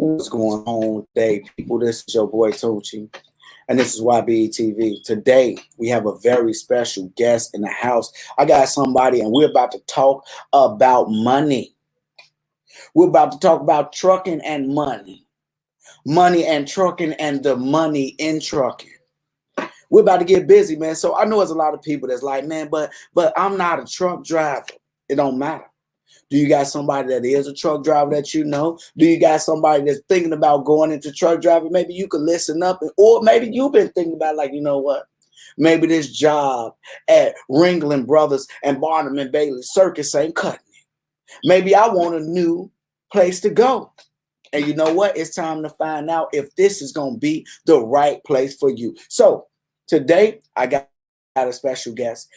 What's going on today, people? This is your boy Tochi, and this is YBE TV. Today, we have a very special guest in the house. I got somebody, and we're about to talk about money. We're about to talk about trucking and money and trucking, and the money in trucking. We're about to get busy, man. So I know there's a lot of people that's like, man, but I'm not a truck driver. It don't matter. Do you got somebody that is a truck driver that you know? Do you got somebody that's thinking about going into truck driving? Maybe you could listen up, or maybe you've been thinking about, like, you know what? Maybe this job at Ringling Brothers and Barnum and Bailey Circus ain't cutting it. Maybe I want a new place to go. And you know what? It's time to find out if this is going to be the right place for you. So today, I got a special guest.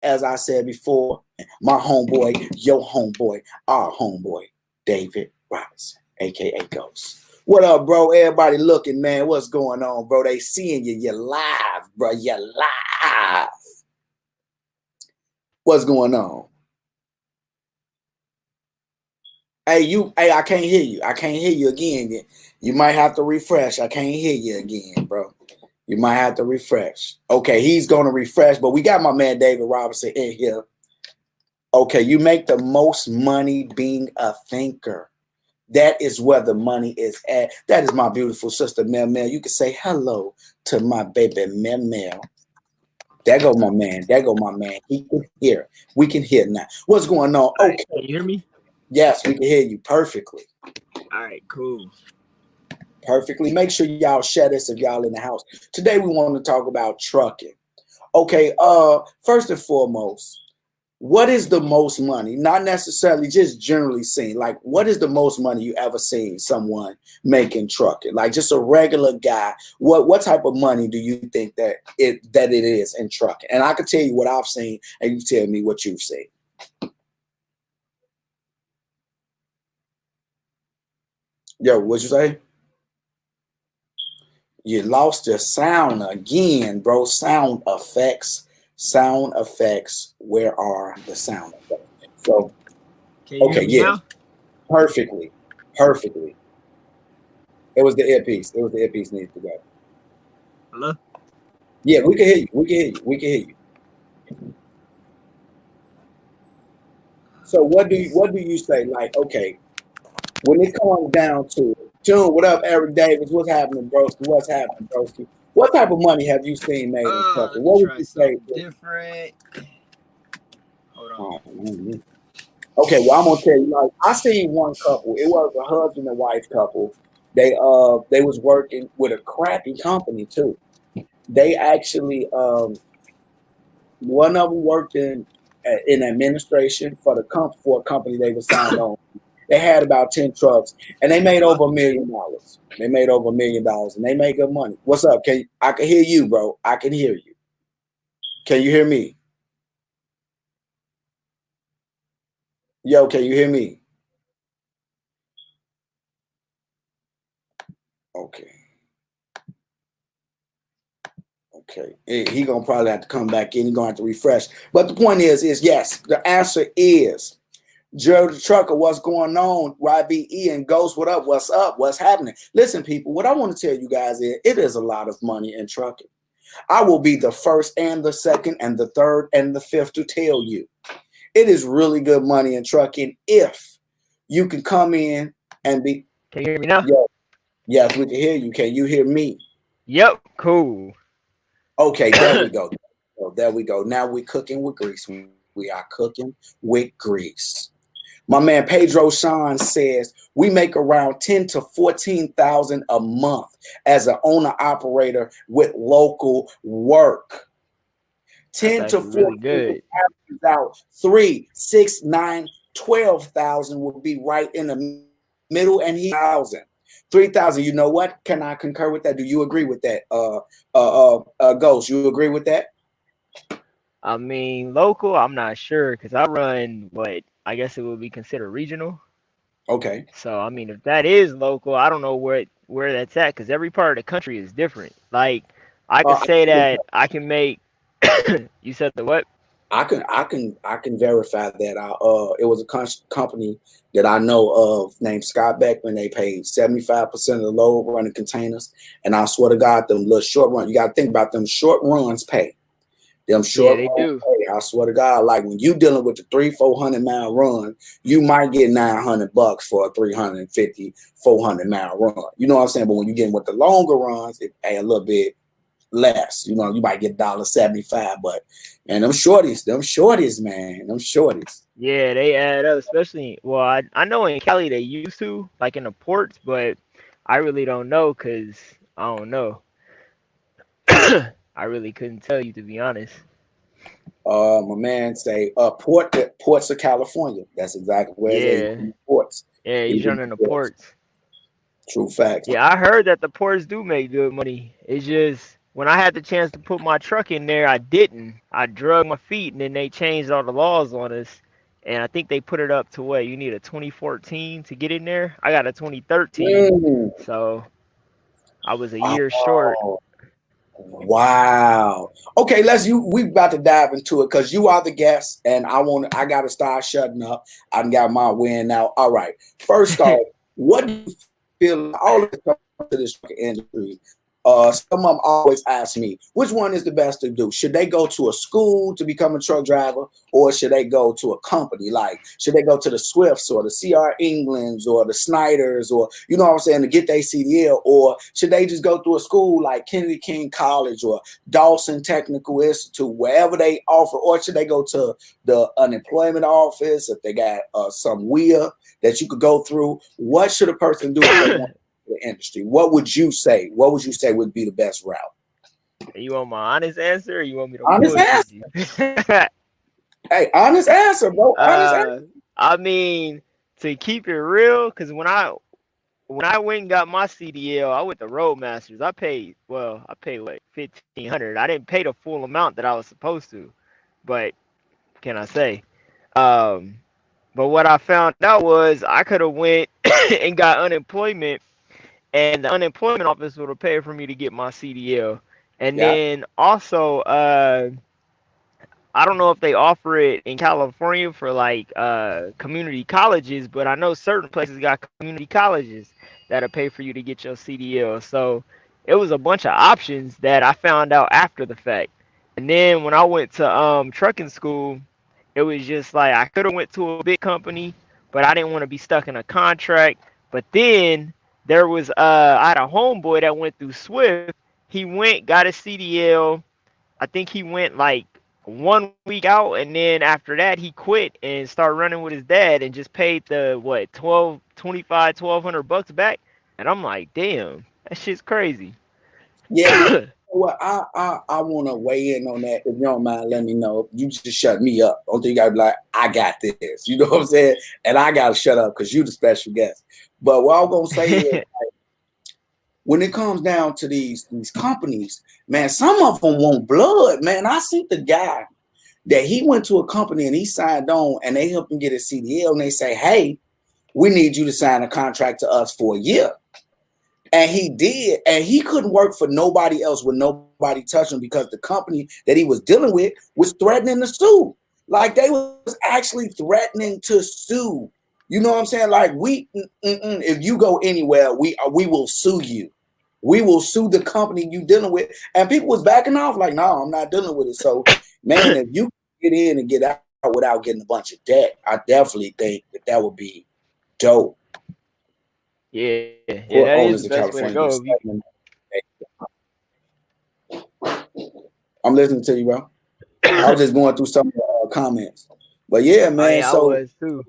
As I said before, my homeboy, your homeboy, our homeboy, David Robinson, a.k.a. Ghost. What up, bro? Everybody looking, man. What's going on, bro? They seeing you. You're live, bro. You're live. What's going on? Hey, I can't hear you. I can't hear you again. You might have to refresh. I can't hear you again, bro. You might have to refresh. Okay, he's going to refresh, but we got my man David Robinson in here. Okay, you make the most money being a thinker. That is where the money is at. That is my beautiful sister, Mel Mel. You can say hello to my baby, Mel Mel. There go my man. There go my man. He can hear. We can hear now. What's going on? Okay. Can you hear me? Yes, we can hear you perfectly. All right, cool. Perfectly. Make sure y'all share this if y'all in the house. Today we want to talk about trucking. Okay, first and foremost, what is the most money? Not necessarily, just generally seen. Like, what is the most money you ever seen someone making trucking? Like, just a regular guy. What type of money do you think that it is in trucking? And I can tell you what I've seen, and you tell me what you've seen. Yo, what'd you say? You lost your sound again, bro. Sound effects. Where are the sound effects? So, Can you hear me now? Perfectly. It was the earpiece. Needs to go. Hello? Yeah, we can hear you. So what do you say? Like, okay, when it comes down to it, Tune, what up, Eric Davis? What's happening, broski? What type of money have you seen made in trucking? What would you say? Different. Hold on. Okay, well, I'm gonna tell you. Like, I seen one couple. It was a husband and wife couple. They was working with a crappy company too. They actually one of them worked in administration for a company they were signed on. They had about 10 trucks, and they made over $1 million. And they made good money. What's up? I can hear you, bro. I can hear you. Can you hear me? Yo, can you hear me? Okay. He gonna probably have to come back in. He's gonna have to refresh. But the point is yes, the answer is Joe the Trucker. What's going on? YBE and Ghost, what up? What's up? What's happening? Listen, people, what I want to tell you guys is it is a lot of money in trucking. I will be the first and the second and the third and the fifth to tell you it is really good money in trucking if you can come in and be. Can you hear me now? Yes, we can hear you. Can you hear me? Yep, cool. Okay, there we go. There we go. Now we're cooking with grease. We are cooking with grease. My man Pedro Sean says we make around 10 to 14,000 a month as an owner operator with local work. 10 to 14 good. Out 3, 6, 9, 12,000 would be right in the middle, and he 1,000. 3,000. You know what? Can I concur with that? Do you agree with that? Ghost, you agree with that? I mean, local, I'm not sure because I run what I guess it would be considered regional. Okay. So I mean, if that is local, I don't know where that's at because every part of the country is different. Like I could say that I can make. You said the what? I can verify that. It was a company that I know of named Scott Beckman. They paid 75% of the load running containers, and I swear to God, them little short run. You got to think about them short runs pay. Them Yeah, short they runs do. pay. I swear to God, like when you dealing with the 300-400 mile run, you might get $900 for a 350 400 mile run. You know what I'm saying? But when you getting with the longer runs, it pay a little bit less. You know, you might get $1.75, but and them shorties, man, them shorties. Yeah, they add up, especially well, I know in Cali they used to, like in the ports, but I really don't know because I don't know. I really couldn't tell you to be honest. My man say ports of California. That's exactly where it's at. Yeah, Ports. yeah, He he's went running to the ports. ports. True facts. Yeah, I heard that the ports do make good money. It's just when I had the chance to put my truck in there, I didn't. I drug my feet, and then they changed all the laws on us. And I think they put it up to what you need a 2014 to get in there. I got a 2013, Mm. so I was a year short. Oh, wow. Okay, we about to dive into it because you are the guest, and I gotta start shutting up. I done got my win now. All right. First off, what do you feel all of the to this industry? Some of them always ask me, which one is the best to do? Should they go to a school to become a truck driver, or should they go to a company? Like, should they go to the Swifts or the CR Englands or the Snyders, or you know what I'm saying, to get their CDL, or should they just go through a school like Kennedy King College or Dawson Technical Institute, wherever they offer, or should they go to the unemployment office if they got some WIA that you could go through? What should a person do if they want the industry? What would you say? What would you say would be the best route? You want my honest answer, or you want me to Honest bullshit answer. you? Hey, honest answer, bro. Honest answer. uh, I mean, to keep it real, because when I went and got my CDL, I went to Roadmasters. I paid what 1,500. I didn't pay the full amount that I was supposed to, but can I say? Um, but what I found out was I could have went and got unemployment, and the unemployment office would have paid for me to get my CDL. And Yeah. then also, I don't know if they offer it in California for like community colleges, but I know certain places got community colleges that'll pay for you to get your CDL. So it was a bunch of options that I found out after the fact. And then when I went to trucking school, it was just like I could have went to a big company, but I didn't want to be stuck in a contract. But then there was I had a homeboy that went through Swift. He went, got a CDL. I think he went like 1 week out, and then after that he quit and started running with his dad and just paid the what 1200 bucks back. And I'm like, damn, that shit's crazy. Yeah, you know what? I want to weigh in on that. If you don't mind, let me know. You just shut me up. Don't think you gotta be like, I got this. You know what I'm saying? And I gotta shut up because you the special guest. But what I'm gonna say is, when it comes down to these companies, man, some of them want blood. Man, I see the guy that he went to a company and he signed on, and they helped him get a CDL, and they say, hey, we need you to sign a contract to us for a year. And he did, and he couldn't work for nobody else with nobody touching him because the company that he was dealing with was threatening to sue. Like they was actually threatening to sue. You know what I'm saying? Like if you go anywhere, we will sue you. We will sue the company you dealing with. And people was backing off, like, no, I'm not dealing with it. So, man, if you get in and get out without getting a bunch of debt, I definitely think that would be dope. Yeah, yeah, Poor that is owners the in best way to California go. get If you, stuck. I'm listening to you, bro. I was just going through some comments, but yeah, oh man. yeah, I So was too.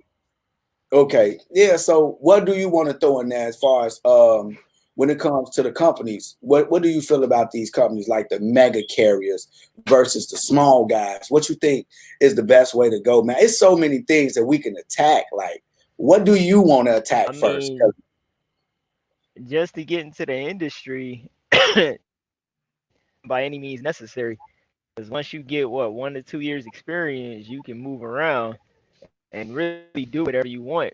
okay, yeah. So what do you want to throw in there as far as when it comes to the companies? What do you feel about these companies like the mega carriers versus the small guys? What you think is the best way to go, man? It's so many things that we can attack. Like, what do you want to I attack first? mean, just to get into the industry, by any means necessary. Because once you get what 1 to 2 years experience, you can move around and really do whatever you want.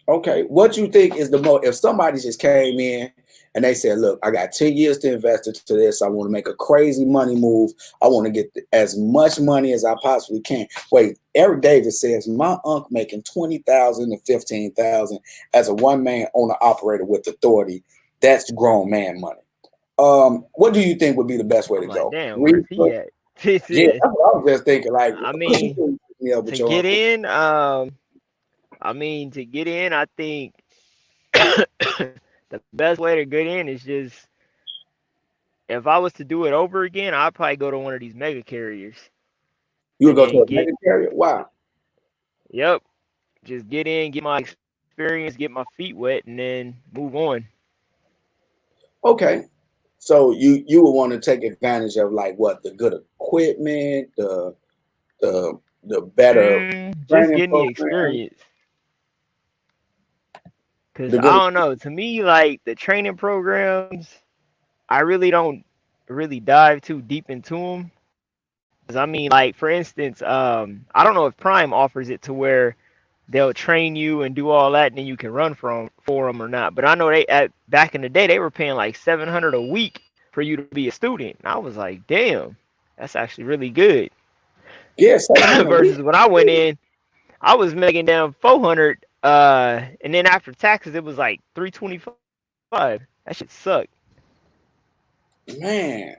Okay, what you think is the most? If somebody just came in and they said, "Look, I got 10 years to invest into this. I want to make a crazy money move. I want to get as much money as I possibly can." Wait, Eric Davis says my uncle making 20,000 to 15,000 as a one-man owner operator with authority. That's grown man money. What do you think would be the best way to I'm like, go? damn, where's he Research? at? Yeah, that's what I was just thinking. Like, I mean, yeah, with to your get uncle. in, to get in, I think the best way to get in is just if I was to do it over again, I'd probably go to one of these mega carriers You would and go to then a get, mega carrier? Wow. yep, just get in, get my experience, get my feet wet, and then move on. Okay. So you would want to take advantage of like what the good equipment, the better Just training getting the program, experience. Cause the I good. don't know. To me, like the training programs, I really don't really dive too deep into them. Cause I mean, like for instance, I don't know if Prime offers it to where they'll train you and do all that, and then you can run from for them or not. But I know back in the day they were paying like 700 a week for you to be a student. And I was like, damn, that's actually really good. Yeah, 700 a week. Versus when I went in, I was making down 400, and then after taxes it was like 325. That shit sucked. Man,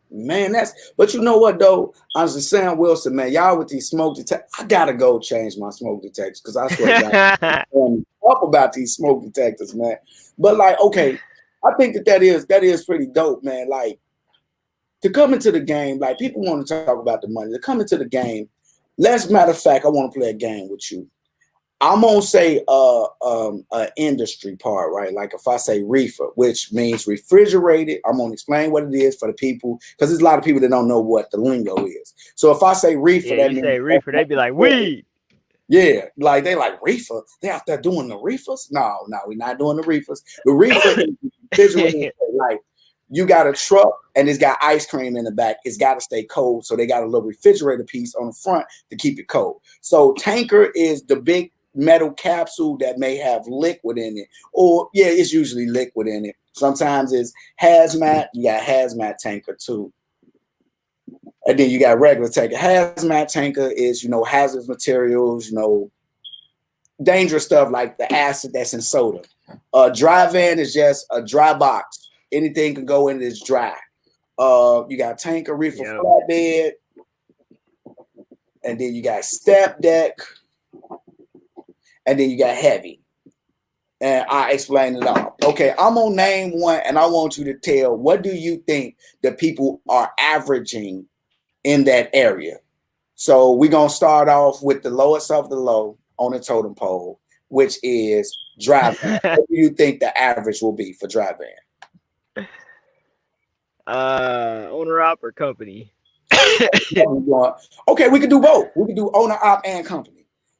man, that's but you know what though? Honestly, Sam Wilson, man, y'all with these smoke detectors. I gotta go change my smoke detectors because I swear to God, up about these smoke detectors, man. But like, okay, I think that is pretty dope, man. Like to come into the game, like people want to talk about the money. To come into the game, let's matter of fact, I want to play a game with you. I'm gonna say industry part, right? Like if I say reefer, which means refrigerated, I'm gonna explain what it is for the people because there's a lot of people that don't know what the lingo is. So if I say reefer, Yeah, that you means say reefer, they be like weed. yeah, like they like reefer. They out there doing the reefers? No, no, we're not doing the reefers. The reefer is refrigerated, like you got a truck and it's got ice cream in the back. It's got to stay cold, so they got a little refrigerator piece on the front to keep it cold. So tanker is the big metal capsule that may have liquid in it, or yeah, it's usually liquid in it. Sometimes it's hazmat. You got hazmat tanker too. And then you got regular tanker. Hazmat tanker is, hazardous materials, dangerous stuff like the acid that's in soda. Dry van is just a dry box. Anything can go in it, it's dry. You got tanker, reefer, Yep. flatbed, and then you got step deck, and then you got heavy. And I explained it all. Okay, I'm gonna name one, and I want you to tell what do you think the people are averaging in that area. So we're gonna start off with the lowest of the low on the totem pole, which is dry van. What do you think the average will be for dry van? Owner op or company? Okay, we could do both. We could do owner op and company.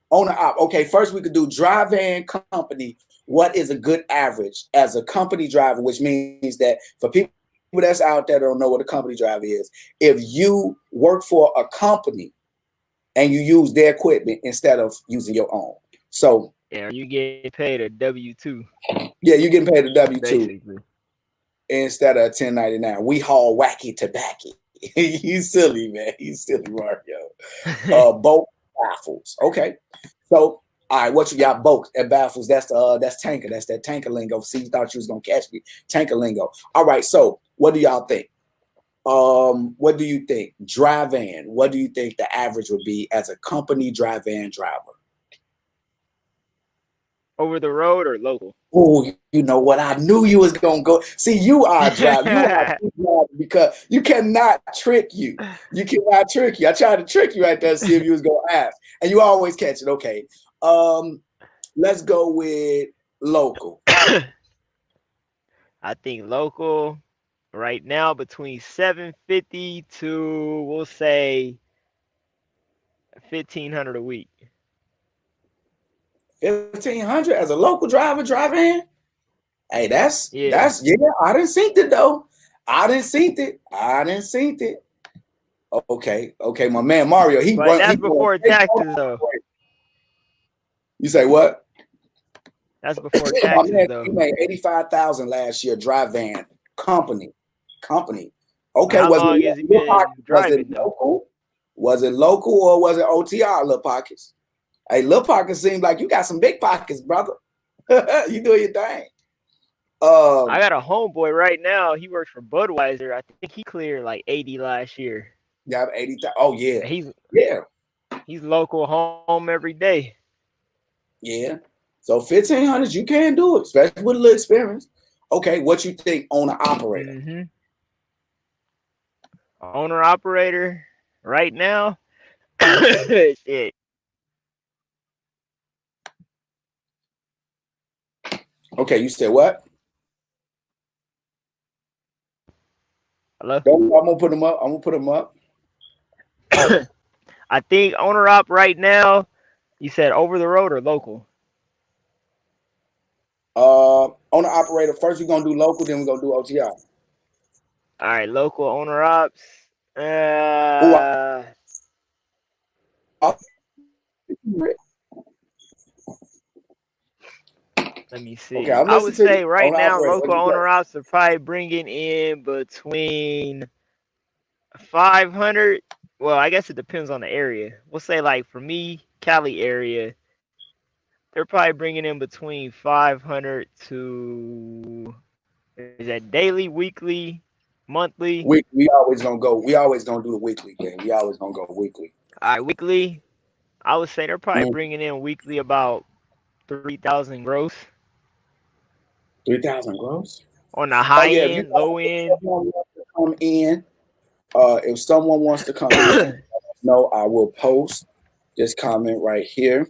Owner op. Okay, first we could do dry van company. What is a good average as a company driver, which means that for people that's out there that don't know what a company driver is, if you work for a company and you use their equipment instead of using your own. So yeah, you get paid a W-2. Yeah, you're getting paid a W-2 basically instead of 1099. We haul wacky tobacco. He's silly, man. He's silly, Mario. Both baffles. Okay. So all right, what you got? Both and baffles. That's tanker. That's that tanker lingo. See, you thought you was gonna catch me. Tanker lingo. All right. So what do y'all think? What do you think? Dry van. What do you think the average would be as a company dry van driver? over the road or local? Oh, you know what? I knew you was gonna go. See, you are a driver. You are a driver because you cannot trick you. You cannot trick you. I tried to trick you right there to see if you was gonna ask, and you always catch it. Okay. Let's go with local. I think local right now between 750 to we'll say 1,500 a week. 1,500 as a local driver driving. Hey, that's Yeah. I didn't see it though. I didn't see it. Okay, my man Mario. But that's before taxes though. You say what? That's before My taxes, man, he though. made 85,000 last year. Dry van company. Okay, How was it long has he Lil Pockets? been Was it driving, though? local? Was it local or was it OTR? Lil Pockets. Hey, Lil Pockets seems like you got some big pockets, brother. You doing your thing. I Um, got a homeboy right now. He works for Budweiser. I think he cleared like 80 last year. you have 80,000. Oh yeah, And yeah, he's local home every day. yeah. So 1,500, you can do it, especially with a little experience. Okay, what you think on an operator? Mm-hmm. Owner operator right now. Shit. Okay, you said what? Hello. I'm gonna put them up. I'm gonna put them up. I think owner op right now. You said over the road or local? On the operator first, we're gonna do local, then we're gonna do OTR. All right, local owner ops. Oh, Let me okay, see. I'm I would listening to say you. On right the now, operator, what local you got? owner ops are probably bringing in between 500. Well, I guess it depends on the area. We'll say like for me, Cali area, they're probably bringing in between 500 to, is that daily, weekly, monthly? We always gonna go. We always gonna do the weekly thing. We always gonna go weekly. All right, weekly. I would say they're probably Mm, bringing in weekly about 3,000 gross 3,000 gross. on the Oh high yeah, if you end, low if end. someone wants to come in, if someone wants to come in, no, I will post this comment right here.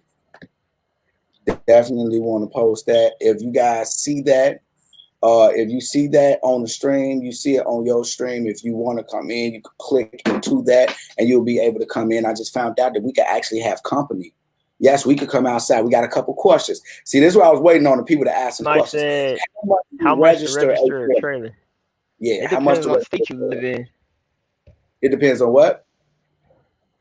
Definitely want to post that. If you guys see that, if you see that on the stream, you see it on your stream. If you want to come in, you can click into that and you'll be able to come in. I just found out that we could actually have company. Yes, we could come outside. We got a couple questions. See, this is what I was waiting on the people to ask some I questions. said, How much do how you much to register a register a trailer? trailer? Yeah, It how much depends to on the register state a you live trailer? in. It depends on what?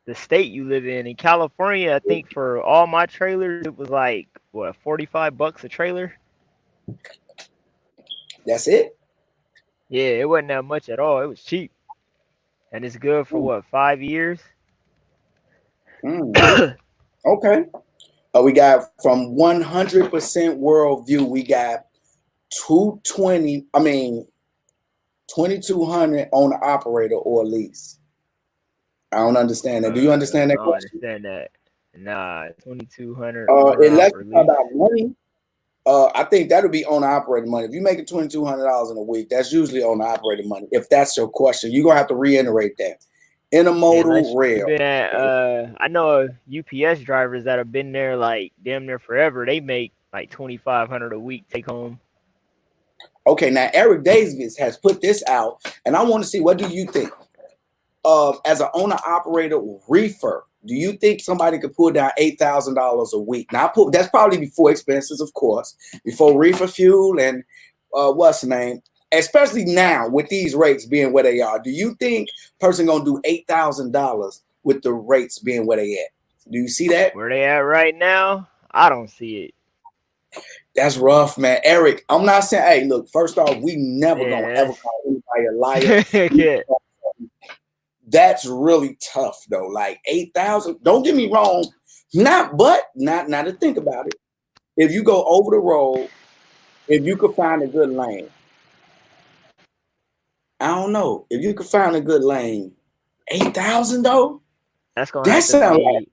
The state you live in. In California, I think for all my trailers, it was like what, $45 a trailer. That's it? Yeah, it wasn't that much at all. It was cheap, and it's good for Mm, what, 5 years. mm, okay. We got from 100% worldview, we got 220, 2,200 on the operator or lease. I don't understand that. Do you understand I that don't question? understand that. Nah, 2,200 owner op Unless or you talk lease. about money, I think that'll be on operator money. If you're making $2,200 in a week, that's usually on operator money. If that's your question, you're gonna have to reiterate that. Yeah, Intermodal unless you've rail. been at Okay. I know UPS drivers that have been there like damn near forever. They make like 2,500 a week take home. Okay, now Eric Davis has put this out, and I want to see what do you think? As an owner operator reefer, do you think somebody could pull down $8,000 a week? Now, that's probably before expenses, of course, before reefer fuel and what's the name? Especially now with these rates being where they are, do you think person gonna do $8,000 with the rates being where they at? Do you see that? Where they at right now? I don't see That's rough, man. Eric, I'm not saying, hey, look, first off, we never gonna it. ever call anybody a liar. Yeah, That's really tough though. Like 8,000. Don't get me wrong. Not to think about it. If you go over the road, if you could find a good lane, I don't know. If you could find a good lane, 8,000 though, that's gonna that have to sounds like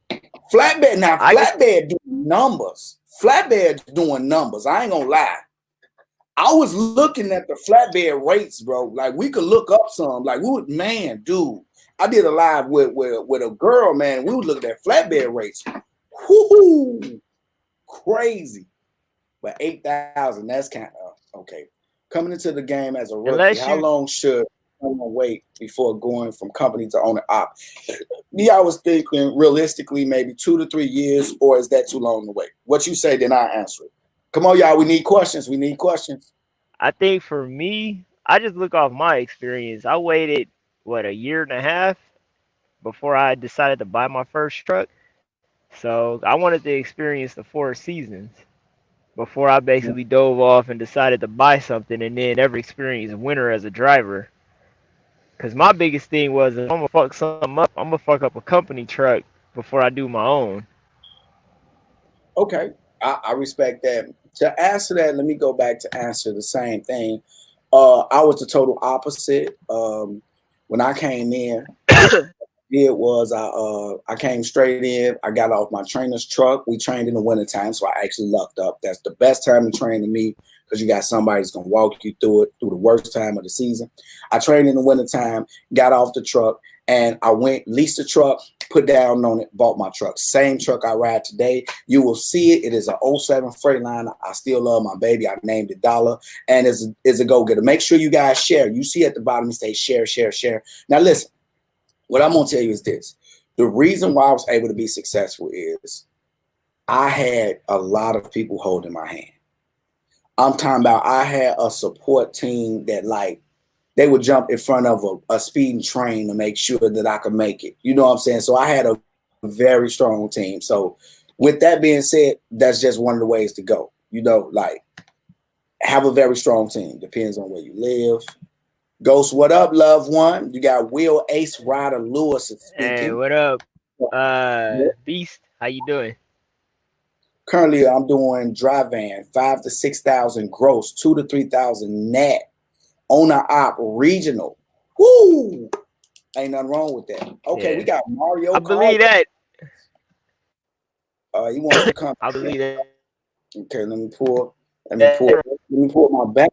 be. flatbed. Now I guess flatbed doing numbers. Flatbed's doing numbers. I ain't gonna lie. I was looking at the flatbed rates, bro. Like we could look up some. Like we would, man, dude. I did a live with a girl, man. We would look at flatbed rates. Whoo, crazy. But 8,000, that's kind of okay. Coming into the game as a rookie, unless how you long should someone wait before going from company to owner op? Yeah, I was thinking realistically maybe 2 to 3 years, or is that too long to wait? What you say, then I answer it. Come on, y'all. We need questions. We need questions. I think for me, I just look off my experience. I waited what, a year and a half before I decided to buy my first truck. So I wanted to experience the four seasons. before I basically dove off and decided to buy something and then never experienced winter as a driver. Cause my biggest thing was if I'm gonna fuck something up, I'm gonna fuck up a company truck before I do my own. Okay, I respect that. To answer that, let me go back to answer the same thing. I was the total opposite. When I came in, did was I came straight in. I got off my trainer's truck. We trained in the wintertime, so I actually lucked up. That's the best time to train to me because you got somebody that's gonna walk you through it through the worst time of the season. I trained in the wintertime, got off the truck, and I went leased the truck, put down on it, bought my truck. Same truck I ride today. You will see it. It is a '07 Freightliner. I still love my baby. I named it Dollar, and is a go getter. Make sure you guys share. You see at the bottom it says share, share, share. Now listen. What I'm gonna tell you is this: the reason why I was able to be successful is I had a lot of people holding my hand. I'm talking about I had a support team that like they would jump in front of a speeding train to make sure that I could make it. You know what I'm saying? So I had a very strong team. So with that being said, that's just one of the ways to go. You know, like have a very strong team. Depends on where you live. Ghost, what up, loved one? You got Will Ace Ryder Lewis Hey, speaking. what up? Beast, how you doing? Currently, I'm doing dry van, 5,000 to 6,000 gross, 2,000 to 3,000 net, owner op regional. Woo! Ain't nothing wrong with that. Okay, we Yeah, got Mario I Card. believe that. He wants to come. I believe that. Okay, let me pull my back.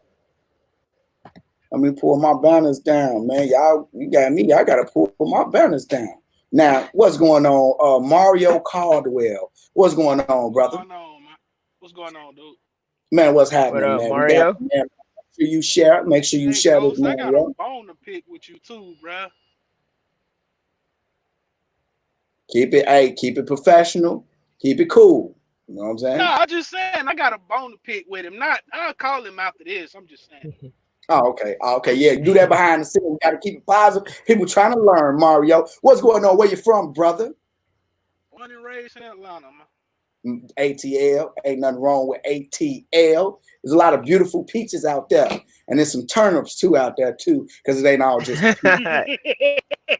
Let me pull my banners down, man. Y'all, you got me. I gotta pull my banners down. Now, what's going on? Mario Caldwell. What's going on, What's brother? going on, man? What's going on, dude? Man, what's What happening, up, man? We got Mario? man. Make sure you share. Make sure you Hey, share this, Ghost, I got a Mario. bone to pick with you too, bruh. Keep it professional. Keep it cool. You know what I'm No, saying? I just saying I got a bone to pick with him. Not, I'll call him after this. I'm just saying. Oh, okay. Okay. Yeah, do that behind the scenes. We got to keep it positive. People trying to learn, Mario. What's going on? Where you from, brother? Born and raised in Atlanta, man. ATL. Ain't nothing wrong with ATL. There's a lot of beautiful peaches out there. And there's some turnips too out there too, because it ain't all just peaches.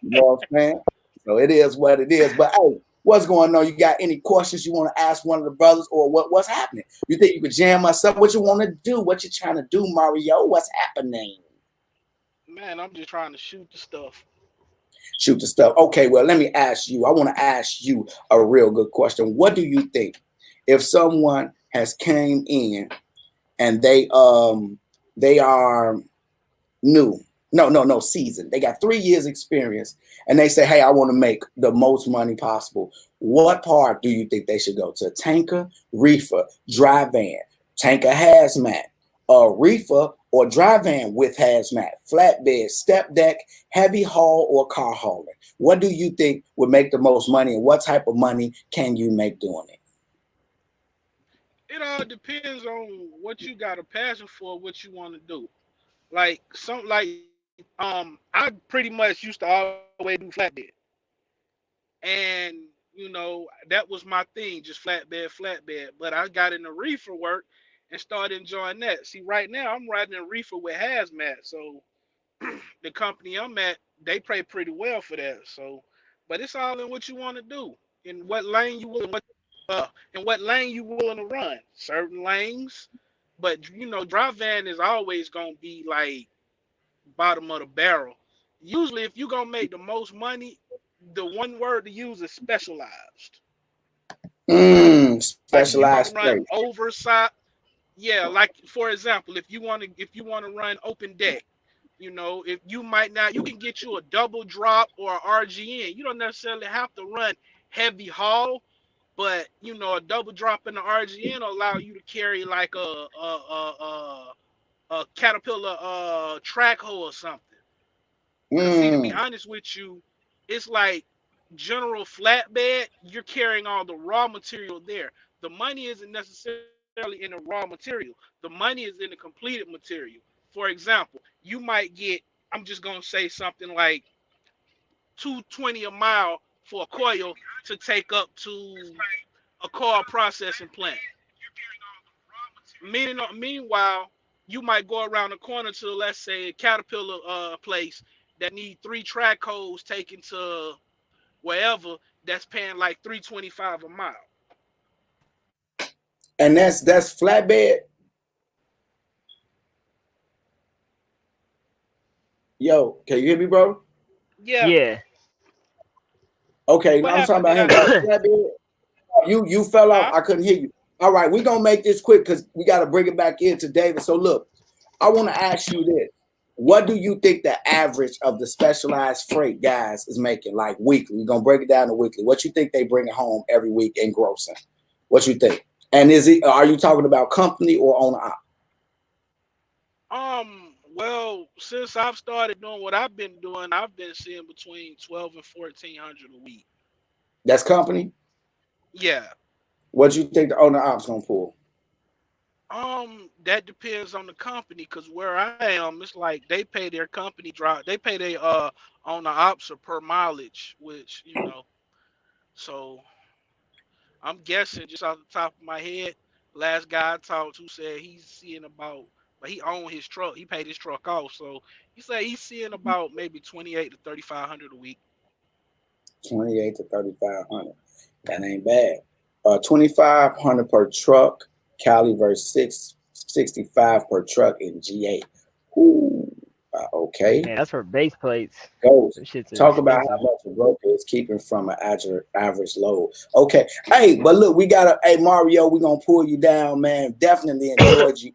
You know what I'm saying? So it is what it is. But hey, what's going on? You got any questions you want to ask one of the brothers, or what's happening? You think you could jam us up? What you want to do? What you trying to do, Mario? What's happening? Man, I'm just trying to shoot the stuff. Shoot the stuff. Okay, well, let me ask you. I want to ask you a real good question. What do you think if someone has came in and they are new? No, seasoned. They got 3 years experience and they say, hey, I want to make the most money possible. What part do you think they should go to? Tanker, reefer, dry van, tanker hazmat, reefer or dry van with hazmat, flatbed, step deck, heavy haul or car hauling? What do you think would make the most money and what type of money can you make doing it? It all depends on what you got a passion for, what you want to do. Like I pretty much used to always do flatbed, and that was my thing, just flatbed. But I got into reefer work and started enjoying that. See, right now I'm riding a reefer with hazmat, so the company I'm at, they pay pretty well for that. So, but it's all in what you want to do, in what lane you will, in what lane you willing to run. Certain lanes, but dry van is always gonna be like bottom of the barrel. Usually, if you're gonna make the most money, the one word to use is specialized. Like if you gonna Specialized run place. oversized, yeah. Like for example, if you want to run open deck, if you might not, you can get you a double drop or a RGN. You don't necessarily have to run heavy haul, but a double drop in the RGN will allow you to carry like a Caterpillar track hoe or something. Cause see, to be Mm, honest with you, it's like general flatbed. You're carrying all the raw material there. The money isn't necessarily in the raw material. The money is in the completed material. For example, you might get. I'm just gonna say something like 220 a mile for a coil to take up to a car processing plant. Meanwhile, you might go around the corner to, let's say, a Caterpillar place that need 3 track holes taken to wherever, that's paying like 325 a mile. And that's flatbed. Yo, can you hear me, bro? Yeah. Yeah. Okay, What I'm talking happened? about Did him. I? That's flatbed. You fell off. Huh? I couldn't hear you. All right, we're gonna make this quick because we got to bring it back into David. So look, I want to ask you this: what do you think the average of the specialized freight guys is making, like weekly? We're gonna break it down to weekly. What you think they bring it home every week in grossing? What you think? And are you talking about company or owner op? Well, since I've started doing what I've been doing, I've been seeing between 12 and 1400 a week. That's company. Yeah. What you think the owner op's gonna pull? That depends on the company, cause where I am, it's like they pay their company drive, they pay their on the ops or per mileage, which so I'm guessing just off the top of my head. Last guy I talked to said he's seeing about, but he owned his truck, he paid his truck off, so he said he's seeing about maybe 28 to 3500 a week. 28 to 3500. That ain't bad. 2500 per truck. Cali versus 665 per truck in GA. Ooh, okay. Man, that's for base plates. Goes. Those shits are Talk about how expensive. much a broker is keeping from an average load. Okay. Hey, but look, hey Mario, we're gonna pull you down, man. Definitely enjoyed you.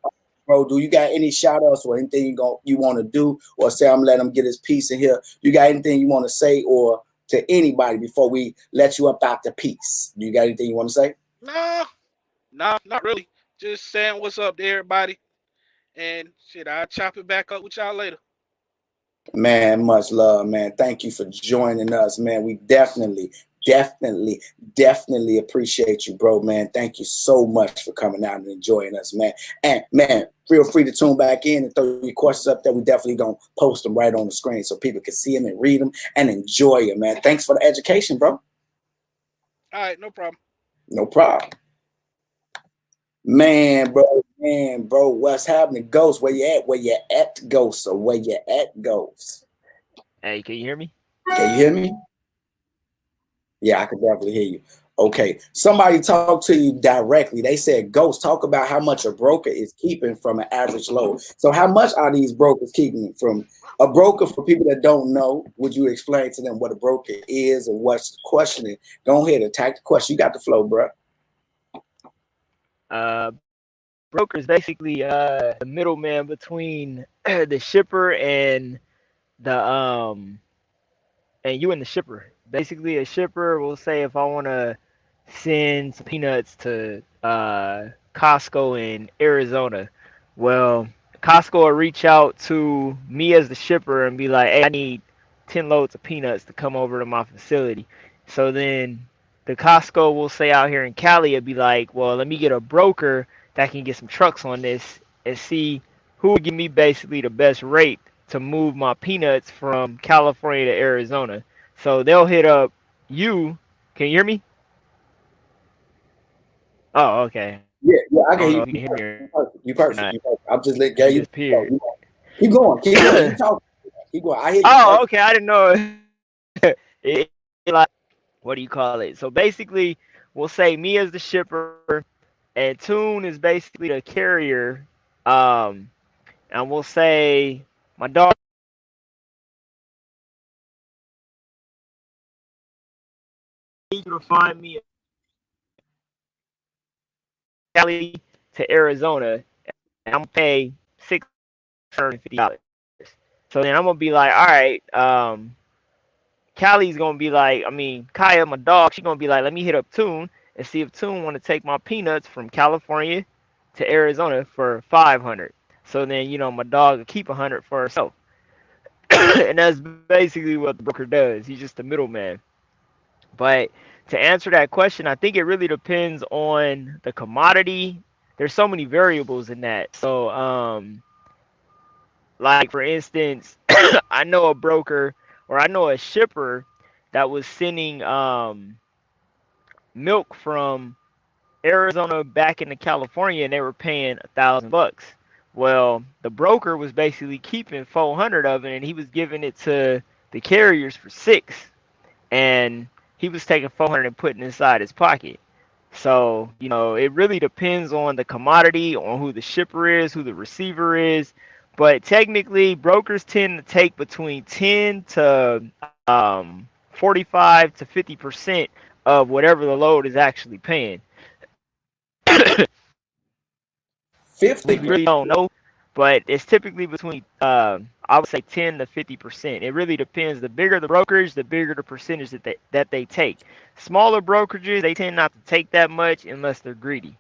Bro, do you got any shout outs or anything you want to do, or say I'm letting him get his piece in here? You got anything you want to say or to anybody before we let you up out the piece? Do you got anything you want to say? Nah, not really. Just saying what's up to everybody. And shit, I'll chop it back up with y'all later. Man, much love, man. Thank you for joining us, man. We definitely appreciate you, bro, man. Thank you so much for coming out and enjoying us, man. And man, feel free to tune back in and throw your questions up there. We definitely gonna post them right on the screen so people can see them and read them and enjoy them, man. Thanks for the education, bro. All right, no problem. No problem. Man, bro, what's happening? Ghost, where you at? Where you at, Ghost? Or where you at, Ghost? Hey, can you hear me? Can you hear me? Yeah, I can definitely hear you. Okay, somebody talked to you directly. They said, Ghost, talk about how much a broker is keeping from an average load. So how much are these brokers keeping from a broker? For people that don't know, would you explain to them what a broker is and what's the questioning? Go ahead, attack the question. You got the flow, bro. Broker is basically the middleman between the shipper and the and you and the shipper. Basically, a shipper will say if I want to send some peanuts to Costco in Arizona, well, Costco will reach out to me as the shipper and be like, "Hey, I need 10 loads of peanuts to come over to my facility." So then the Costco will say out here in Cali, it'd be like, "Well, let me get a broker that can get some trucks on this and see who would give me basically the best rate to move my peanuts from California to Arizona." So they'll hit up you. Can you hear me? Oh, okay. Yeah, I I can don't hear know if you you. can hear me You or perfect. not. You perfect. I'm just letting You you. disappeared. Keep going. Keep going. You talk. Keep going. I hear you. Oh, Perfect. okay. I didn't know. Like, what do you call it? So basically, we'll say me as the shipper, and Tune is basically the carrier. Um, and we'll say my dog needs you to find me Cali to Arizona, and I'm gonna pay $650. So then I'm gonna be like, all right, Callie's gonna be like, I mean, Kaya, my dog, she's gonna be like, let me hit up Tune and see if Tune want to take my peanuts from California to Arizona for 500. So then, my dog will keep 100 for herself. And that's basically what the broker does. He's just the middleman. But to answer that question, I think it really depends on the commodity. There's so many variables in that. So, like for instance, I know a broker or I know a shipper that was sending milk from Arizona back into California, and they were paying $1,000. Well, the broker was basically keeping 400 of it, and he was giving it to the carriers for six, and he was taking 400 and putting it inside his pocket. So, it really depends on the commodity, on who the shipper is, who the receiver is. But technically, brokers tend to take between 10 to 45 to 50% of whatever the load is actually paying. 50. We really don't know, but it's typically between I would say 10 to 50%. It really depends. The bigger the brokerage, the bigger the percentage that they take. Smaller brokerages, they tend not to take that much unless they're greedy.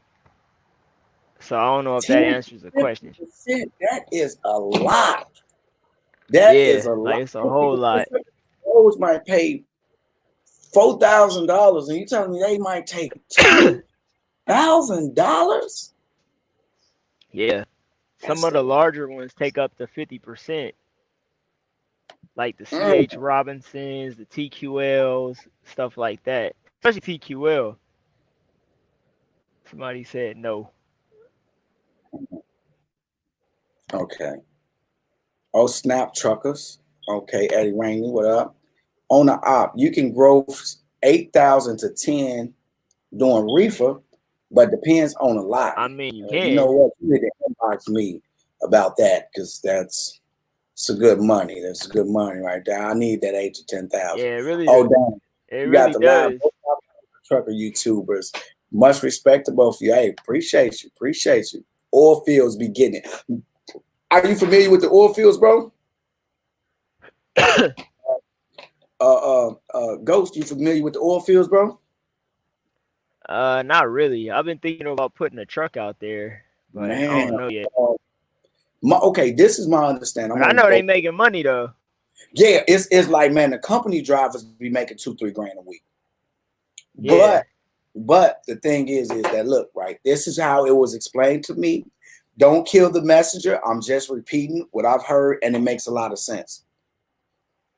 So I don't know if that 10, answers the question. 50%, that is a lot. That is a lot. Like it's a whole lot. Those might pay $4,000, and you telling me they might take $2,000? Yeah. Some of the larger ones take up to 50%. Like the CH Robinsons, the TQLs, stuff like that. Especially TQL. Somebody said no. Okay. Oh, Snap Truckers. Okay, Eddie Rainey, what up? On the op, you can grow 8,000 to 10 doing reefer, but depends on a lot. I mean, you can. You know what? You need to inbox me about that because that's some good money. That's good money right there. I need that 8 to 10,000. Yeah, it really Oh, does. damn. It You really got the does. live trucker YouTubers. Much respect to both of you. Hey, appreciate you. Appreciate you. Oil fields be getting it. Are you familiar with the oil fields, bro? Ghost, you familiar with the oil fields, bro? Not really. I've been thinking about putting a truck out there, but I don't know yet. Okay, this is my understanding. But I know they making money though. Yeah, it's like, man, the company drivers be making $2-3 grand a week. Yeah. But the thing is that, look, right, this is how it was explained to me. Don't kill the messenger. I'm just repeating what I've heard, and it makes a lot of sense.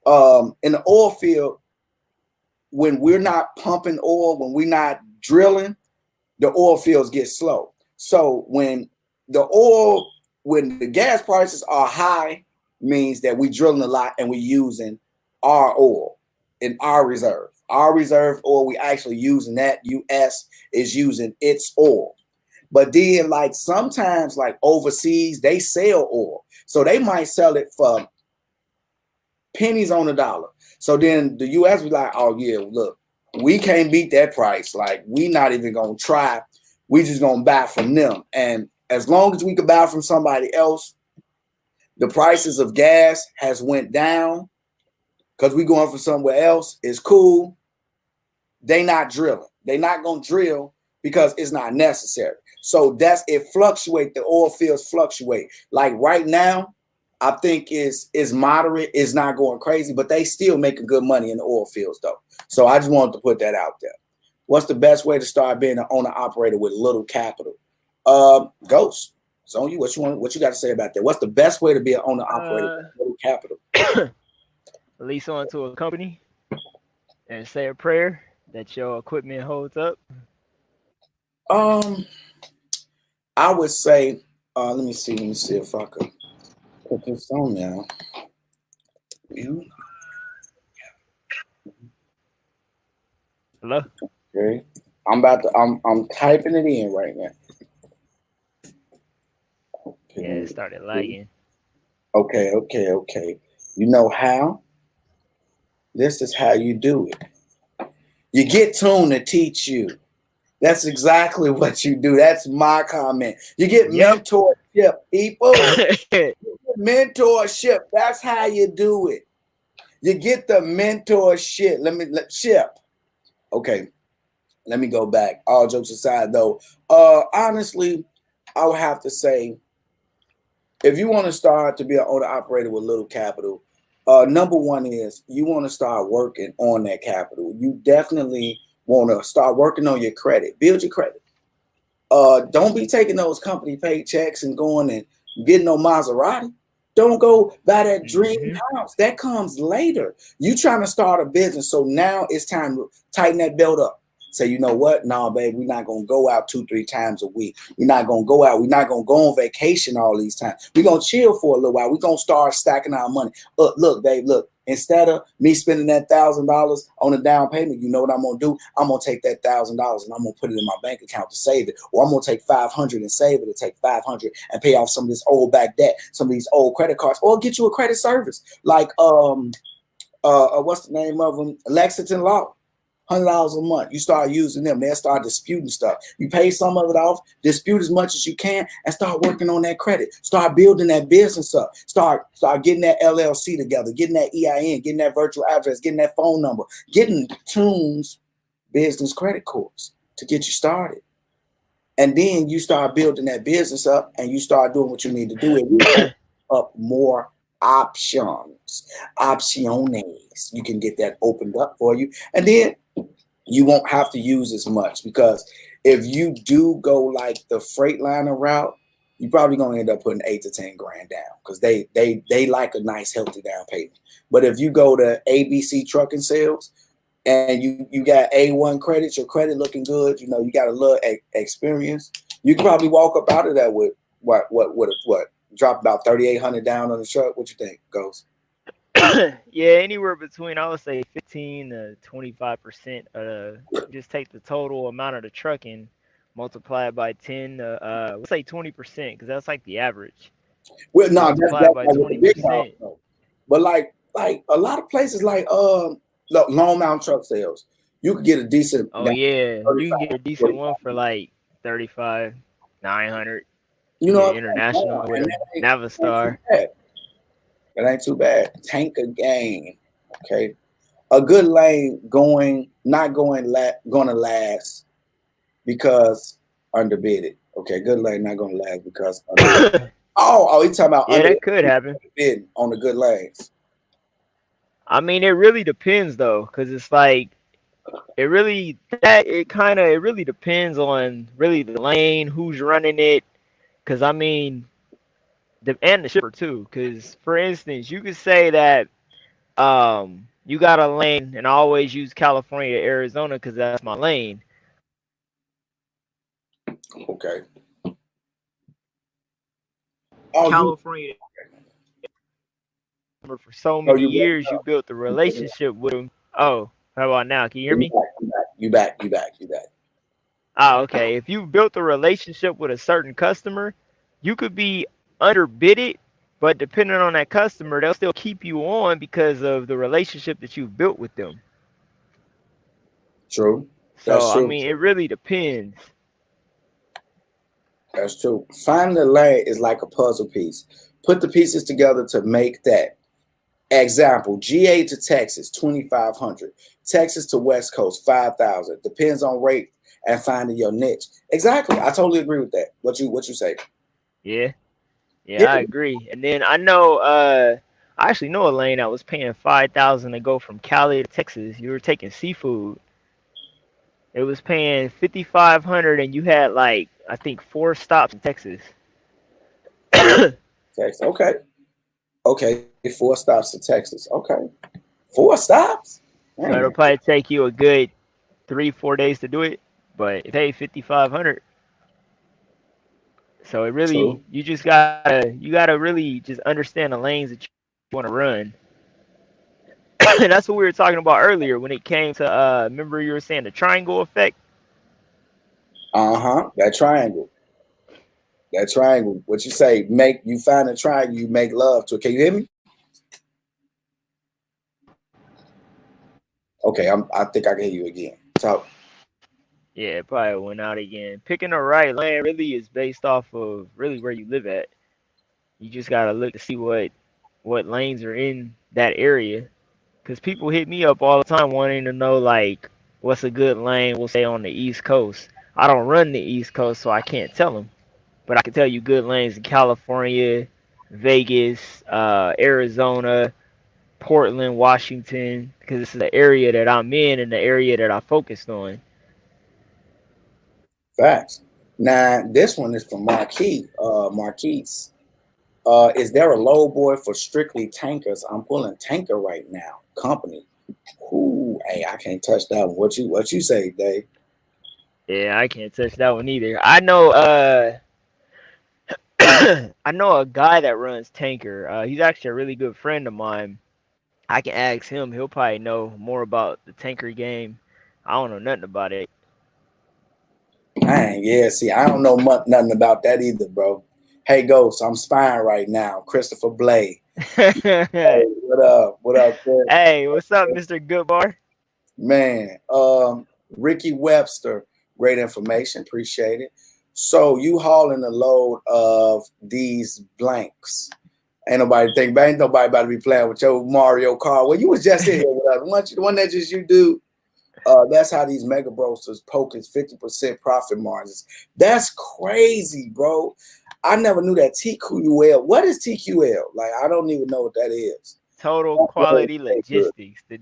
In the oil field, when we're not pumping oil, when we're not drilling, the oil fields get slow. So when the gas prices are high, means that we're drilling a lot and we're using our oil in our reserve. Our reserve oil, we actually using that. US is using its oil. But then, like, sometimes, like overseas, they sell oil. So they might sell it for pennies on the dollar. So then the US be like, oh, yeah, look, we can't beat that price. Like, we not even going to try. We just going to buy from them. And as long as we can buy from somebody else, the prices of gas has went down because we going for somewhere else. It's cool. They not drilling. They not going to drill because it's not necessary. So it fluctuate. The oil fields fluctuate. Like right now, I think is moderate. It's not going crazy, but they still making good money in the oil fields though. So I just wanted to put that out there. What's the best way to start being an owner operator with little capital? Ghost, it's on you. What you got to say about that? What's the best way to be an owner operator with little capital? Lease onto a company and say a prayer that your equipment holds up. I would say, let me see if I could put this on now. Hello? Okay. I'm typing it in right now. Okay. Yeah, it started lagging. Okay. You know how? This is how you do it. You get Tune to teach you. That's exactly what you do. That's my comment. You get mentorship, people. Mentorship. That's how you do it. You get the mentorship. Ship. Okay. Let me go back. All jokes aside, though, honestly, I would have to say, if you want to start to be an owner operator with little capital, number one is you want to start working on that capital. You definitely want to start working on your credit. Build your credit. Don't be taking those company paychecks and going and getting no Maserati. Don't go buy that dream house. That comes later. You trying to start a business. So now it's time to tighten that belt up. say, you know what? No, babe, we're not gonna go out 2-3 times a week. We're not gonna go out. We're not gonna go on vacation all these times. We're gonna chill for a little while. We're gonna start stacking our money. Look, babe, look. Instead of me spending that $1,000 on a down payment, you know what I'm gonna do? I'm gonna take that $1,000 and I'm gonna put it in my bank account to save it, or I'm gonna take 500 and save it, or take 500 and pay off some of this old back debt, some of these old credit cards, or get you a credit service like what's the name of them? Lexington Law. $100 a month. You start using them. They'll start disputing stuff. You pay some of it off, dispute as much as you can, and start working on that credit. Start building that business up. Start getting that LLC together, getting that EIN, getting that virtual address, getting that phone number, getting Tunes business credit course to get you started. And then you start building that business up and you start doing what you need to do. And you up more options. You can get that opened up for you. And then you won't have to use as much, because if you do go like the Freightliner route, you're probably gonna end up putting 8 to 10 grand down, because they like a nice healthy down payment. But if you go to ABC Trucking Sales and you got A1 credits, your credit looking good, you know, you got a little experience, you can probably walk up out of that with what drop about 3,800 down on the truck. What you think, Ghost? Yeah, anywhere between, I would say 15 to 25%. Just take the total amount of the truck and multiply it by 10. Let's say 20%, because that's like the average. Well, no, that's by like 20%. But like a lot of places like Long Mountain Truck Sales, you could get a decent. Oh yeah, you can get a decent one for like 35, 900. You know, international with Navistar. It ain't too bad. Tanker game, okay. A good lane not going to last because underbidded. Okay, good lane not going to last because underbidded. oh, you talking about? Yeah, that could happen. On the good lanes. I mean, it really depends though, because it's like it really depends on really the lane, who's running it. Because I mean, and the shipper too. Because for instance, you could say that you got a lane, and I always use California to Arizona because that's my lane. Okay. California. For so many years, you built the relationship with them. Oh, how about now? Can you hear me? You back. Oh, okay. If you built a relationship with a certain customer, you could be underbidded, but depending on that customer, they'll still keep you on because of the relationship that you've built with them. True. That's true. I mean, it really depends. That's true. Finding the lane is like a puzzle piece. Put the pieces together to make that. Example, GA to Texas, 2,500. Texas to West Coast, 5,000. Depends on rate and finding your niche. Exactly. I totally agree with that. What you say? Yeah, I agree. And then I know, I actually know a lane that was paying 5,000 to go from Cali to Texas. You were taking seafood. It was paying 5,500, and you had like I think 4 stops in Texas. Texas, okay, 4 stops to Texas. Okay, 4 stops. So it'll probably take you a good 3-4 days to do it, but it paid 5,500. So it really, true. You gotta really just understand the lanes that you want to run. And that's what we were talking about earlier when it came to remember you were saying the triangle effect? That triangle. What you say, you find a triangle, you make love to it. Can you hear me? Okay, I think I can hear you again. Talk. Yeah, it probably went out again. Picking the right lane really is based off of really where you live at. You just gotta look to see what lanes are in that area. Cause people hit me up all the time wanting to know like what's a good lane, we'll say on the East Coast. I don't run the East Coast, so I can't tell them. But I can tell you good lanes in California, Vegas, Arizona, Portland, Washington, because this is the area that I'm in and the area that I focused on. Facts. Now, this one is from Marquise. Is there a low boy for strictly tankers? I'm pulling tanker right now. Company. Ooh, hey, I can't touch that one. What you say, Dave? Yeah, I can't touch that one either. I know I know a guy that runs Tanker. He's actually a really good friend of mine. I can ask him. He'll probably know more about the Tanker game. I don't know nothing about it. Dang, yeah. See, I don't know nothing about that either, bro. Hey, Ghost, I'm spying right now. Christopher Blade. Hey, what up? What up, Chris? Hey, what's up, Mr. Goodbar? Man, Ricky Webster, great information. Appreciate it. So you hauling a load of these blanks. Ain't nobody ain't nobody about to be playing with your Mario Kart. Well, you was just in here with us. The one that just you do. That's how these mega brosters poke his 50% profit margins. That's crazy, bro. I never knew that TQL. What is TQL? Like, I don't even know what that is. Total Quality Logistics. The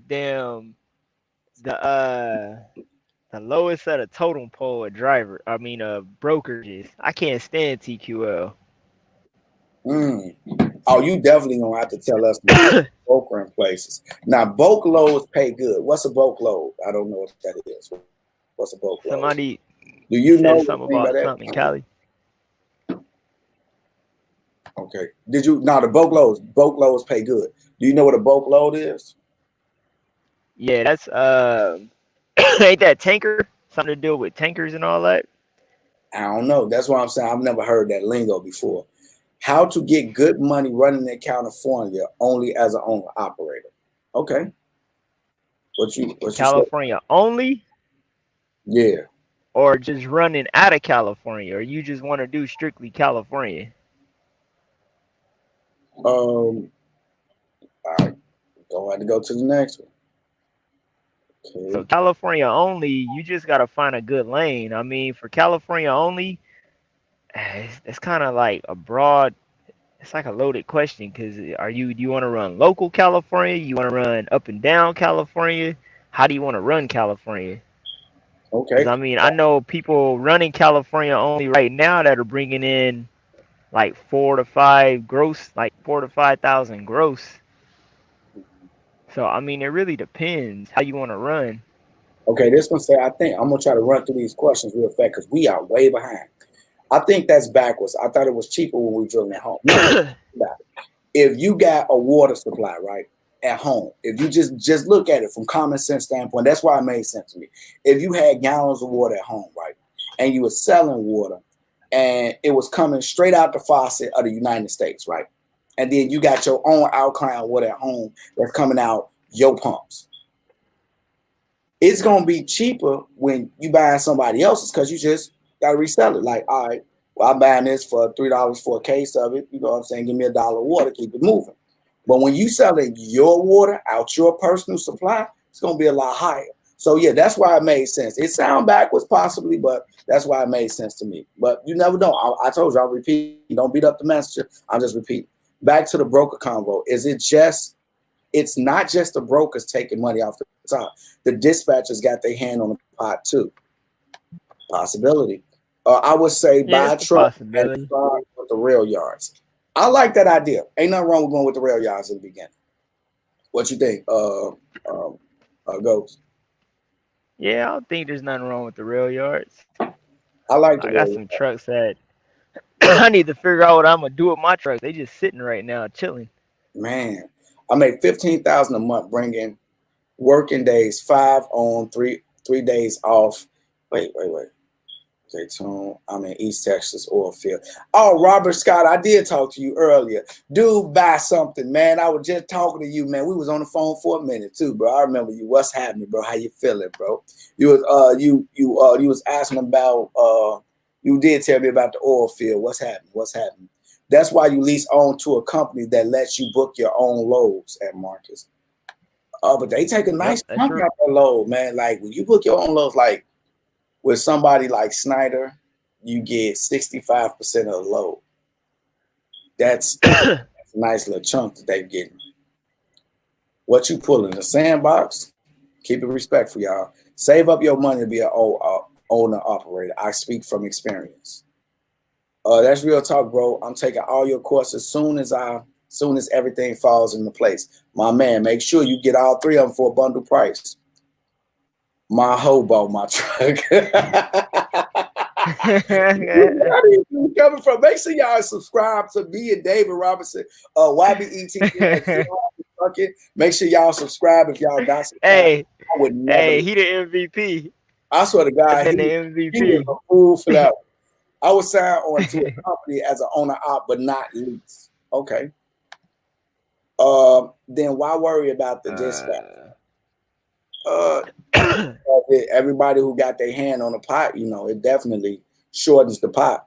lowest of the totem pole of brokerages. I can't stand TQL. Oh, you definitely gonna have to tell us brokering places. Now, bulk loads pay good. What's a bulk load? I don't know what that is. What's a bulk load? Somebody do you know something about something, Cali? Okay. Did you now the bulk loads pay good. Do you know what a bulk load is? Yeah, that's ain't that tanker? Something to do with tankers and all that? I don't know. That's what I'm saying. I've never heard that lingo before. How to get good money running in California only as an owner operator. Okay. What you California only? Yeah. Or just running out of California, or you just want to do strictly California? All right. Don't have to go to the next one. Okay. So California only, you just gotta find a good lane. I mean, for California only, it's kind of like a broad. It's like a loaded question because do you want to run local California? You want to run up and down California? How do you want to run California? Okay. Because I mean, I know people running California only right now that are bringing in like 4,000 to 5,000 gross. So I mean, it really depends how you want to run. Okay, this one say, I think I'm gonna try to run through these questions real fast because we are way behind. I think that's backwards. I thought it was cheaper when we were drilling at home. If you got a water supply, right, at home, if you just look at it from common sense standpoint, that's why it made sense to me. If you had gallons of water at home, right, and you were selling water and it was coming straight out the faucet of the United States, right? And then you got your own alkaline water at home that's coming out your pumps. It's gonna be cheaper when you buying somebody else's because you just gotta resell it. Like, all right, well, I'm buying this for $3 for a case of it. You know what I'm saying? Give me $1 water, keep it moving. But when you selling your water out your personal supply, it's gonna be a lot higher. So yeah, that's why it made sense. It sound backwards possibly, but that's why it made sense to me. But you never know. I told you, I'll repeat. Don't beat up the messenger. I'll just repeat. Back to the broker convo. It's not just the brokers taking money off the top. The dispatchers got their hand on the pot too. Possibility. I would say buy a truck and start with the rail yards. I like that idea. Ain't nothing wrong with going with the rail yards in the beginning. What you think, Ghost? Yeah, I don't think there's nothing wrong with the rail yards. I got some trucks that I need to figure out what I'm gonna do with my trucks. They just sitting right now, chilling. Man, I make $15,000 a month, bringing working days 5 on, 3 days off. Wait. Daytona, I'm in East Texas oil field. Oh, Robert Scott, I did talk to you earlier. Dude, buy something, man. I was just talking to you, man. We was on the phone for a minute too, bro. I remember you. What's happening, bro? How you feeling, bro? You was asking about you did tell me about the oil field. What's happening? That's why you lease on to a company that lets you book your own loads at Marcus. But they take a nice chunk out that load, man. Like when you book your own loads, like with somebody like Snyder, you get 65% of the load. That's a nice little chunk that they're getting. What you pulling? A sandbox? Keep it respectful, y'all. Save up your money to be an owner operator. I speak from experience. That's real talk, bro. I'm taking all your courses soon as everything falls into place. My man, make sure you get all 3 of them for a bundle price. My hobo, my truck. Where are you coming from? Make sure y'all subscribe to me and David Robinson, YBET. Make sure y'all subscribe if y'all not subscribed. Hey, I would never. hey, he the MVP. I swear to God, That's he the is MVP. a fool for that. I was signed on to a company as an owner op, but not lease. Okay. Then why worry about the dispatch? Everybody who got their hand on the pot, it definitely shortens the pot.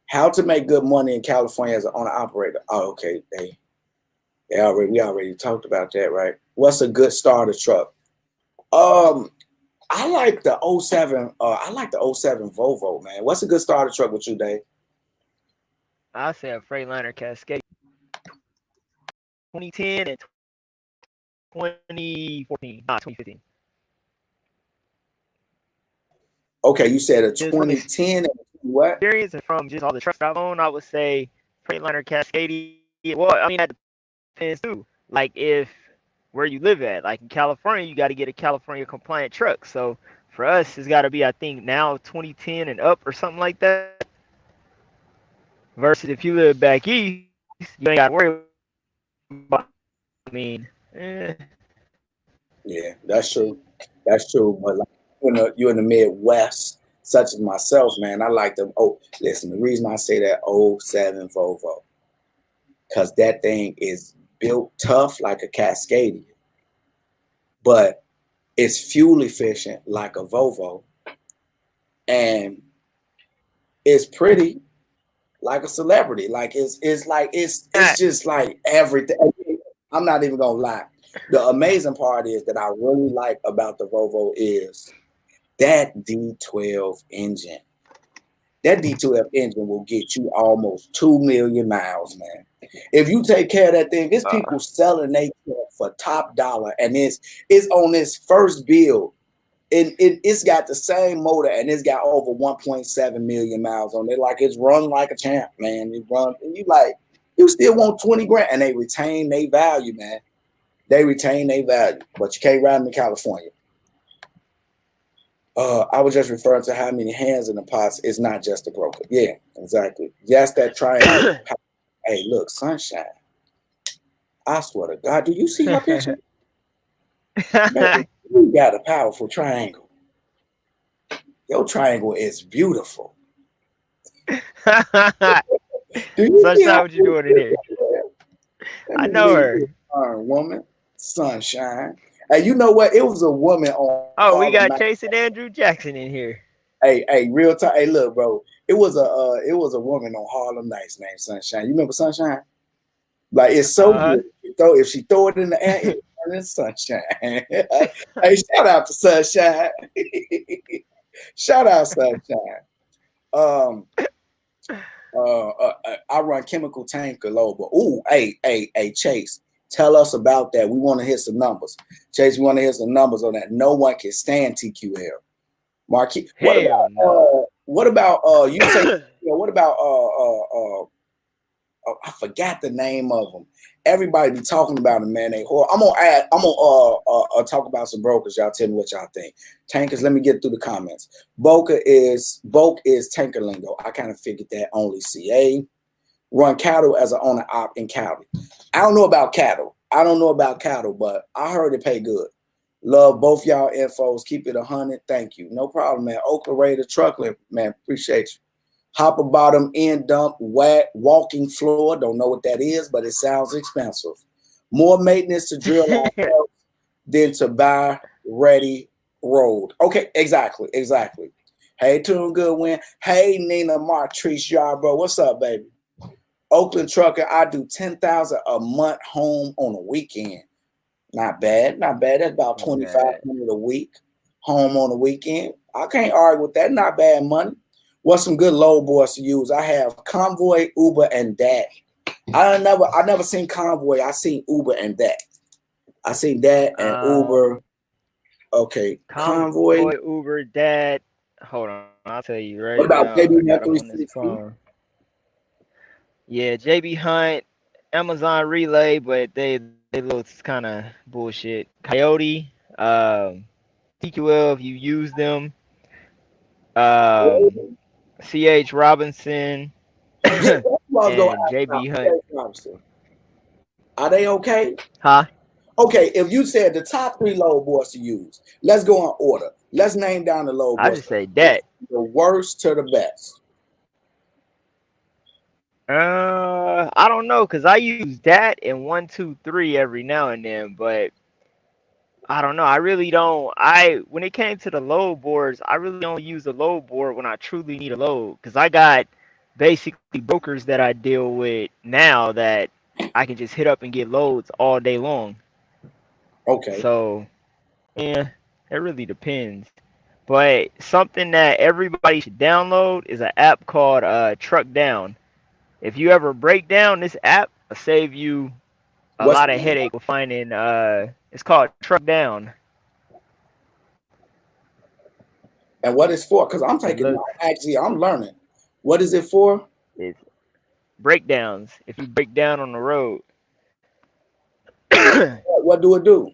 How to make good money in California as an owner operator? Oh, okay. We already talked about that, right? What's a good starter truck? I like the 07. I like the 07 Volvo, man. What's a good starter truck with you, Dave? I say a Freightliner Cascade 2010 and 2014, not 2015. Okay, you said a Just from 2010 and what? experience and from just all the trucks I've owned, I would say Freightliner Cascade. Well, I mean, that depends too. Like if where you live at, like in California, you got to get a California compliant truck. So for us, it's got to be, I think, now 2010 and up or something like that. Versus if you live back east, you ain't got to worry about. I mean, Yeah, that's true. That's true. But like you're in the Midwest, such as myself, man. I like them. Oh, listen. The reason I say that 07 Volvo, because that thing is built tough like a Cascadia, but it's fuel efficient like a Volvo, and it's pretty like a celebrity. Like it's just like everything. I'm not even gonna lie. The amazing part is that I really like about the Volvo is that D12 engine. That D12 engine will get you almost 2 million miles, man. If you take care of that thing, there's people selling they for top dollar, and it's on its first build. It's got the same motor, and it's got over 1.7 million miles on it. Like it's run like a champ, man. It run, and you still want 20 grand, and they retain their value, man. They retain their value, but you can't ride them in California. I was just referring to how many hands in the pots. It's not just a broker. Yeah, exactly. Yes, that triangle. Hey, look, sunshine. I swear to God, do you see her picture? Man, you got a powerful triangle. Your triangle is beautiful. Do you see Sunshine, what you doing in here? I know her. Woman, sunshine. Hey, you know what? It was a woman on. Oh, we got Chase and Andrew Jackson in here. Hey, real time. Hey, look, bro. It was a woman on Harlem Nights named Sunshine. You remember Sunshine? Like it's so good. If she throw it in the air, it's Sunshine. Hey, shout out to Sunshine. Shout out Sunshine. I run Chemical Tanker Lobo. Ooh, hey, Chase. Tell us about that. We want to hear some numbers. Chase, we want to hear some numbers on that. No one can stand TQL. Marquis. What about you say what about I forgot the name of them. Everybody be talking about them, man. I'm gonna talk about some brokers. Y'all tell me what y'all think. Tankers, let me get through the comments. Boke is tanker lingo. I kind of figured that. Only CA. Run cattle as an owner op in Cali. I don't know about cattle, but I heard it pay good. Love both y'all infos. Keep it 100. Thank you. No problem, man. Oakland Raider Truckler, man. Appreciate you. Hopper bottom, end dump, walking floor. Don't know what that is, but it sounds expensive. More maintenance to drill than to buy ready road. Okay, exactly. Hey, Tune Goodwin. Hey, Nina Martrice Yarbrough. What's up, baby? Oakland Trucker, I do 10,000 a month home on a weekend. Not bad. That's about 2,500 a week. Home on the weekend. I can't argue with that. Not bad money. What's some good low boys to use? I have Convoy, Uber, and that. I never seen Convoy. I seen Uber and that. I seen that and Uber. Okay, Convoy, Uber, that. Hold on, I'll tell you right what about now. JB I got him on this 360? phone. Yeah, JB Hunt, Amazon Relay, but they look kind of bullshit. Coyote, TQL, if you use them. Um, CH Robinson Yeah, that's what I was gonna and ask JB about. Hunt. Jay Robinson. Are they okay? Huh? Okay, if you said the top three load boards to use, let's go in order. Let's name down the load I boards. just say that. The worst to the best. I don't know, cause I use that and 123 every now and then, but I don't know. I really don't. When it came to the load boards, I really only use a load board when I truly need a load, cause I got basically brokers that I deal with now that I can just hit up and get loads all day long. Okay. So yeah, it really depends. But something that everybody should download is an app called Truck Down. If you ever break down, this app will save you a What's lot of headache with finding. It's called Truck Down. and what it's for? Because I'm It taking looks actually I'm learning. What is it for? it's breakdowns. If you break down on the road, What do it do?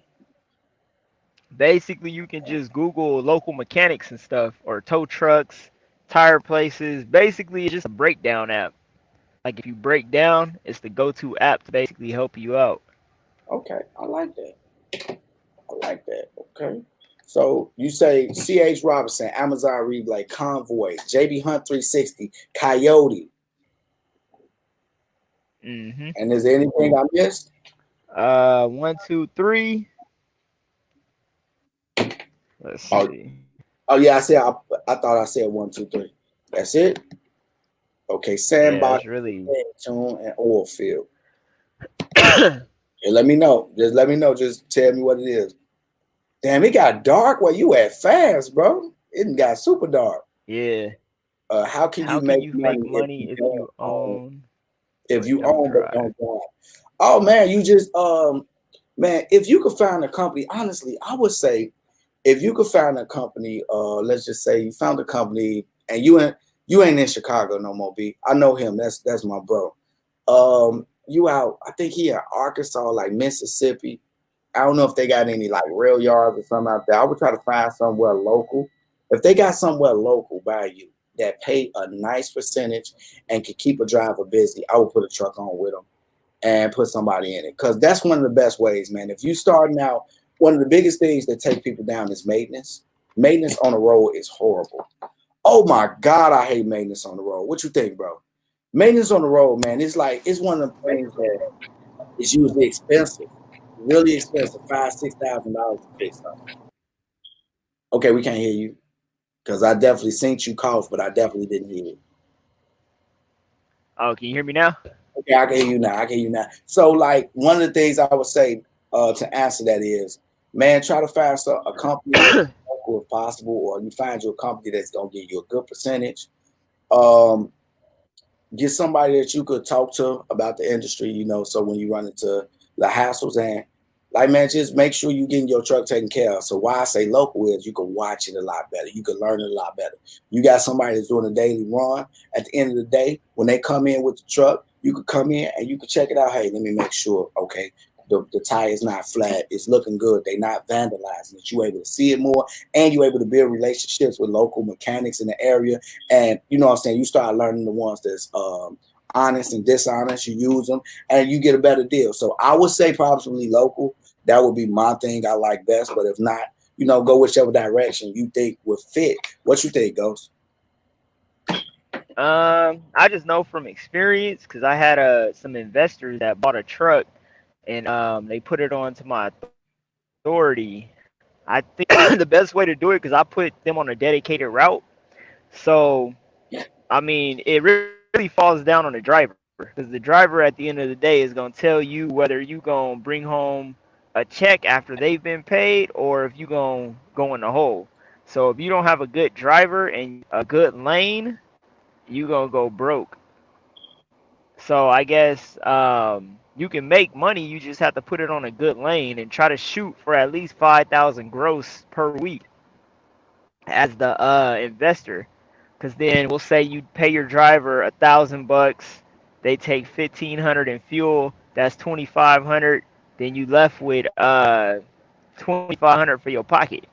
basically you can just Google local mechanics and stuff or tow trucks, tire places. Basically, it's just a breakdown app. Like if you break down, it's the go-to app to basically help you out. Okay, I like that. I like that. Okay. So you say C.H. Robinson, Amazon Replay, Convoy, JB Hunt 360, Coyote, Mhm. and is there anything I missed? 1, 2, 3. Let's Oh, see. oh yeah, I thought I said 1, 2, 3. That's it. Okay, Yeah, Sandbox, it's really. Tune, and Oil Field. Yeah, let me know. Just let me know. Just tell me what it is. Damn, it got dark where you at fast, bro. It got super dark. Yeah. How can you How can make you make money if money you if don't you own? own If but you don't own but drive? don't drive. Oh man, you just man, if you could find a company, honestly, I would say if you could find a company, let's just say you found a company and you ain't in Chicago no more, B. I know him. That's my bro. You out, I think he in Arkansas, like Mississippi. I don't know if they got any like rail yards or something out there. I would try to find somewhere local. If they got somewhere local by you that pay a nice percentage and can keep a driver busy, I would put a truck on with them and put somebody in it. Because that's one of the best ways, man. If you starting out, one of the biggest things that take people down is maintenance. Maintenance on the road is horrible. Oh my God, I hate maintenance on the road. What you think, bro? Maintenance on the road, man, it's like it's one of the things that is usually expensive, really expensive, $5,000, $6,000 to fix something. Okay, we can't hear you because I definitely seen you cough, but I definitely didn't hear it. Oh, can you hear me now? Okay, I can hear you now. I can hear you now. So, like, one of the things I would say to answer that is, man, try to find a company that's local if possible, or you find you a company that's gonna give you a good percentage. Um, get somebody that you could talk to about the industry, so when you run into the hassles and like man, just make sure you getting your truck taken care of. So why I say local is you can watch it a lot better. You can learn it a lot better. You got somebody that's doing a daily run. At the end of the day, when they come in with the truck, you could come in and you could check it out. Hey, let me make sure, okay, the tire is not flat. It's looking good. They're not vandalizing it. You're able to see it more and you're able to build relationships with local mechanics in the area. And you know what I'm saying? You start learning the ones that's honest and dishonest. You use them and you get a better deal. So I would say probably local. That would be my thing I like best. But if not, go whichever direction you think would fit. What you think, Ghost? I just know from experience because I had some investors that bought a truck and they put it onto my authority. I think the best way to do it because I put them on a dedicated route. So I mean, it really falls down on the driver because the driver at the end of the day is gonna tell you whether you gonna bring home a check after they've been paid or if you gonna go in the hole. So if you don't have a good driver and a good lane, you gonna go broke. So I guess you can make money. You just have to put it on a good lane and try to shoot for at least 5,000 gross per week as the investor. Because then we'll say you pay your driver $1,000, they take 1,500 in fuel. That's 2,500. Then you left with 2,500 for your pocket.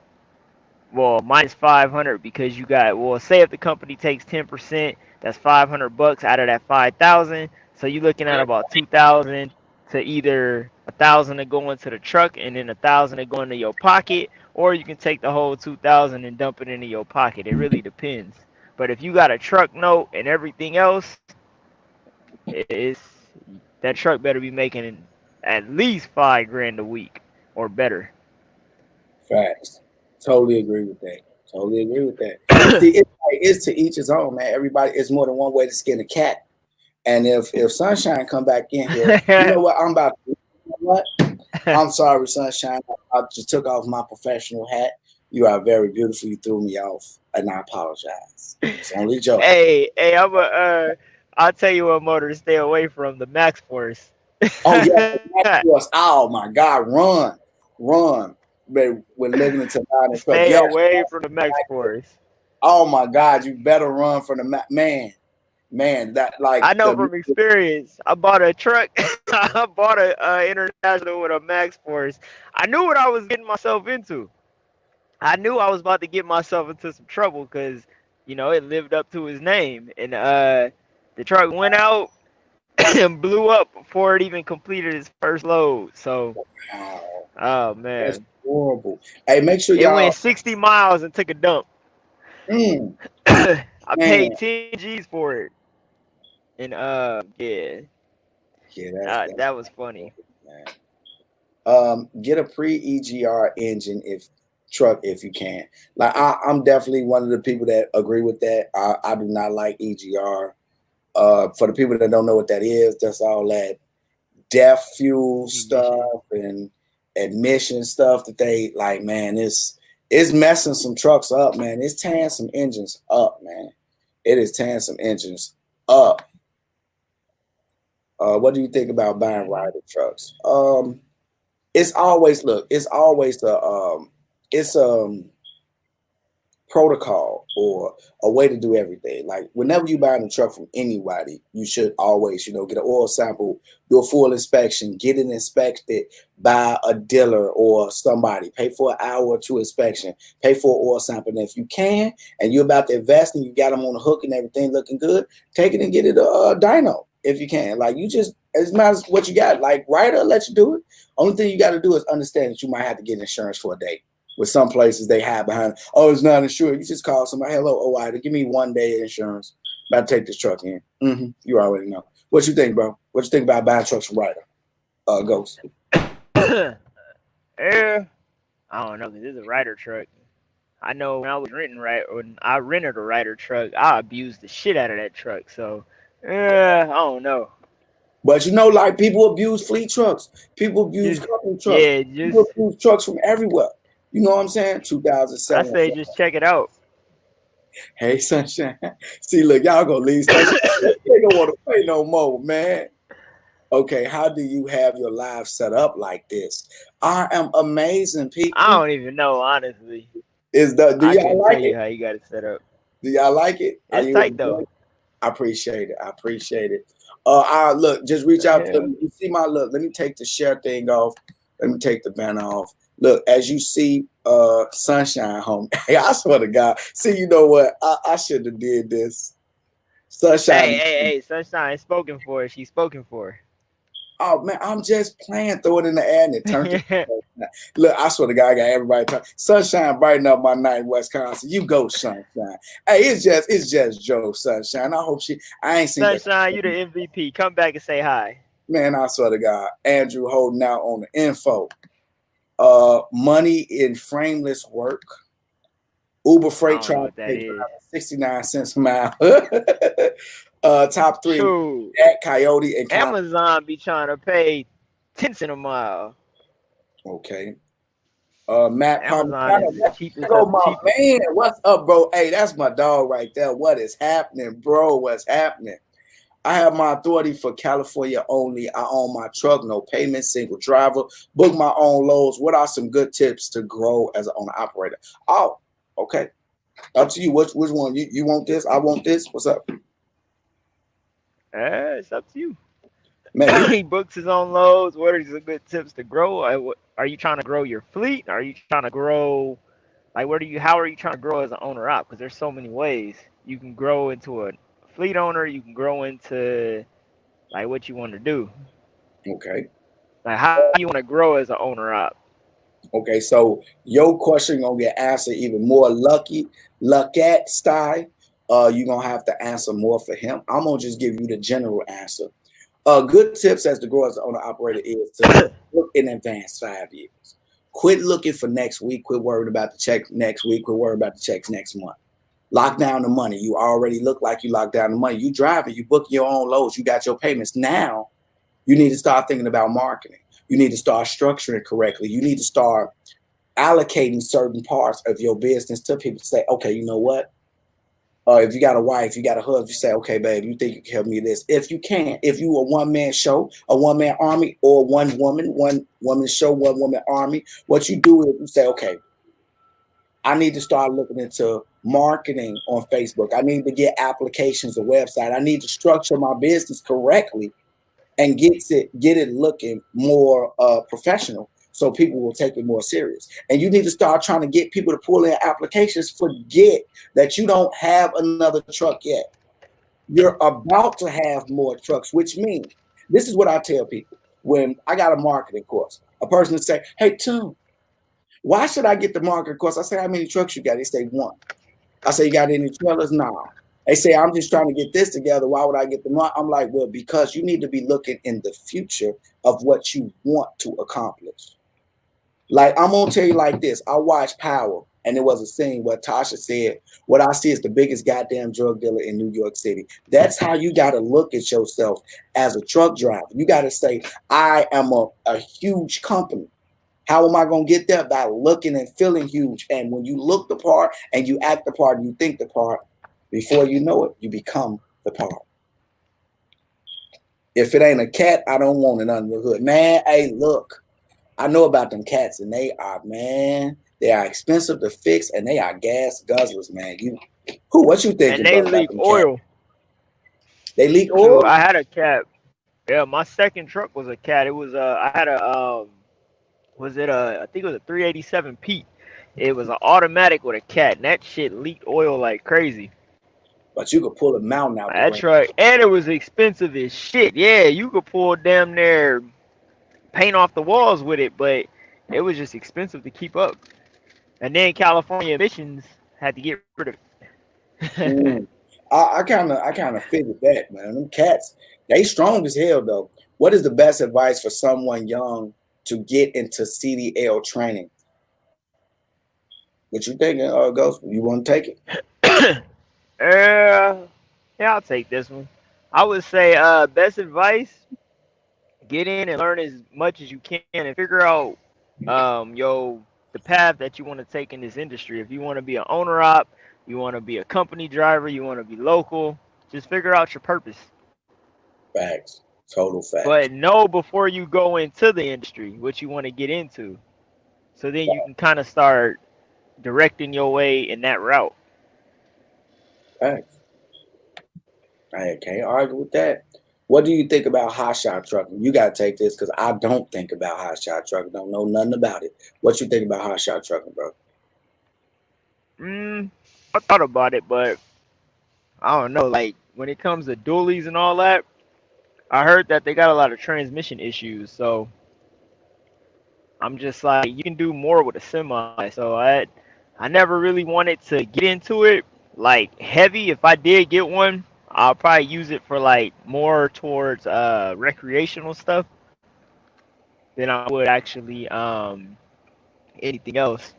Well, minus 500 because you got, well, say if the company takes 10%, that's 500 bucks out of that 5,000. So you're looking at about 2,000 to either 1,000 to go into the truck and then 1,000 to go into your pocket, or you can take the whole 2,000 and dump it into your pocket. It really depends. But if you got a truck note and everything else, it's that truck better be making at least 5 grand a week or better. Facts. Totally agree with that. Totally agree with that. See, it's to each his own, man. Everybody, it's more than one way to skin a cat. And if Sunshine come back in here, you know what? I'm about to, you know what? I'm sorry, Sunshine. I just took off my professional hat. You are very beautiful. You threw me off, and I apologize. It's only a joke. Hey, I'll tell you what motor to stay away from, the Max Force. Oh yeah, Max Force. Oh my God, run. But when living in Tonight, stay away from the Max Force. Oh my God, you better run from the man. That like I know from experience. I bought a truck. I bought a International with a Max Force. I knew what I was getting myself into. I knew I was about to get myself into some trouble because, you know, it lived up to his name. And the truck went out and blew up before it even completed its first load. So, oh man, that's horrible. Hey, make sure it went 60 miles and took a dump. I paid 10 G's for it. And that was funny. Get a pre-EGR engine if you can. Like I'm definitely one of the people that agree with that. I do not like EGR. For the people that don't know what that is, that's all that DEF fuel stuff and admission stuff that they like. Man, it's messing some trucks up, man. It's tearing some engines up, man. It is tearing some engines up. What do you think about buying Ryder trucks? It's always protocol or a way to do everything. Like whenever you buy a truck from anybody, you should always, get an oil sample, do a full inspection, get it inspected by a dealer or somebody, pay for an hour or two inspection, pay for an oil sample. And if you can, and you're about to invest and you got them on the hook and everything looking good, take it and get it a dyno if you can. Like you just, as much as what you got, like Ryder let you do it. Only thing you got to do is understand that you might have to get insurance for a day. With some places they hide behind, oh, it's not insured. You just call somebody, hello, Ryder, give me 1 day of insurance. About to take this truck in. You already know. What you think, bro? What you think about buying trucks from Ryder? Ghost. I don't know, because it's a Ryder truck. I know when I rented a Ryder truck, I abused the shit out of that truck. So, I don't know. But like people abuse fleet trucks. People abuse company trucks. Yeah, people abuse trucks from everywhere. You know what I'm saying? 2007. I say just check it out. Hey, Sunshine. See, look, y'all gonna leave Sunshine. They don't want to play no more, man. Okay, how do you have your life set up like this? I am amazing, people. I don't even know, honestly. Do y'all like it? How you got it set up? Do y'all like it? It's tight though. I appreciate it. Look, just reach out to me. You see my look. Let me take the share thing off. Let me take the banner off. Look, as you see, Sunshine home. Hey, I swear to God. See, you know what? I should have did this. Sunshine. Hey, Sunshine spoken for. She's spoken for. Oh man, I'm just playing. Throw it in the air and it turned. Look, I swear to God, I got everybody talking. Sunshine brighten up my night in Wisconsin. You go, Sunshine. Hey, it's just Joe, Sunshine. I hope I ain't seen Sunshine, you the MVP. Come back and say hi. Man, I swear to God, Andrew holding out on the info. Money in frameless work. Uber freight trying to pay 69 cents a mile. Top 3. That Coyote and Amazon be trying to pay 10 cents a mile. Okay. Matt Amazon is the cheapest. Man, what's up, bro? Hey, that's my dog right there. What is happening, bro? What's happening? I have my authority for California only. I own my truck, no payment, single driver, book my own loads. What are some good tips to grow as an owner operator? Oh, okay. Up to you. Which one? You want this? I want this. What's up? It's up to you. Man, he books his own loads. What are some good tips to grow? Are you trying to grow your fleet? Are you trying to grow Like, how are you trying to grow as an owner op? Because there's so many ways you can grow into a fleet owner. You can grow into like what you want to do. Okay. Like, how do you want to grow as an owner op? Okay. So your question gonna get answered even more luck at style. You're gonna have to answer more for him. I'm gonna just give you the general answer. Good tips as the grower as the owner operator is to look in advance 5 years. Quit looking for next week. Quit worrying about the check next week. Quit worrying about the checks next month. Lock down the money. You already look like you locked down the money. You driving, you book your own loads, you got your payments. Now you need to start thinking about marketing. You need to start structuring correctly. You need to start allocating certain parts of your business to people to say, okay, you know what? If you got a wife, you got a husband, you say, okay, babe, you think you can help me with this? If you can, if you a one-man show, a one-man army, or one woman show, one woman army, what you do is you say, okay, I need to start looking into marketing on Facebook. I need to get applications, a website. I need to structure my business correctly and get it looking more professional so people will take it more serious. And you need to start trying to get people to pull in applications. Forget that you don't have another truck yet. You're about to have more trucks, which means this is what I tell people when I got a marketing course. A person say, hey, Tim, why should I get the marketing course? I say, how many trucks you got? They say, one. I say, you got any trailers? No. They say, I'm just trying to get this together. Why would I get the money? I'm like, well, because you need to be looking in the future of what you want to accomplish. Like, I'm going to tell you like this. I watched Power, and there was a scene where Tasha said, what I see is the biggest goddamn drug dealer in New York City. That's how you got to look at yourself as a truck driver. You got to say, I am a huge company. How am I going to get there? By looking and feeling huge. And when you look the part and you act the part and you think the part, before you know it, you become the part. If it ain't a cat, I don't want it under the hood. Man, hey, look, I know about them cats, and they are expensive to fix, and they are gas guzzlers, man. What you thinking And they about leak them oil. Cats? They leak So oil? I had a cat. Yeah, my second truck was a cat. It was I had a I think it was a 387 Pete. It was an automatic with a cat, and that shit leaked oil like crazy. But you could pull a mountain out the That ground. truck, and it was expensive as shit. Yeah, you could pull damn near paint off the walls with it, but it was just expensive to keep up. And then California emissions had to get rid of it. Mm. I kind of figured that, man. Them cats, they strong as hell though. What is the best advice for someone young to get into CDL training? What you thinking, Ghost? You want to take it? Yeah, I'll take this one. I would say best advice, get in and learn as much as you can and figure out the path that you want to take in this industry. If you want to be an owner op, you want to be a company driver, you want to be local, just figure out your purpose. Facts. Total facts. But know before you go into the industry what you want to get into. So then you can kind of start directing your way in that route. Facts. I can't argue with that. What do you think about hot shot trucking? You gotta take this because I don't think about hot shot trucking. Don't know nothing about it. What you think about hot shot trucking, bro? I thought about it, but I don't know. Like when it comes to dualies and all that, I heard that they got a lot of transmission issues. So I'm just like, you can do more with a semi. So I never really wanted to get into it like heavy. If I did get one, I'll probably use it for like more towards recreational stuff than I would actually anything else.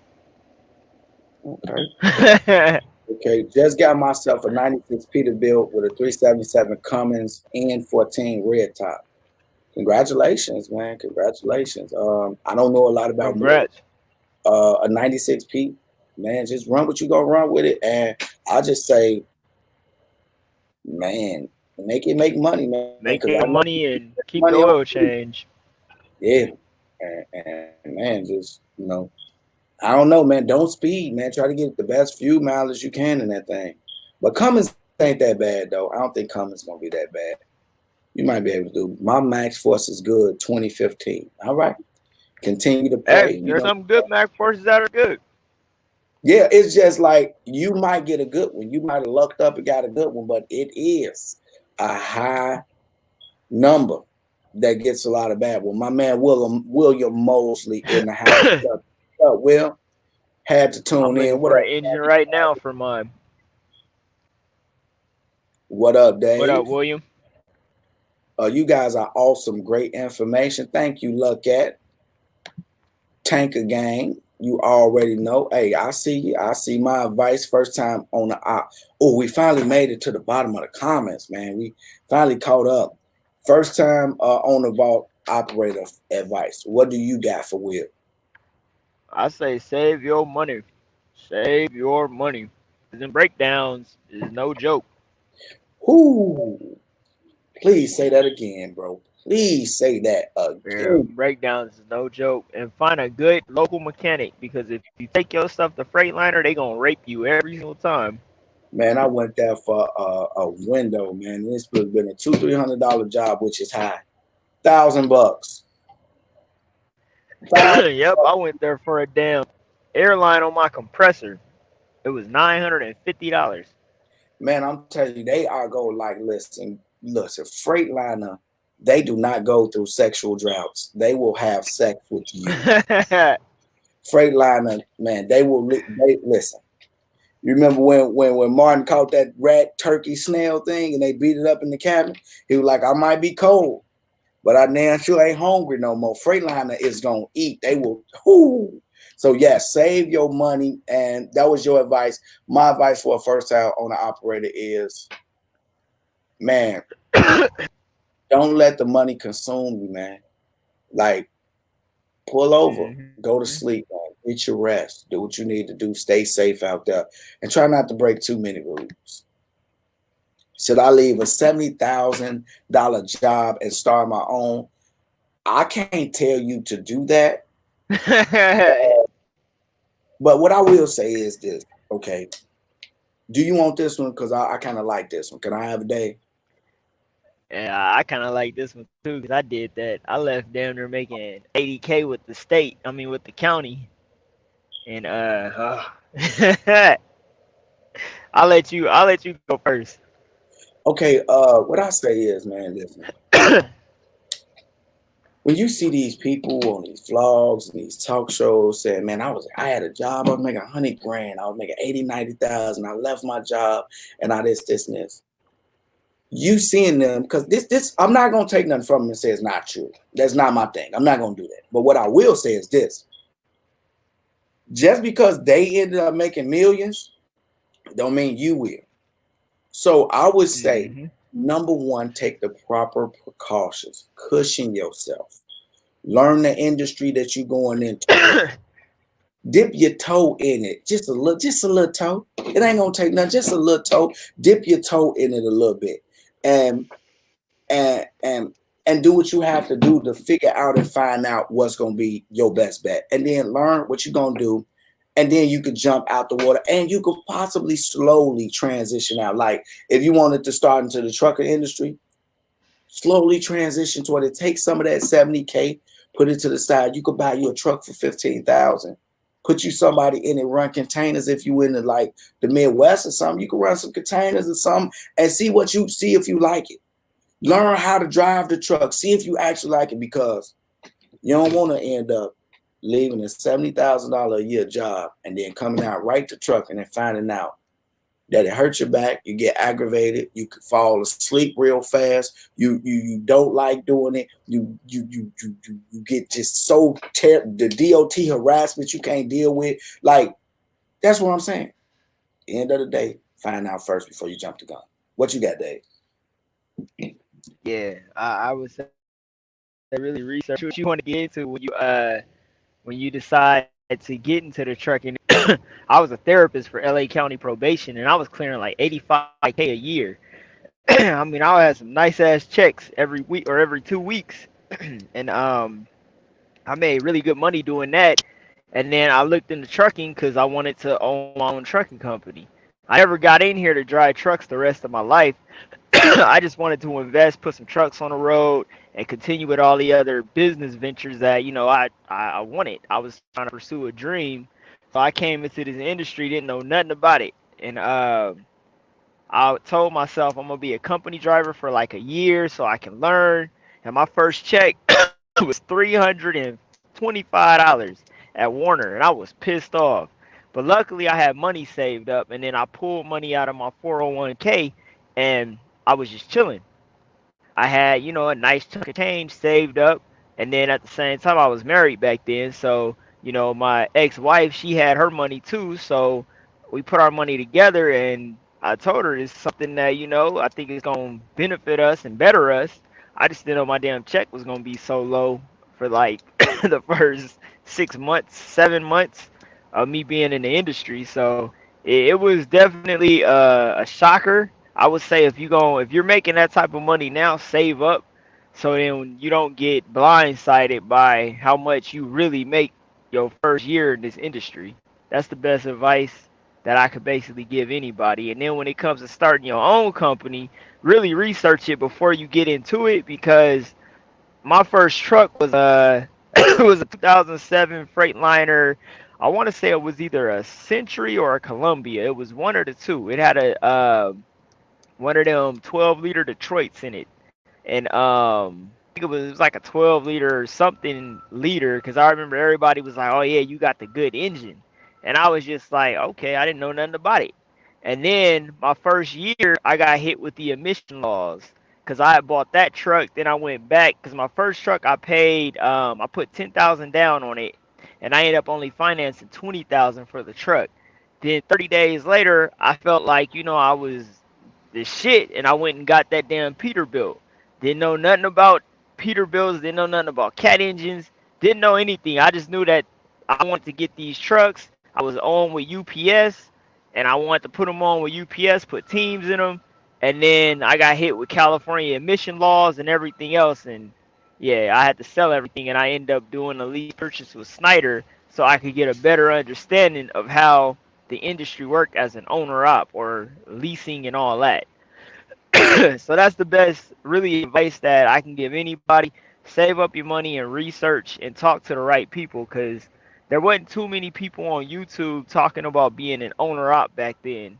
Okay. Okay. Just got myself a 96 Peterbilt with a 377 Cummins N14 red top. Congratulations, man. Congratulations. I don't know a lot about Congrats. a 96 P. Man, just run what you gonna run with it. And I'll just say, man, make money, man. Make Because I your know money and keep the money oil on change. yeah. And man, just I don't know, man. Don't speed, man. Try to get the best fuel mileage you can in that thing. But Cummins ain't that bad though. I don't think Cummins gonna be that bad. You might be able to do. My max force is good, 2015. All right. Continue to pray. Hey, there's some good Mac forces that are good. Yeah, it's just like you might get a good one. You might have lucked up and got a good one, but it is a high number that gets a lot of bad. Well, my man William Mosley in the house. What's up, Will? Had to I'm tune looking in. What for up? an engine right now for mine. What up, What up, Dave? William? You guys are awesome. Great information. Thank you, Look at Tanker Gang. You already know. Hey, I see you. I see my advice. First time on the oh, we finally made it to the bottom of the comments, man. We finally caught up. First time on the vault operator advice. What do you got for Will? I say save your money. Save your money. Because in breakdowns is no joke. Whoo! Please say that again, bro. Please say that Yeah, again. breakdowns is no joke. And find a good local mechanic because if you take your stuff to Freightliner, they gonna rape you every single time. Man, I went there for a window, man. This would have been a $200-300 job, which is high. $1,000. Yep, I went there for a damn airline on my compressor. It was $950. Man, I'm telling you, they are go like listen, Freightliner, they do not go through sexual droughts. They will have sex with you. Freightliner, man, they listen. You remember when Martin caught that rat turkey snail thing and they beat it up in the cabin? He was like, I might be cold, but I damn sure ain't hungry no more. Freightliner is gonna eat. They will. Whoo. So yes, save your money, and that was your advice. My advice for a first time owner operator is, man, don't let the money consume you, man. Like, pull over, go to Mhm. sleep, man. Get your rest, do what you need to do, stay safe out there, and try not to break too many rules. Should I leave a $70,000 job and start my own? I can't tell you to do that. But what I will say is this, okay? Do you want this one? Because I kind of like this one. Can I have a day? Yeah, I kind of like this one too because I did that. I left down there making 80K with the state. I mean, with the county, and I'll let you go first. Okay, what I say is, man, listen. When you see these people on these vlogs and these talk shows saying, man, I had a job, I was making 100 grand, I was making 80, 90,000, I left my job and I this, and this. You seeing them, because this, I'm not gonna take nothing from them and say it's not true. That's not my thing. I'm not gonna do that. But what I will say is this: just because they ended up making millions, don't mean you will. So I would say, Hmm. number one, take the proper precautions, cushion yourself, learn the industry that you're going into, dip your toe in it, just a little toe. It ain't gonna take nothing, just a little toe. Dip your toe in it a little bit, and and and and do what you have to do to figure out and find out what's gonna be your best bet, and then learn what you're gonna do, and then you could jump out the water, and you could possibly slowly transition out. Like if you wanted to start into the trucker industry, slowly transition toward it. Take some of that 70K, put it to the side. You could buy you a truck for 15,000. Put you somebody in it, run containers. If you in the like the Midwest or something, you can run some containers or something and see if you like it. Learn how to drive the truck. See if you actually like it, because you don't want to end up leaving a $70,000 a year job and then coming out right to trucking and finding out that it hurts your back. You get aggravated. You could fall asleep real fast. You don't like doing it. You get just so the DOT harassment you can't deal with. Like, that's what I'm saying. End of the day, find out first before you jump the gun. What you got, Dave? Yeah, I would say really research what you want to get into when you decide to get into the trucking. I was a therapist for LA County probation, and I was clearing like 85K a year. I mean, I had some nice ass checks every week or every 2 weeks, and I made really good money doing that. And then I looked into trucking because I wanted to own my own trucking company. I never got in here to drive trucks the rest of my life. I just wanted to invest, put some trucks on the road, and continue with all the other business ventures that I wanted. I was trying to pursue a dream. So I came into this industry, didn't know nothing about it. And I told myself I'm gonna be a company driver for like a year so I can learn. And my first check was $325 at Warner, and I was pissed off. But luckily, I had money saved up, and then I pulled money out of my 401k, and I was just chilling. I had, a nice chunk of change saved up, and then at the same time, I was married back then, so my ex-wife, she had her money too, so we put our money together, and I told her it's something that I think is gonna benefit us and better us. I just didn't know my damn check was gonna be so low for like the first 6 months, 7 months of me being in the industry, so it was definitely a shocker. I would say if you're making that type of money now, save up so then you don't get blindsided by how much you really make your first year in this industry. That's the best advice that I could basically give anybody. And then when it comes to starting your own company, really research it before you get into it because my first truck was was a 2007 Freightliner. I want to say it was either a Century or a Columbia. It was one of the two. It had a one of them 12-liter Detroits in it, and I think it was like a 12-liter or something liter because I remember everybody was like, "Oh yeah, you got the good engine," and I was just like, "Okay, I didn't know nothing about it." And then my first year, I got hit with the emission laws because I had bought that truck. Then I went back because my first truck I paid, I put 10,000 down on it, and I ended up only financing 20,000 for the truck. Then 30 days later, I felt like I was the shit, and I went and got that damn Peterbilt. Didn't know nothing about Peterbilts, didn't know nothing about cat engines, didn't know anything. I just knew that I wanted to get these trucks. I was on with UPS, and I wanted to put them on with UPS, put teams in them, and then I got hit with California emission laws and everything else, and yeah, I had to sell everything, and I ended up doing a lease purchase with Snyder so I could get a better understanding of how the industry worked as an owner op or leasing and all that. So that's the best really advice that I can give anybody. Save up your money and research and talk to the right people because there wasn't too many people on YouTube talking about being an owner op back then.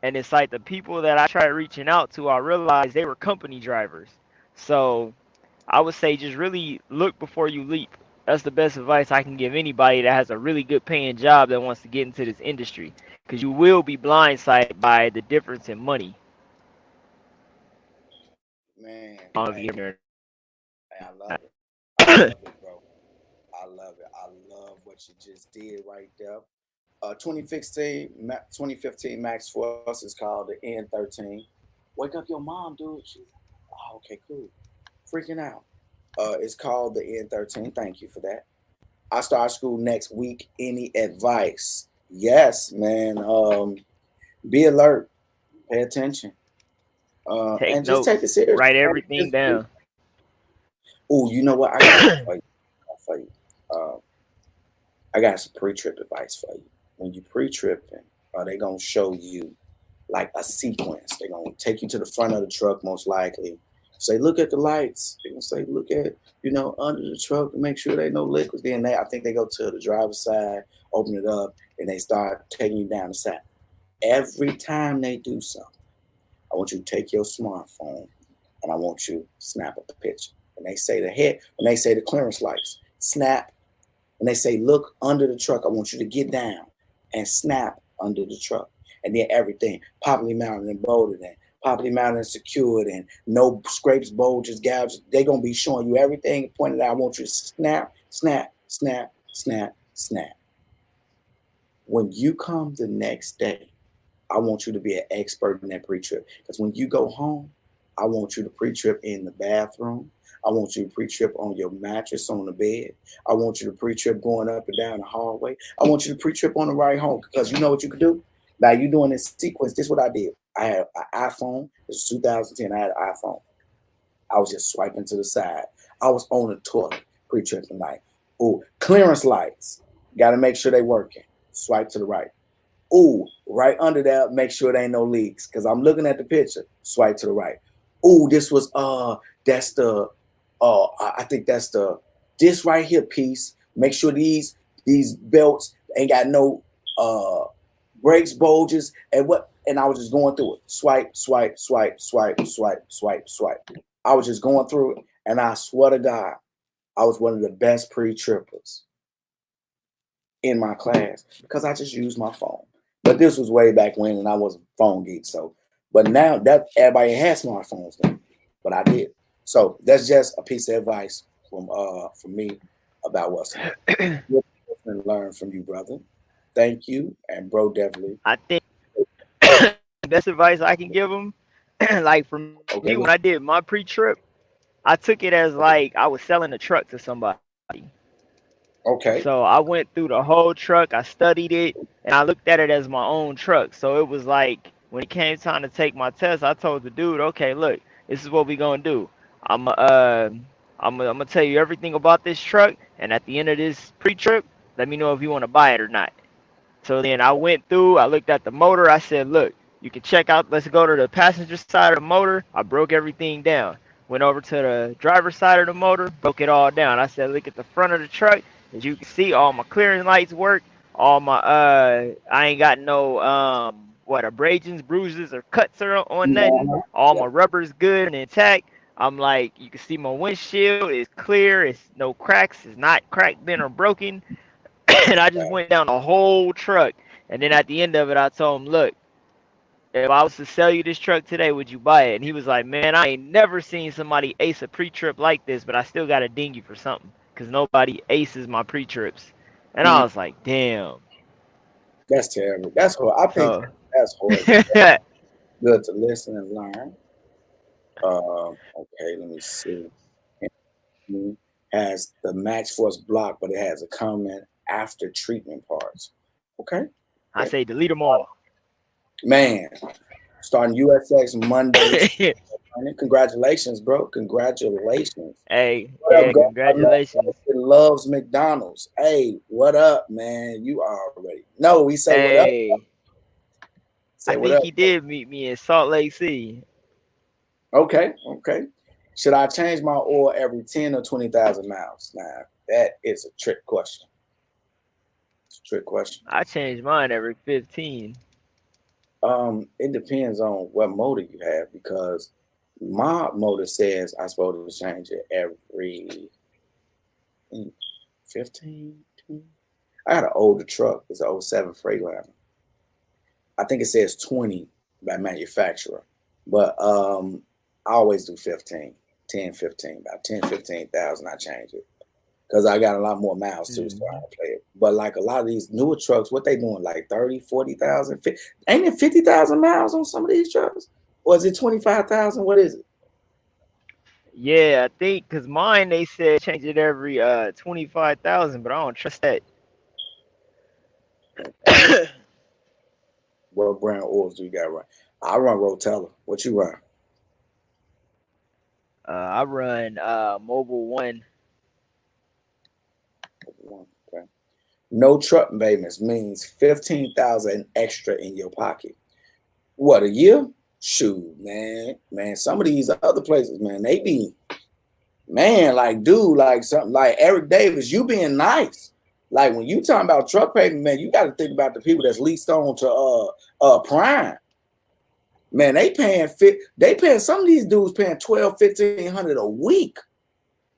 And it's like the people that I tried reaching out to, I realized they were company drivers. So I would say just really look before you leap. That's the best advice I can give anybody that has a really good paying job that wants to get into this industry because you will be blindsided by the difference in money. Man, If hey, you hear hey, I love it. I love it, bro. I love it. I love what you just did right there. 2015 Max Force is called the N13. Wake up your mom, dude. Oh, okay, cool. Freaking out. It's called the N13. Thank you for that. I start school next week. Any advice? Yes, man. Be alert. Pay attention. take And just take it notes, serious. write everything down. Oh, you know what? I got one for you. For you. I got some pre-trip advice for you. When you pre-tripping, they gonna show you like a sequence. They're gonna take you to the front of the truck, most likely. Say, look at the lights. They're gonna say, look at, under the truck to make sure they no liquids. Then I think they go to the driver's side, open it up, and they start taking you down the side. Every time they do something, I want you to take your smartphone and I want you to snap a picture. When they say the clearance lights, snap. When they say look under the truck, I want you to get down and snap under the truck. And then everything properly mounted and bolted and properly mounted and secured and no scrapes, bulges, gouges. They're going to be showing you everything pointed out. I want you to snap, snap, snap, snap, snap. When you come the next day, I want you to be an expert in that pre-trip. Because when you go home, I want you to pre-trip in the bathroom. I want you to pre-trip on your mattress on the bed. I want you to pre-trip going up and down the hallway. I want you to pre-trip on the ride home because you know what you could do? Now you doing this sequence. This is what I did. I had an iPhone. This was 2010. I had an iPhone. I was just swiping to the side. I was on the toilet pre-tripping like, ooh, clearance lights. Got to make sure they working. Swipe to the right. Ooh, right under there, make sure there ain't no leaks. Because I'm looking at the picture. Swipe to the right. Ooh, this was that's the I think that's this right here piece. Make sure these belts ain't got no brakes bulges, and I was just going through it. Swipe, swipe, swipe, swipe, swipe, swipe, swipe. I was just going through it, and I swear to God, I was one of the best pre-trippers in my class because I just used my phone. But this was way back when, and I wasn't a phone geek. So, but now that everybody has smartphones now, but I did. So that's just a piece of advice from me about what's and learn from you, brother. Thank you, and bro, definitely. I think the best advice I can give them, like for me, Okay, when I did my pre-trip, I took it as like I was selling a truck to somebody. okay, So I went through the whole truck, I studied it, and I looked at it as my own truck. So it was like when it came time to take my test, I told the dude, okay, look, this is what we gonna do. I'm gonna tell you everything about this truck, and at the end of this pre-trip, let me know if you want to buy it or not. So then I went through, I looked at the motor, I said, look, you can check out, let's go to the passenger side of the motor. I broke everything down. Went over to the driver's side of the motor, broke it all down. I said, look at the front of the truck. As you can see, all my clearance lights work. All my I ain't got no abrasions, bruises, or cuts or on nothing. All my rubber's good and intact. I'm like, you can see my windshield is clear. It's no cracks. It's not cracked, bent, or broken. And I just went down the whole truck. And then at the end of it, I told him, look, if I was to sell you this truck today, would you buy it? And he was like, man, I ain't never seen somebody ace a pre-trip like this, but I still got to ding you for something because nobody aces my pre-trips. And I was like, damn. that's terrible. That's what I think. So, That's horrible. Good to listen and learn. Okay, let me see. It has the Max Force block, but it has a comment after treatment parts. Okay, I say delete them all. man. Starting USX Monday. Congratulations, bro. Congratulations. Hey, What up, yeah, God? congratulations. It loves McDonald's. Hey, what up, man? You already know. We say what up. Hey, Say I what think up. he did meet me in Salt Lake City. Okay, okay. Should I change my oil every 10 or 20,000 miles? Now, that is a trick question. It's a trick question. I change mine every 15. It depends on what motor you have because my motor says I'm supposed to change it every 15. I got an older truck. It's an '07 Freightliner. I think it says 20 by manufacturer, but I always do 15, 10, 15, about 10, 15,000. I change it because I got a lot more miles too, so I don't play it. But like a lot of these newer trucks, what they doing like 30, 40,000, ain't it 50,000 miles on some of these trucks? Or is it 25,000? What is it? Yeah, I think because mine they said change it every 25,000, but I don't trust that. What brand oils do you got run? I run Rotella. What you run? I run Mobile One. Okay. No truck payments means 15,000 extra in your pocket. What, a year? Shoot, man. Some of these other places, man, they be, man, like, dude, like something like Eric Davis, you being nice. Like when you talking about truck payment, man, you got to think about the people that's leased on to Prime. Man, they paying some of these dudes paying 1,200, 1,500 a week.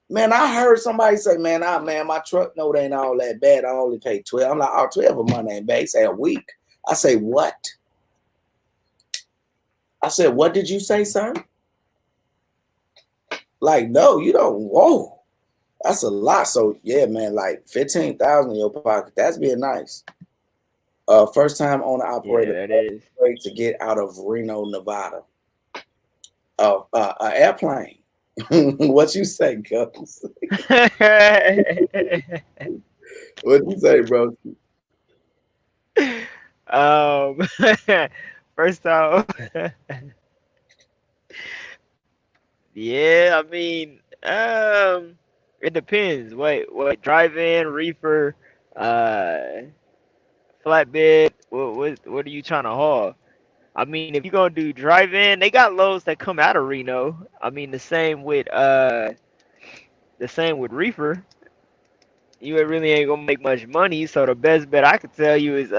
Man, I heard somebody say, man, my truck note ain't all that bad. I only pay 12. I'm like, oh, 12 a month ain't bad. He say a week. I say, what? I said, what did you say, sir? Like, no, you don't. Whoa, that's a lot. So yeah, man, like 15,000 in your pocket. That's being nice. First time owner operator. Yeah, that is. Way to get out of Reno, Nevada. An airplane. What you say, Gus? What you say, bro? First off, yeah, I mean, it depends. What drive-in, reefer, uh, flatbed? What are you trying to haul? I mean, if you're gonna do drive-in, they got loads that come out of Reno. I mean, the same with reefer. you really ain't gonna make much money. So the best bet I could tell you is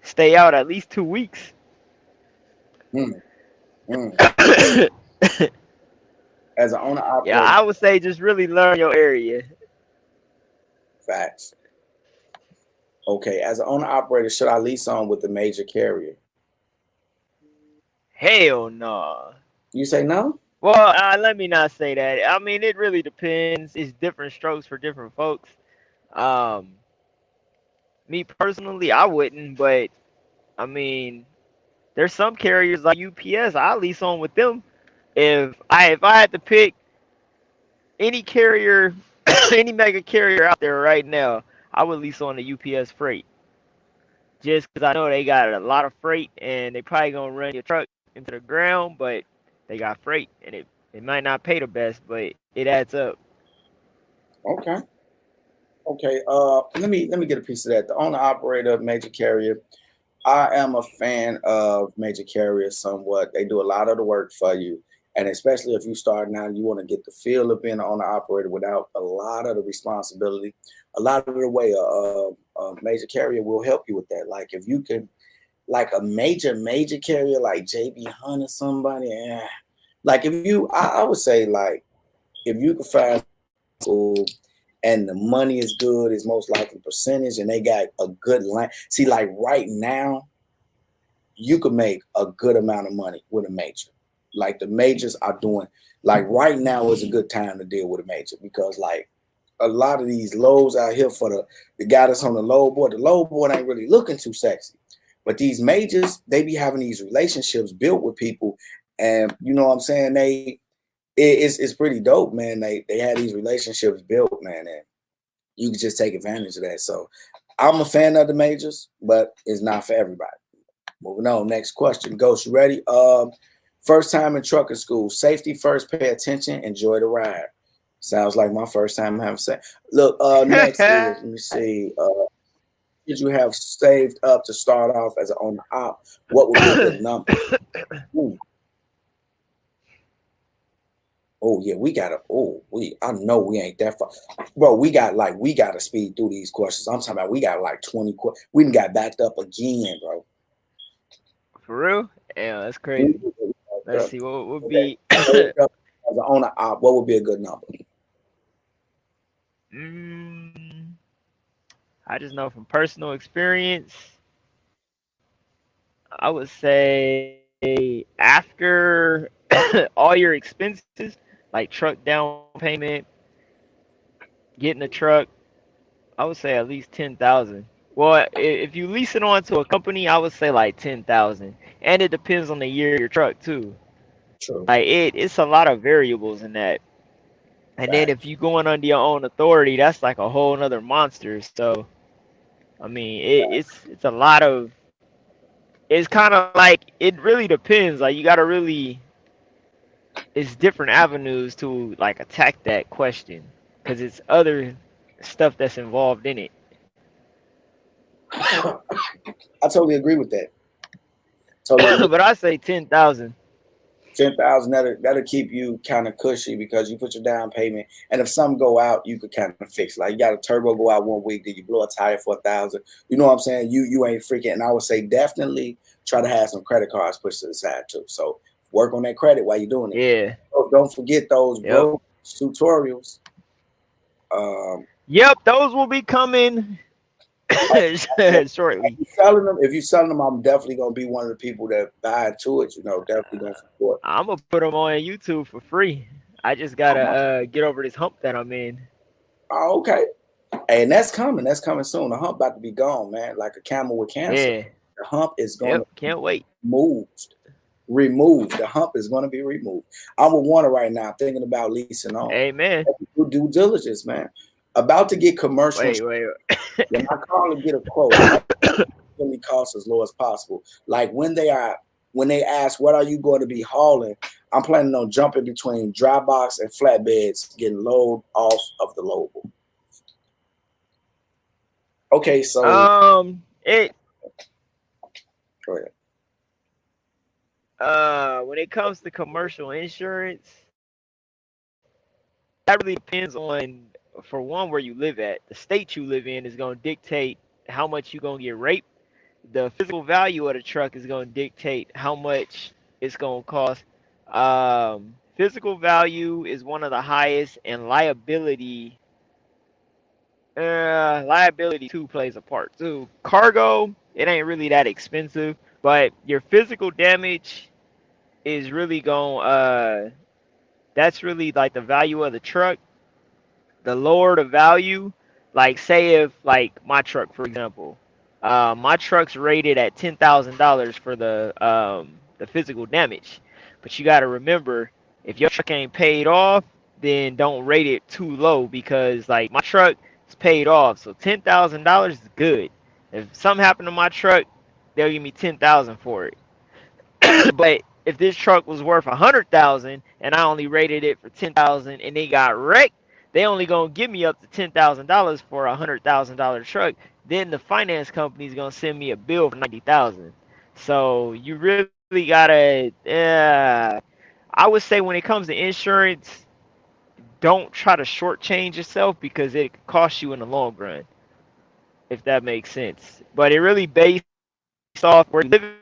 stay out at least 2 weeks. Mm, mm. Yeah, As an owner operator, I would say just really learn your area. facts. Okay, as an owner operator, should I lease on with the major carrier? Hell no. You say no? Well, let me not say that. I mean, it really depends. It's different strokes for different folks. Um, Me personally, I wouldn't, but I mean, there's some carriers like UPS. I lease on with them. If I had to pick any carrier, any mega carrier out there right now, I would lease on the UPS freight. Just because I know they got a lot of freight and they probably gonna run your truck into the ground, but they got freight and it might not pay the best, but it adds up. Okay. Okay. Let me get a piece of that. The owner operator of major carrier. I am a fan of major carriers somewhat. They do a lot of the work for you. And especially if you start now, you want to get the feel of being an owner operator without a lot of the responsibility. A lot of the way a major carrier will help you with that. Like if you can, like a major carrier like JB Hunt or somebody, like if you, I would say like if you can find school and the money is good, is most likely percentage, and they got a good line. See, like right now, you could make a good amount of money with a major. Like the majors are doing, like right now is a good time to deal with a major because like a lot of these lows out here for the guy that's on the low board ain't really looking too sexy. But these majors, they be having these relationships built with people, and you know what I'm saying? It's pretty dope, man. They had these relationships built, man, and you can just take advantage of that. So I'm a fan of the majors, but it's not for everybody. Moving on. Next question. Ghost, you ready? First time in trucking school. Safety first, pay attention, enjoy the ride. Sounds like my first time having sex. Look, next is, let me see. Did you have saved up to start off as an owner op? What would be a good number? Ooh. Oh yeah, we gotta. Oh, I know we ain't that far, bro. We gotta speed through these questions. I'm talking about we got like 20 questions. We done got backed up again, bro. For real? Yeah, that's crazy. Let's see what would Okay. be. As an owner op, what would be a good number? mm, I just know from personal experience, I would say after all your expenses, like truck down payment, getting a truck, I would say at least 10,000. Well, if you lease it on to a company, I would say like 10,000, and it depends on the year of your truck too. True. Like it's a lot of variables in that. And then if Facts. you going under your own authority, that's like a whole nother monster. So I mean, it's a lot of. It's kind of like it really depends. Like you gotta really. It's different avenues to like attack that question because it's other stuff that's involved in it. I totally agree with that. Totally agree. But I say 10,000. 10,000 that'll keep you kind of cushy because you put your down payment, and if some go out, you could kind of fix. Like you got a turbo go out 1 week, then you blow a tire for 1,000. You know what I'm saying? You ain't freaking. And I would say definitely try to have some credit cards pushed to the side too. So work on that credit while you're doing it. Yeah. Don't forget those Yep. bro tutorials. Um, Yep. Those will be coming shortly. if you selling them, I'm definitely gonna be one of the people that buy into it. You know, definitely gonna support. I'm gonna put them on YouTube for free. I just gotta get over this hump that I'm in. Oh, okay. And that's coming. That's coming soon. The hump about to be gone, man. Like a camel with cancer. Yeah. The hump is going to Yep. Can't wait. moved. Removed. The hump is going to be removed. I'm with Warner right now, thinking about leasing on. Amen. Do due diligence, man. About to get commercial. Wait. When I call and get a quote, it really costs as low as possible. Like when they ask what are you going to be hauling, I'm planning on jumping between dry box and flatbeds, getting load off of the load. Okay, so it go ahead. When it comes to commercial insurance, that really depends on for one, where you live at, the state you live in is going to dictate how much you're going to get raped. The physical value of the truck is going to dictate how much it's going to cost. Physical value is one of the highest, and liability too plays a part too. Cargo, it ain't really that expensive, but your physical damage is really going that's really like the value of the truck. The lower the value, like say if like my truck for example, my truck's rated at $10,000 for the physical damage, but you got to remember if your truck ain't paid off, then don't rate it too low because like my truck is paid off, so $10,000 is good. If something happened to my truck, they'll give me 10,000 for it. But if this truck was worth 100,000 and I only rated it for 10,000 and it got wrecked, they only gonna give me up to $10,000 for $100,000 truck. Then the finance company is gonna send me a bill for 90,000. So you really gotta. I would say when it comes to insurance, don't try to shortchange yourself because it could cost you in the long run, if that makes sense. But it really based off where you live in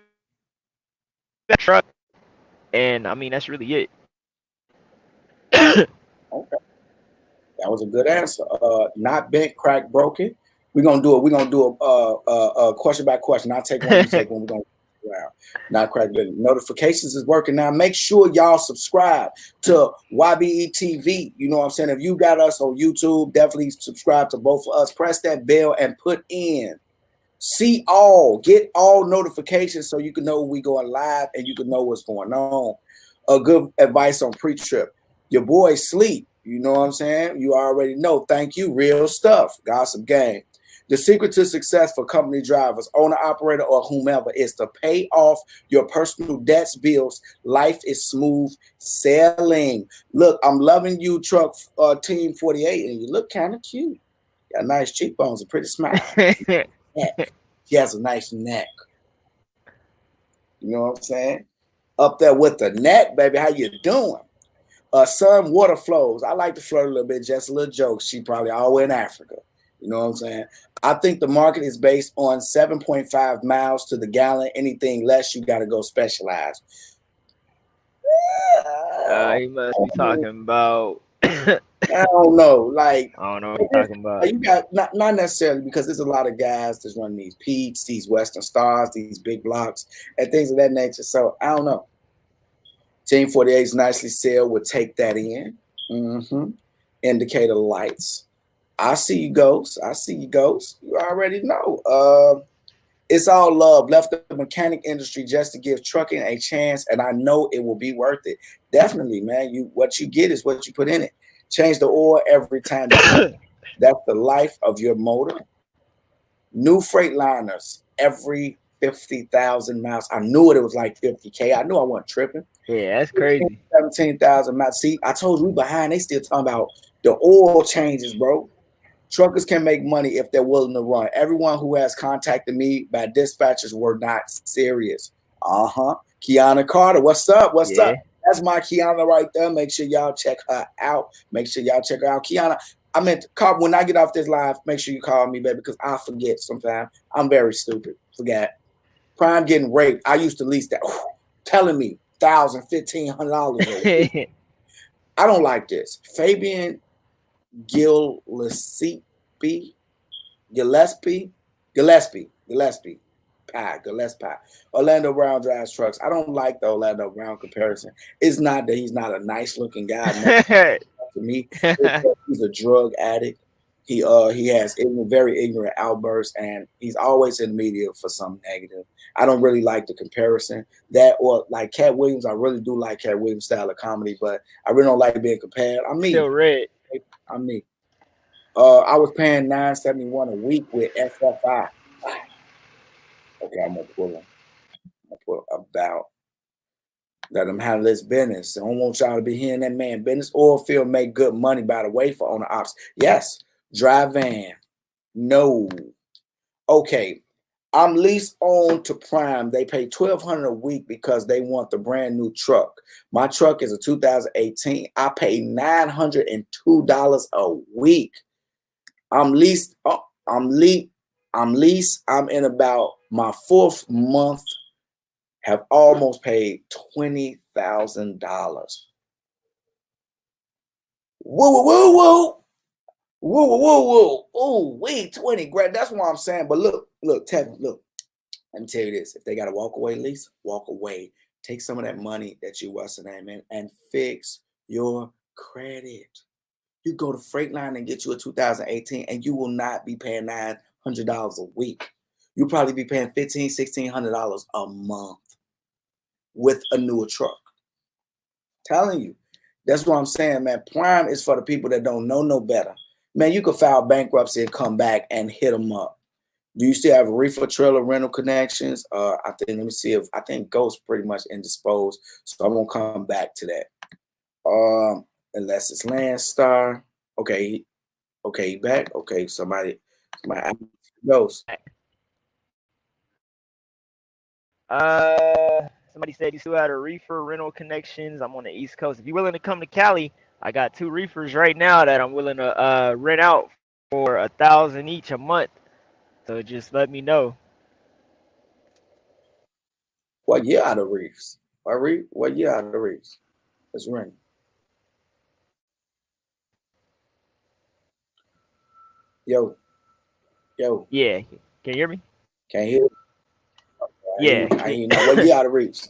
that truck, and I mean that's really it. Okay, that was a good answer. Not bent, crack, broken. We're gonna do it. We're gonna do a question by question. I'll take one. You take one. We're gonna round. Not crack, bent. Notifications is working now. Make sure y'all subscribe to YBE TV. You know what I'm saying? If you got us on YouTube, definitely subscribe to both of us. Press that bell and put in. See all, get all notifications so you can know we going live and you can know what's going on. A good advice on pre-trip. Your boy sleep. You know what I'm saying? You already know. Thank you. Real stuff. Gossip Game. The secret to success for company drivers, owner, operator, or whomever is to pay off your personal debts, bills. Life is smooth sailing. Look, I'm loving you, truck team 48, and you look kind of cute. Got nice cheekbones, a pretty smile. Neck. He has a nice neck. You know what I'm saying? Up there with the neck, baby. How you doing? Sun water flows. I like to flirt a little bit, just a little joke. She probably all the way in Africa. You know what I'm saying? I think the market is based on 7.5 miles to the gallon. Anything less, you got to go specialized. He must be talking about. I don't know. Like, I don't know what you're talking about. You got not necessarily because there's a lot of guys that's running these Peaks, these Western Stars, these big blocks, and things of that nature. So I don't know. Team 48's nicely sailed would take that in. Indicator lights. I see you, Ghost. I see you, Ghost. You already know. It's all love. Left the mechanic industry just to give trucking a chance, and I know it will be worth it. Definitely, man. What you get is what you put in it. Change the oil every time. That's the life of your motor. New Freightliners every 50,000 miles. I knew it was like 50K. I knew I wasn't tripping. Yeah, that's crazy. 17,000 miles. See, I told you we behind. They still talking about the oil changes, bro. Truckers can make money if they're willing to run. Everyone who has contacted me by dispatchers were not serious. Kiana Carter, what's up? What's up? That's my Kiana right there. Make sure y'all check her out. Kiana, I meant call when I get off this live. Make sure you call me, baby, because I forget sometimes. I'm very stupid. Forget. Prime getting raped. I used to lease that. Telling me $1,000, $1,500. I don't like this. Fabian Gillespie. Orlando Brown drives trucks. I don't like the Orlando Brown comparison. It's not that he's not a nice looking guy. To me, he's a drug addict. He has very ignorant outbursts, and he's always in the media for some negative. I don't really like the comparison. That or like Cat Williams, I really do like Cat Williams' style of comedy, but I really don't like being compared. I'm me. Still red. I'm me. I was paying $971 a week with SFI. Okay, I'm gonna pull about let him handle his business. I don't want y'all to be hearing that man business. Oil field make good money, by the way, for owner ops. Yes. Drive van. No. Okay. I'm leased on to Prime. They pay $1,200 a week because they want the brand new truck. My truck is a 2018. I pay $902 a week. I'm least. I'm least. I'm in about my 4th month. Have almost paid $20,000. Whoa, whoa, whoa, whoa, whoa, whoa, whoa, whoa. Oh, wait, 20 grand. That's what I'm saying. But look, Tevin, look. Let me tell you this: if they got to walk away, lease, walk away. Take some of that money that you what's the name in and fix your credit. You go to Freightliner and get you a 2018, and you will not be paying $900 a week. You'll probably be paying $1,500-$1,600 a month with a newer truck. Telling you, that's what I'm saying, man. Prime is for the people that don't know no better. Man, you could file bankruptcy and come back and hit them up. Do you still have reefer trailer rental connections? I think, let me see if I think Ghost pretty much indisposed, so I won't come back to that. Unless it's Landstar. Okay, he back. Okay, somebody Ghost. Somebody said you still had a reefer rental connections. I'm on the East Coast. If you're willing to come to Cali, I got 2 reefers right now that I'm willing to rent out for $1,000 each a month. So just let me know. What year out of Reefs? What year out of Reefs? Let's ring. Yo. Yeah. Can you hear me? Can't hear. Yeah. I hear you now. What year out of Reefs?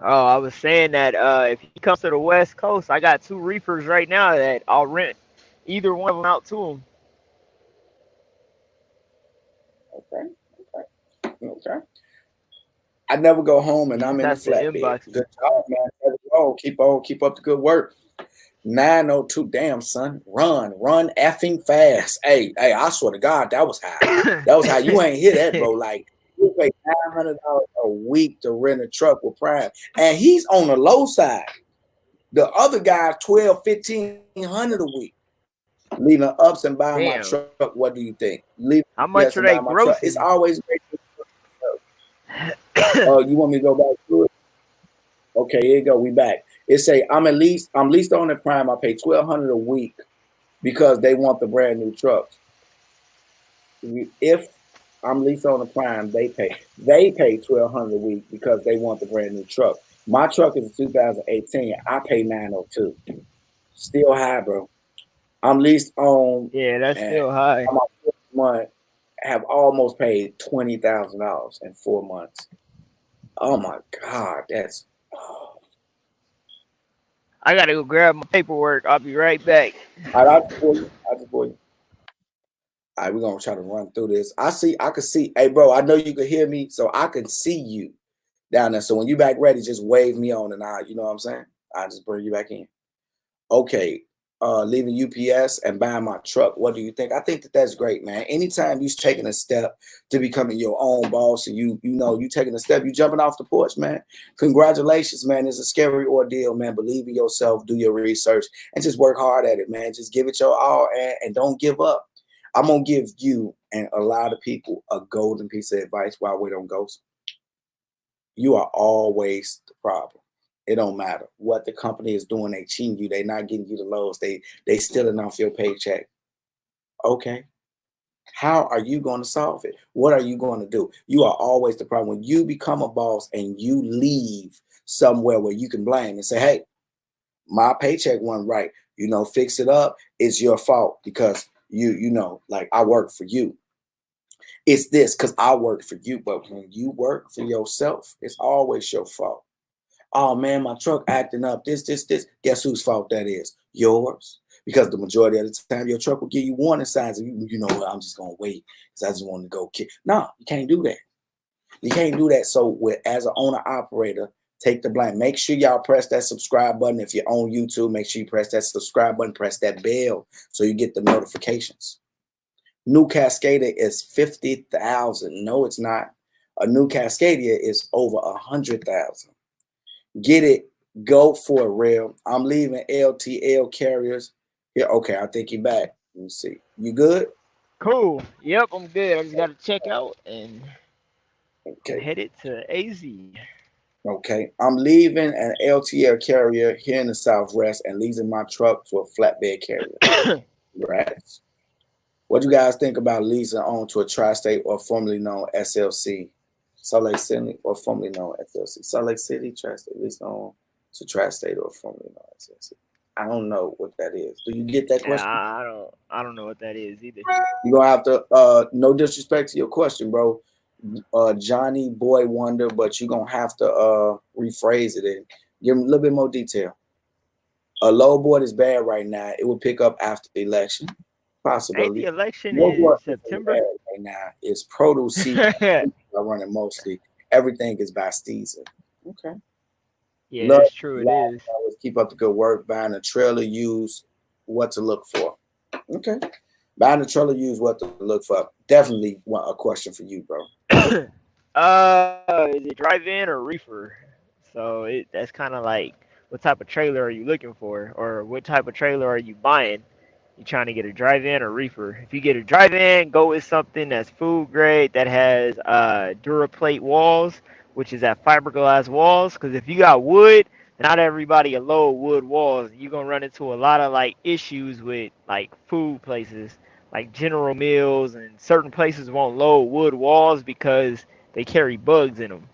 Oh, I was saying that if he comes to the West Coast, I got 2 reefers right now that I'll rent either one of them out to him. Okay. I never go home and I'm in the That's the flatbed. inbox. Good job, man. Keep up the good work. 902, damn son, run effing fast. Hey, I swear to God, that was high. That was high. You ain't hear that, bro. Like you pay $900 a week to rent a truck with Prime, and he's on the low side. The other guy, $1,200-$1,500 a week. Leaving ups and buying my truck. What do you think? How much are they grossing? It's always great. You want me to go back to it? Okay, here you go. We back. It say I'm leased on the Prime. I pay $1,200 a week because they want the brand new trucks. If I'm leased on the Prime, they pay $1,200 a week because they want the brand new truck. My truck is a 2018. I pay $902. Still high, bro. I'm leased on. Yeah, that's still high. My first month have almost paid $20,000 in 4 months. Oh my God, that's. Oh. I gotta go grab my paperwork. I'll be right back. All right, All right, we're gonna try to run through this. I can see. Hey, bro, I know you can hear me, so I can see you down there. So when you back ready, just wave me on, and you know what I'm saying? I'll just bring you back in. Okay. Leaving UPS and buying my truck. What do you think? I think that's great, man. Anytime you're taking a step to becoming your own boss and you taking a step, you jumping off the porch, man. Congratulations, man. It's a scary ordeal, man. Believe in yourself, do your research, and just work hard at it, man. Just give it your all and don't give up. I'm going to give you and a lot of people a golden piece of advice while we don't go. You are always the problem. It don't matter what the company is doing. They cheating you. They not getting you the lows. They stealing off your paycheck. Okay. How are you going to solve it? What are you going to do? You are always the problem. When you become a boss and you leave somewhere where you can blame and say, hey, my paycheck wasn't right. Fix it up. It's your fault because like I work for you. It's this because I work for you. But when you work for yourself, it's always your fault. Oh man, my truck acting up. This. Guess whose fault that is? Yours. Because the majority of the time, your truck will give you warning signs. And you know what? I'm just gonna wait because I just want to go kick. No, you can't do that. You can't do that. So, as an owner operator, take the blame. Make sure y'all press that subscribe button. If you're on YouTube, make sure you press that subscribe button. Press that bell so you get the notifications. New Cascadia is 50,000. No, it's not. A new Cascadia is over 100,000. Get it. Go for it, real. I'm leaving LTL carriers. Yeah, okay. I think you're back. Let me see. You good? Cool. Yep, I'm good. I just got to check out and head it to AZ. Okay, I'm leaving an LTL carrier here in the Southwest and leasing my truck to a flatbed carrier. Congrats. What do you guys think about leasing on to a tri-state or formerly known SLC? Salt Lake City or formerly known SLC? Salt Lake City, tri-state, leased on to tri-state or formerly known SLC. I don't know what that is. Do you get that Yeah, question? I don't know what that is either. You're gonna have to no disrespect to your question, bro. Johnny Boy Wonder, but you're gonna have to rephrase it and give him a little bit more detail. A low board is bad right now. It will pick up after the election, Ain't the possibly. election Low in board is bad September? right now. It's produce season. Yeah, Are running mostly. Everything is by season. Okay. Love, that's true. It love, is. always keep up the good work. Buying a trailer, use what to look for. Okay. Buying a trailer, use what to look for. Definitely want a question for you, bro. Is it drive-in or reefer? So that's kind of like what type of trailer are you looking for, or what type of trailer are you buying? You trying to get a drive-in or reefer? If you get a drive-in, go with something that's food grade that has DuraPlate walls, which is that fiberglass walls. Because if you got wood, not everybody will load wood walls. You're gonna run into a lot of like issues with like food places, like General Mills and certain places won't load wood walls because they carry bugs in them,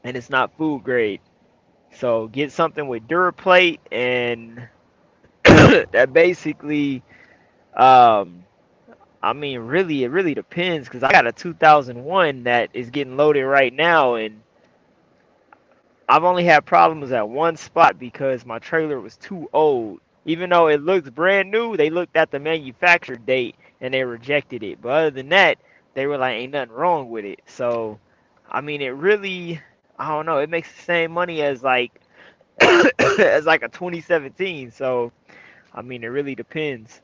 and it's not food grade. So get something with DuraPlate, and that basically um, I mean, really, it really depends because I got a 2001 that is getting loaded right now, and I've only had problems at one spot because my trailer was too old. Even though it looks brand new, they looked at the manufacture date and they rejected it. But other than that, they were like, ain't nothing wrong with it. So, I mean, it really, I don't know, it makes the same money as like as like a 2017. So, I mean, it really depends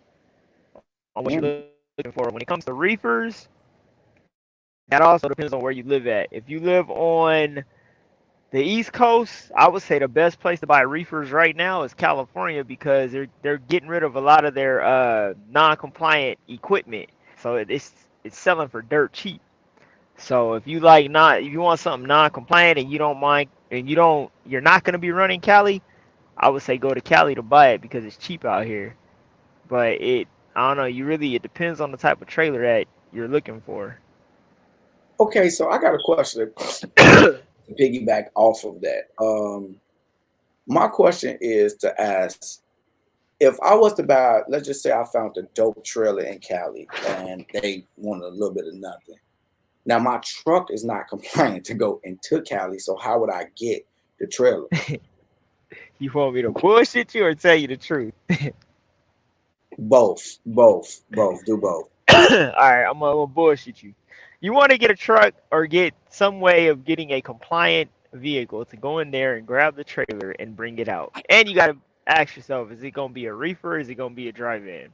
on what you're Mm. looking for. When it comes to reefers, that also depends on where you live at. If you live on the East Coast, I would say the best place to buy reefers right now is California because they're getting rid of a lot of their non-compliant equipment. So it's selling for dirt cheap. So if you like not if you want something non-compliant and you don't mind and you're not gonna be running Cali, I would say go to Cali to buy it because it's cheap out here. But I don't know, it depends on the type of trailer that you're looking for. Okay, so I got a question to piggyback off of that. My question is to ask if I was to buy, let's just say I found a dope trailer in Cali and they wanted a little bit of nothing. Now my truck is not compliant to go into Cali, so how would I get the trailer? You want me to bullshit you or tell you the truth? Both. Do both. All right, I'm gonna bullshit you. You want to get a truck or get some way of getting a compliant vehicle to go in there and grab the trailer and bring it out. And you got to ask yourself, is it gonna be a reefer or is it gonna be a drive-in?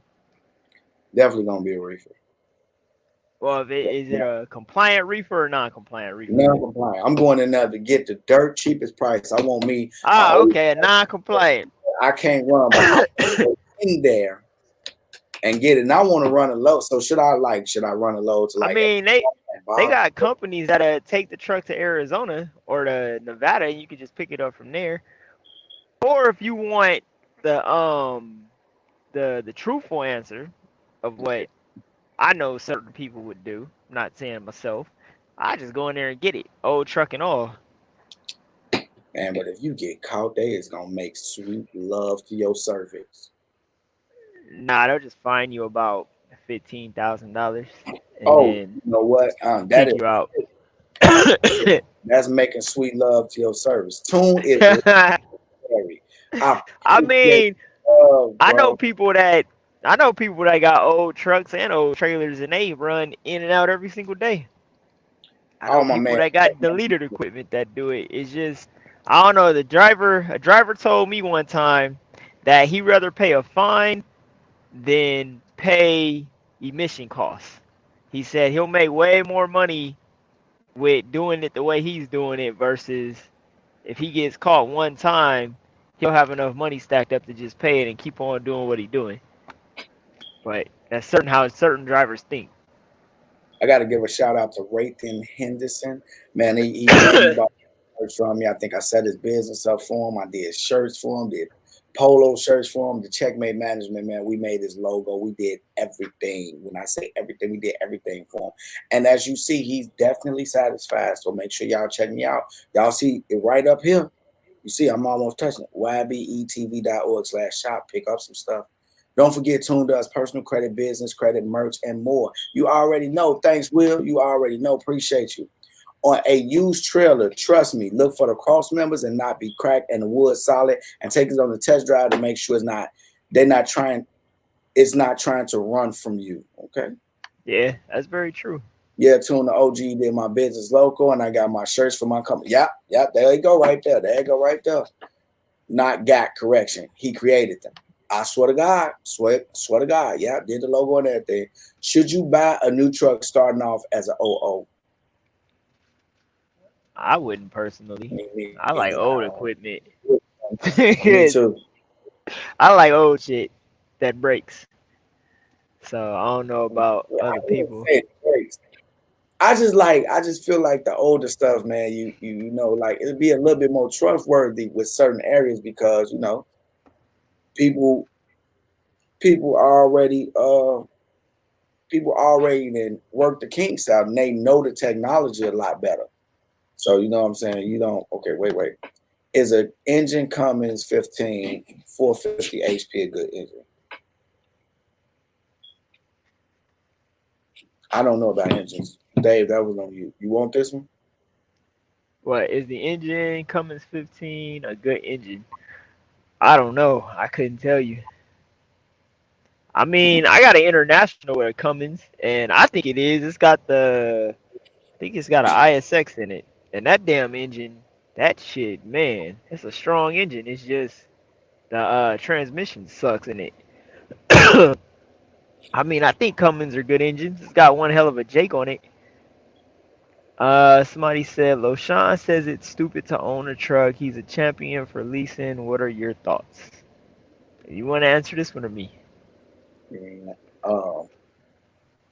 Definitely gonna be a reefer. Well, is it a compliant reefer or non-compliant reefer? Non-compliant. I'm going in there to get the dirt cheapest price. I want me. Ah, okay, a non-compliant. I can't run, but I go in there and get it. And I want to run a load. So should I run a load to I like mean, they Bob? got companies that take the truck to Arizona or to Nevada, and you can just pick it up from there. Or if you want the truthful answer of what I know certain people would do, I'm not saying myself, I just go in there and get it, old truck and all. Man, but if you get caught, they is gonna make sweet love to your cervix. Nah, they'll just fine you about $15,000 and Oh, then you know what? That take is you out. that's making sweet love to your service. Tune is scary. I I appreciate mean, love, I know bro. people that I know people that got old trucks and old trailers and they run in and out every single day. I Oh know my people man. that got deleted equipment that do it. It's just I don't know. A driver told me one time that he'd rather pay a fine than pay emission costs. He said he'll make way more money with doing it the way he's doing it versus if he gets caught one time, he'll have enough money stacked up to just pay it and keep on doing what he's doing. But that's certain how certain drivers think. I gotta give a shout out to Raythan Henderson. Man, he told me about merch from me. I think I set his business up for him. I did shirts for him, did polo shirts for him, the Checkmate Management, man. We made his logo. We did everything. When I say everything, we did everything for him. And as you see, he's definitely satisfied. So make sure y'all check me out. Y'all see it right up here. You see, I'm almost touching it. ybetv.org/shop. Pick up some stuff. Don't forget, Tune does personal credit, business credit, merch, and more. You already know. Thanks, Will. You already know. Appreciate you. On a used trailer, trust me, look for the cross members and not be cracked and the wood solid, and take it on the test drive to make sure it's not trying to run from you. Okay. Yeah, that's very true. Yeah, Tune the OG did my business local, and I got my shirts for my company. Yep, there you go right there. There you go right there. Not got correction. He created them. I swear to God. Swear to God. Yeah, did the logo and everything. Should you buy a new truck starting off as an 00? I wouldn't personally. Me I like old equipment. Me too. I like old shit that breaks. So I don't know about other people. I just feel like the older stuff, man, you know, like it'd be a little bit more trustworthy with certain areas because, you know, people already then work the kinks out and they know the technology a lot better. So you know what I'm saying? You don't wait. Is an engine Cummins 15 450 HP a good engine? I don't know about engines. Dave, that was on you. You want this one? What is the engine Cummins 15 a good engine? I don't know. I couldn't tell you. I mean, I got an international with a Cummins, and I think it is. I think it's got an ISX in it, and that damn engine, that shit, man, it's a strong engine. It's just the transmission sucks in it. I mean, I think Cummins are good engines. It's got one hell of a Jake on it. Somebody said Loshan says it's stupid to own a truck. He's a champion for leasing. What are your thoughts? You want to answer this one or me? Yeah.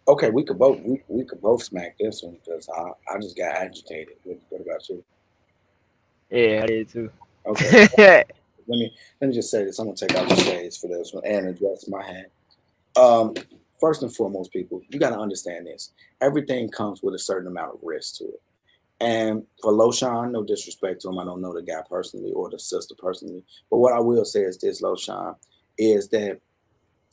Okay, we could both smack this one because I just got agitated. What about you? Yeah, I did too. Okay. let me just say this. I'm gonna take out the shades for this one and address my hand. First and foremost, people, you got to understand this. Everything comes with a certain amount of risk to it. And for Loshan, no disrespect to him, I don't know the guy personally or the sister personally, but what I will say is this, Loshan, is that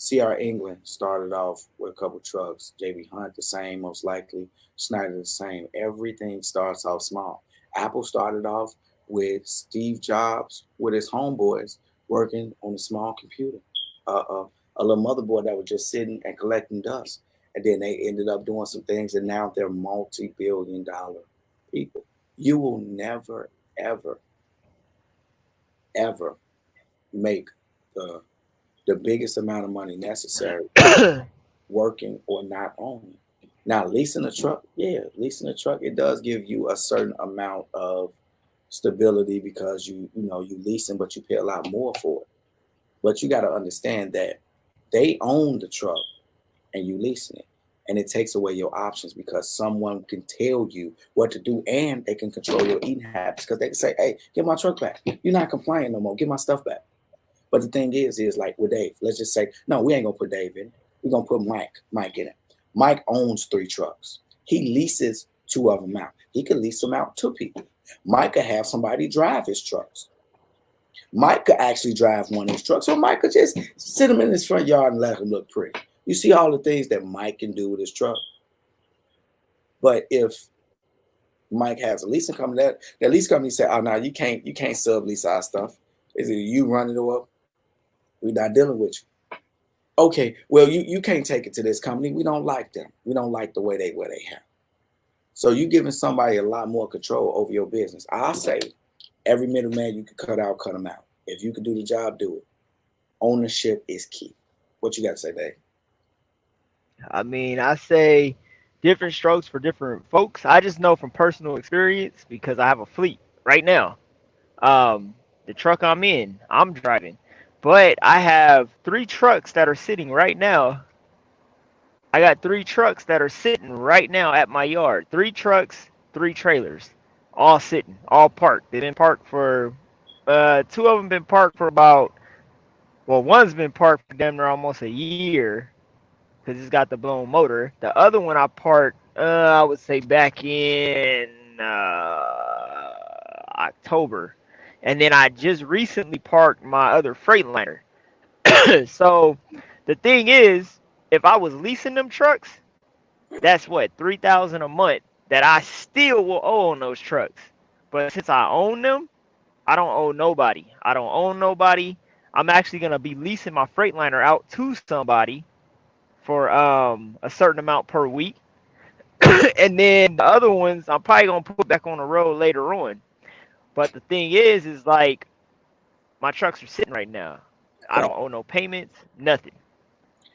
CR England started off with a couple trucks. JB Hunt the same, most likely. Snyder the same. Everything starts off small. Apple started off with Steve Jobs with his homeboys working on a small computer, a little motherboard that was just sitting and collecting dust. And then they ended up doing some things, and now they're multi-billion-dollar people. You will never, ever, ever make the biggest amount of money necessary working or not owning. Now, leasing a truck, it does give you a certain amount of stability because you leasing, but you pay a lot more for it. But you got to understand that they own the truck and you leasing it. And it takes away your options because someone can tell you what to do and they can control your eating habits because they can say, hey, get my truck back. You're not complying no more. Get my stuff back. But the thing is like with Dave, let's just say, no, we ain't going to put Dave in it. We're going to put Mike in it. Mike owns 3 trucks. He leases 2 of them out. He can lease them out to people. Mike could have somebody drive his trucks. Mike could actually drive one of his trucks. So Mike could just sit him in his front yard and let him look pretty. You see all the things that Mike can do with his truck. But if Mike has a leasing company, that lease company say, oh, no, you can't sublease our stuff. Is it you running it up? We're not dealing with you. Okay, well, you can't take it to this company. We don't like them. We don't like the way they have. So you're giving somebody a lot more control over your business. I'll say every middleman you can cut out, cut them out. If you can do the job, do it. Ownership is key. What you got to say, Dave? I mean, I say different strokes for different folks. I just know from personal experience because I have a fleet right now. The truck I'm in, I'm driving. But I have 3 trucks that are sitting right now. I got 3 trucks that are sitting right now at my yard. 3 trucks, 3 trailers. all sitting, all parked. They've been parked for two of them been parked for about, well, one's been parked for damn near almost a year because it's got the blown motor. The other one I parked, I would say back in October, and then I just recently parked my other Freightliner. So the thing is, if I was leasing them trucks, that's what 3,000 a month that I still will owe on those trucks. But since I own them, I don't owe nobody. I don't own nobody. I'm actually gonna be leasing my Freightliner out to somebody for a certain amount per week, and then the other ones I'm probably gonna put back on the road later on. But the thing is like my trucks are sitting right now. I don't owe no payments, nothing.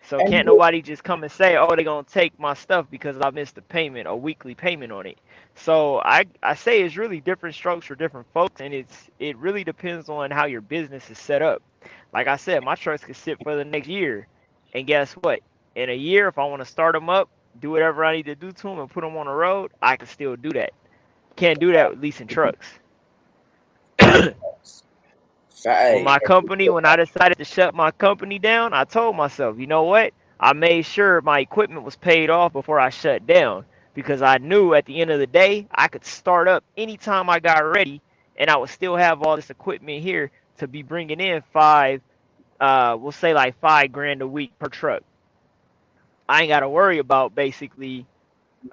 So And can't nobody just come and say, oh, they're gonna take my stuff because I missed a payment, a weekly payment on it. So I say it's really different strokes for different folks, and it really depends on how your business is set up. Like I said, my trucks could sit for the next year, and guess what? In a year, if I want to start them up, do whatever I need to do to them, and put them on the road, I can still do that. Can't do that with leasing trucks. When hey, my company, when I decided to shut my company down, I told myself, you know what? I made sure my equipment was paid off before I shut down because I knew at the end of the day I could start up anytime I got ready, and I would still have all this equipment here to be bringing in we'll say like 5 grand a week per truck. I ain't got to worry about basically,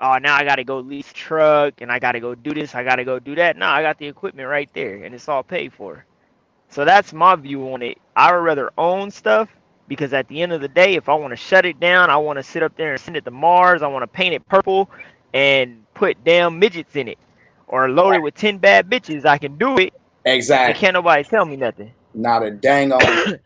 oh, now I got to go lease a truck and I got to go do this, I got to go do that. No, I got the equipment right there and it's all paid for. So that's my view on it. I would rather own stuff because at the end of the day, if I want to shut it down, I want to sit up there and send it to Mars. I want to paint it purple and put damn midgets in it or load it with 10 bad bitches. I can do it and exactly. can't nobody tell me nothing. Not a dang on.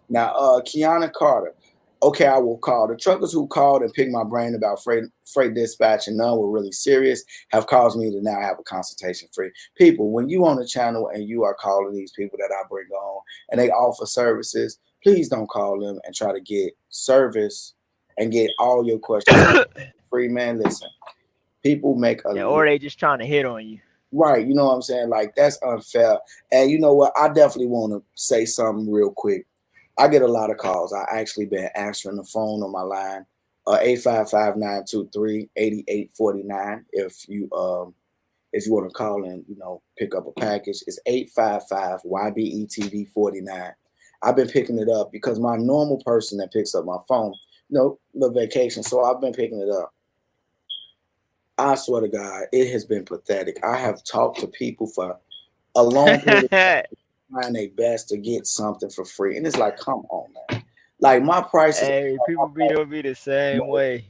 Now, Kiana Carter. Okay, I will call. The truckers who called and picked my brain about freight dispatch and none were really serious have caused me to now have a consultation free. People, when you on the channel and you are calling these people that I bring on and they offer services, please don't call them and try to get service and get all your questions free. Man, listen, people make a Yeah, or they just trying to hit on you. right. You know what I'm saying? Like that's unfair. And you know what? I definitely want to say something real quick. I get a lot of calls. I actually been answering the phone on my line, 855-923-8849. If you want to call and pick up a package, it's 855-YBETV49. I've been picking it up because my normal person that picks up my phone, the vacation. So I've been picking it up. I swear to God, it has been pathetic. I have talked to people for a long period trying their best to get something for free. And it's like, come on, man. Like my prices, Hey, people don't be the same way.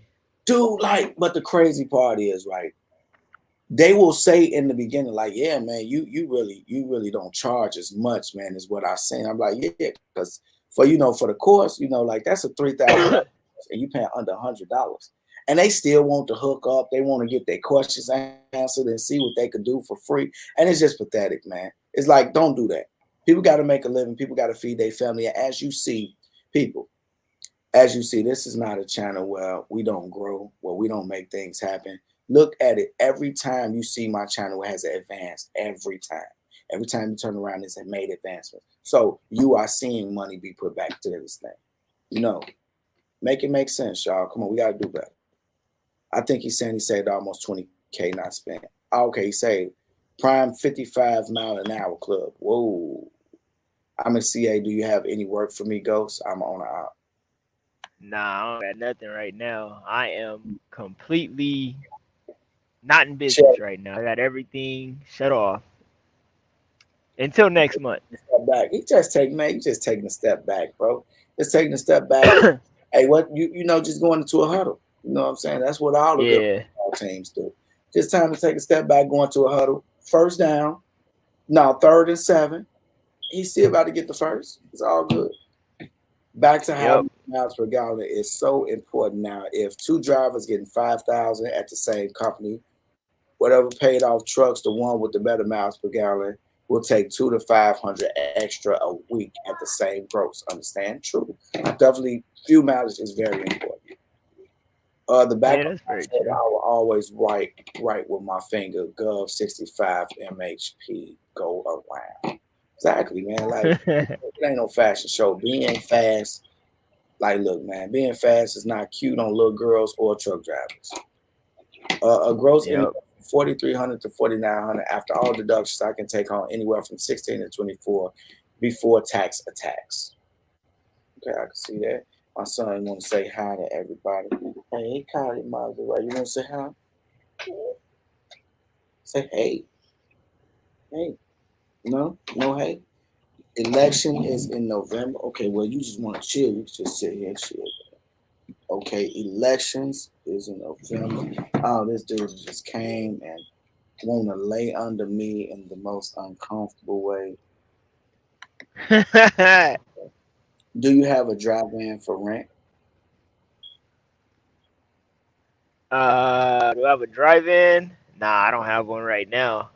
dude, but the crazy part is, right, they will say in the beginning, like, yeah, man, you really don't charge as much, man, is what I saying. I'm like, yeah, because for for the course, like that's a $3,000 and you paying under $100. And they still want to hook up. They want to get their questions answered and see what they could do for free. And it's just pathetic, man. It's like, don't do that. People got to make a living. People got to feed their family. And as you see, this is not a channel where we don't grow, where we don't make things happen. Look at it. Every time you see my channel, it has advanced. Every time. Every time you turn around, it's made advancements. So you are seeing money be put back to this thing. Make it make sense, y'all. Come on, we got to do better. I think he saved almost 20K not spent. Okay, he saved prime 55 mile an hour club. Whoa. I'm a CA. Do you have any work for me, Ghost? I'm on out. Nah, I don't got nothing right now. I am completely not in business right now. I got everything shut off until next month. Step back. You just taking a step back, bro. Just taking a step back. Hey, what just going into a huddle. You know what I'm saying? That's what all the good teams do. Just time to take a step back, going to a huddle. First down. Now 3rd and 7. He's still about to get the first. It's all good. Back to how miles per gallon is so important now. If 2 drivers getting 5,000 at the same company, whatever paid off trucks, the one with the better miles per gallon will take 200 to 500 extra a week at the same gross. Understand? True. Definitely, fuel mileage is very important. The back Yeah, of that's my very head, I true. will always write with my finger, Gov 65 MHP, go around. Exactly, man. Like, it ain't no fashion show. Being fast, like, look, man, being fast is not cute on little girls or truck drivers. A gross anywhere Yep. from 4,300 to 4,900 after all deductions. I can take home anywhere from 16 to 24 before tax attacks. Okay, I can see that. My son want to say hi to everybody. Hey, Kylie, mother, you want to say hi? Say hey, hey. No, no, hey. Election is in November. Okay, well, you just want to chill. You can just sit here and chill. Okay, elections is in November. Oh, this dude just came and want to lay under me in the most uncomfortable way. Do you have a dry van for rent? Do I have a drive-in? Nah, I don't have one right now.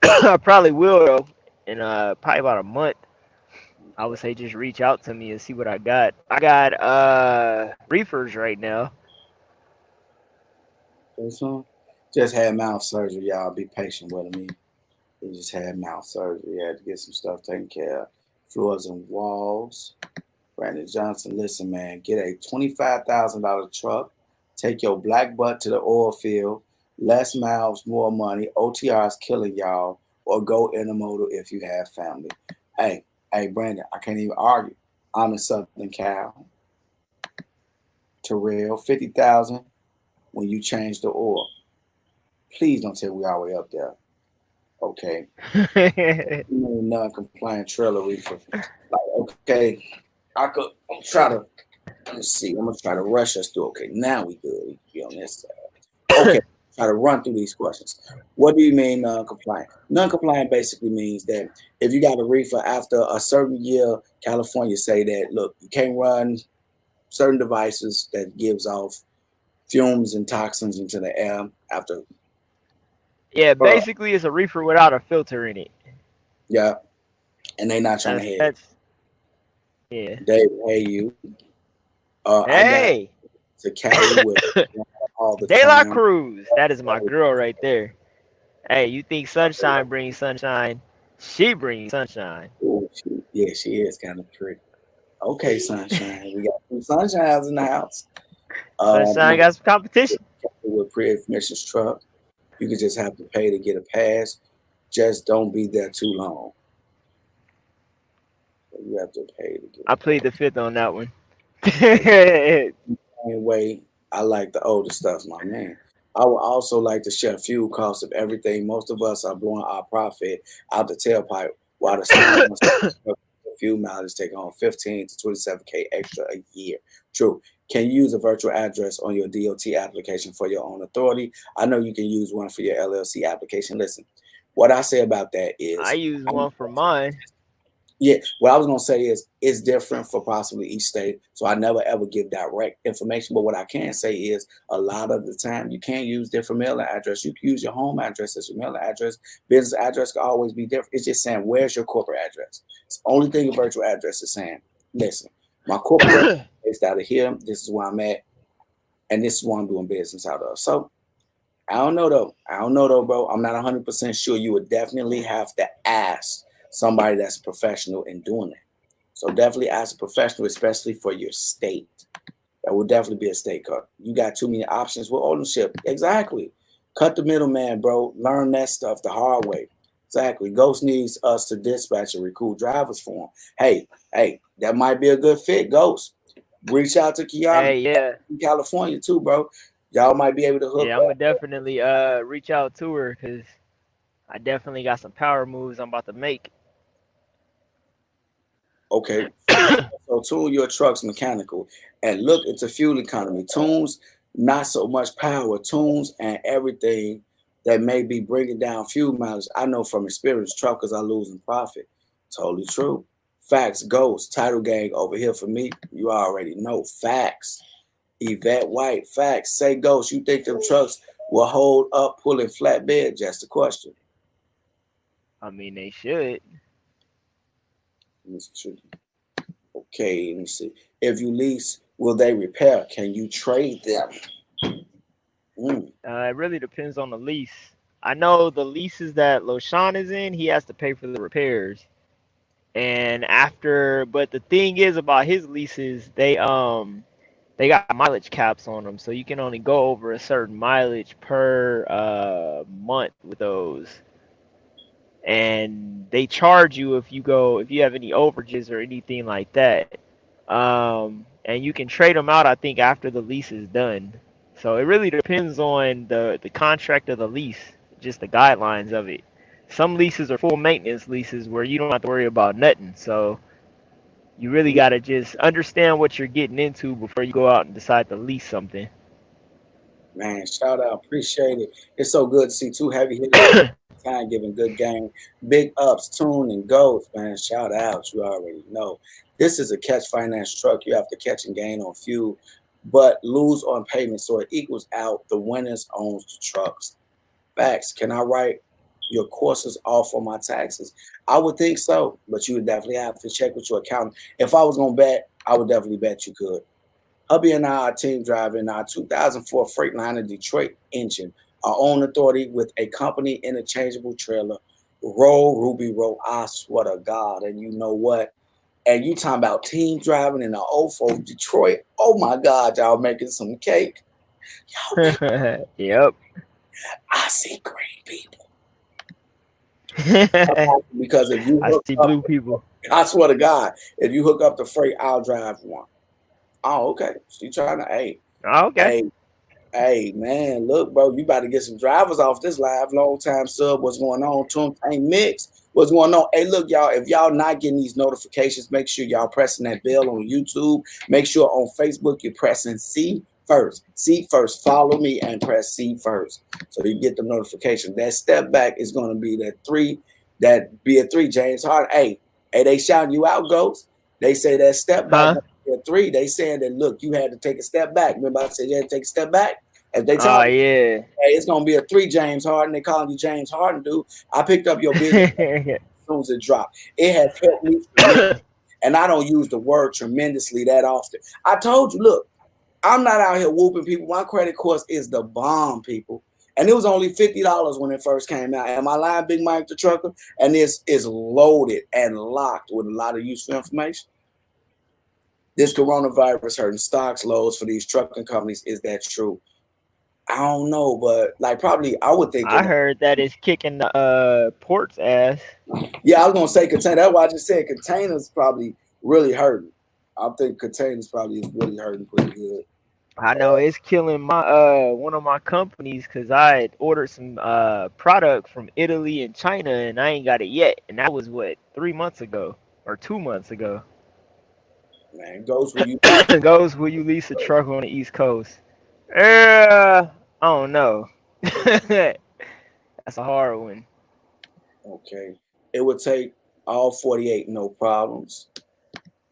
I probably will though. In probably about a month. I would say just reach out to me and see what I got. I got reefers right now. Son? Just had mouth surgery, y'all. Be patient with me. He just had mouth surgery. He had to get some stuff taken care of. Floors and walls. Brandon Johnson, listen, man, get a $25,000 truck. Take your black butt to the oil field. Less miles, more money. OTR is killing y'all. Or go intermodal if you have family. Hey, Brandon, I can't even argue. I'm in Southern Cal. Terrell, 50,000 when you change the oil. Please don't tell we all the way up there. Okay. Non-compliant trailer reefer. Like, okay, I'm try to let me see. I'm gonna try to rush us through. Okay, now we good. We can be on this side. Okay, try to run through these questions. What do you mean non-compliant? Non-compliant basically means that if you got a reefer after a certain year, California say that look, you can't run certain devices that gives off fumes and toxins into the air after. Yeah, Uh, basically it's a reefer without a filter in it. yeah, and they not trying to have it. That's yeah. They pay you. I got Hey, to Cali with all the De La time. Cruz. That is my girl right there. Hey, you think sunshine brings sunshine? She brings sunshine. Ooh, she is kind of pretty. Okay, sunshine. We got some sunshines in the house. Sunshine My got some competition. with pre-admissions truck. You can just have to pay to get a pass. Just don't be there too long. You have to pay to get I a played pass. the fifth on that one. Anyway, I like the older stuff, my man. I would also like to share fuel costs of everything. Most of us are blowing our profit out the tailpipe while the small ones fuel mileage take home 15 to 27K extra a year. True. Can you use a virtual address on your DOT application for your own authority? I know you can use one for your LLC application. Listen, what I say about that I is use one for mine. yeah, what I was gonna say is it's different for possibly each state. So I never ever give direct information. But what I can say is a lot of the time you can't use different mailing address. You can use your home address as your mailing address. Business address can always be different. It's just saying where's your corporate address. It's the only thing a virtual address is saying. Listen, my corporate is based out of here. This is where I'm at, and this is where I'm doing business out of. So I don't know though. I don't know though, bro. I'm not 100% sure. You would definitely have to ask somebody that's professional in doing that. So definitely ask a professional, especially for your state. That would definitely be a state cut. You got too many options with ownership. Exactly. Cut the middleman, bro. Learn that stuff the hard way. Exactly. Ghost needs us to dispatch and recruit drivers for him. Hey, that might be a good fit, Ghost. Reach out to Kiana Hey, yeah. in California too, bro. Y'all might be able to hook Yeah, I'm up. gonna definitely reach out to her because I definitely got some power moves I'm about to make. Okay. So tune your trucks mechanical and look into fuel economy. Tunes, not so much power. Tunes and everything that may be bringing down fuel mileage. I know from experience, truckers are losing profit. Totally true. Facts goes. Title gang over here for me. You already know. Facts. Yvette White. Facts. Say ghost. You think them trucks will hold up pulling flatbed? Just a question. I mean, they should. Okay, let me see. If you lease will they repair? Can you trade them? It really depends on the lease. I know the leases that Loshan is in, he has to pay for the repairs. And after, but the thing is about his leases, they got mileage caps on them, so you can only go over a certain mileage per month with those. And they charge you if you have any overages or anything like that. And you can trade them out, I think, after the lease is done. So it really depends on the contract of the lease, just the guidelines of it. Some leases are full maintenance leases where you don't have to worry about nothing. So you really got to just understand what you're getting into before you go out and decide to lease something. Man, shout out. Appreciate it. It's so good to see two heavy hitters time giving good game. Big ups, Tune and Ghost, man. Shout out. You already know. This is a catch finance truck. You have to catch and gain on fuel, but lose on payment. So it equals out. The winners owns the trucks. Facts. Can I write your courses off on my taxes? I would think so, but you would definitely have to check with your accountant. If I was going to bet, I would definitely bet you could. Hubby and I are team driving our 2004 Freightliner Detroit engine, our own authority with a company interchangeable trailer. Roll, Ruby, roll. I swear to God. And you know what? And you talking about team driving in the 04 Detroit. Oh my God, y'all making some cake. Yep. I see green people. Because if you I see blue people. I swear to God, if you hook up the freight, I'll drive one. Oh, okay. She trying to, hey. Okay. Hey, man, look, bro, you about to get some drivers off this live. Long time sub, what's going on? Tune Tank Mix, what's going on? Hey, look, y'all, if y'all not getting these notifications, make sure y'all pressing that bell on YouTube. Make sure on Facebook you're pressing C first. C first. Follow me and press C first so you get the notification. That step back is going to be that 3. That be a 3, James Harden. Hey, they shouting you out, Ghost. They say that step back. 3, they saying that, look, you had to take a step back. Remember I said you had to take a step back? If they tell yeah, hey, it's gonna be a 3, James Harden. They calling you James Harden, dude. I picked up your business as soon as it dropped. It has helped me, and I don't use the word tremendously that often. I told you, look, I'm not out here whooping people. My credit course is the bomb, people. And it was only $50 when it first came out. Am I lying, Big Mike the Trucker? And this is loaded and locked with a lot of useful information. This coronavirus hurting stocks, lows for these trucking companies. Is that true? I don't know, but like probably I would think. I heard that it's kicking the port's ass. Yeah, I was gonna say container. That's why I just said containers probably really hurting. I think containers probably is really hurting pretty good. I know it's killing my one of my companies because I had ordered some product from Italy and China and I ain't got it yet, and that was what 3 months ago or 2 months ago. Man, goes where you goes where you lease a truck on the East Coast. I don't know. That's a hard one. Okay. It would take all 48, no problems.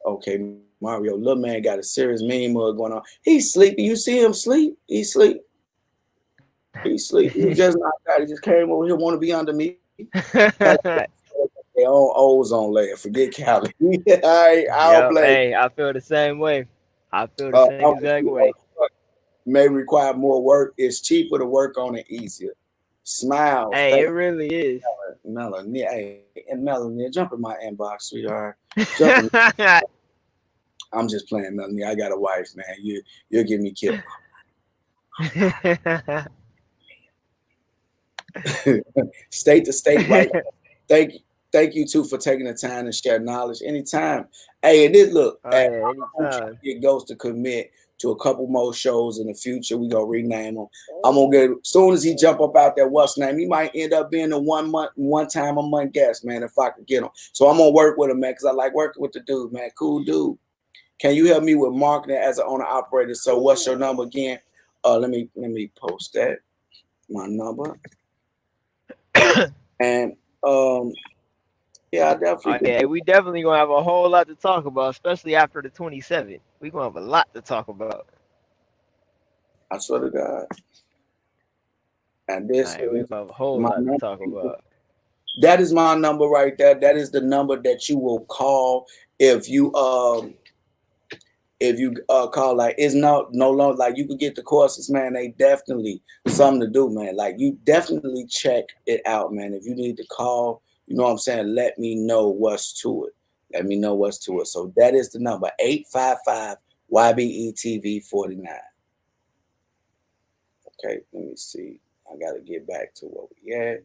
Okay, Mario, little man got a serious meme mug going on. He's sleepy. You see him sleep? He's sleep. He's sleep. He just knocked out. He just came over here, want to be under me. Their own ozone layer. Forget Cali. I'll blame. Hey, I feel the same way. I feel the same exact way. May require more work. It's cheaper to work on it, easier. Smile. Hey, it really is. Melanie, hey, and Melanie, jump in my inbox, sweetheart. I'm just playing, Melanie. I got a wife, man. You'll get me killed. State to state, right? Thank you too for taking the time to share knowledge anytime. Hey, it did look. Anytime. Get Ghost to commit to a couple more shows in the future. We gonna rename him. I'm gonna get as soon as he jump up out there. What's name? He might end up being a one time a month guest, man. If I could get him, so I'm gonna work with him, man, because I like working with the dude, man. Cool dude. Can you help me with marketing as an owner operator? So what's your number again? Let me post that. My number. And yeah, I definitely. Yeah, we definitely gonna have a whole lot to talk about, especially after the 27th. We gonna have a lot to talk about. I swear to God. And this we have a whole lot to talk about. That is my number right there. That is the number that you will call if you if you call, like, it's no longer like you could get the courses, man. They definitely something to do, man. Like, you definitely check it out, man. If you need to call, you know what I'm saying, let me know what's to it. Let me know what's to it. So that is the number, 855 YBETV 49. Okay, let me see. I gotta get back to what we at.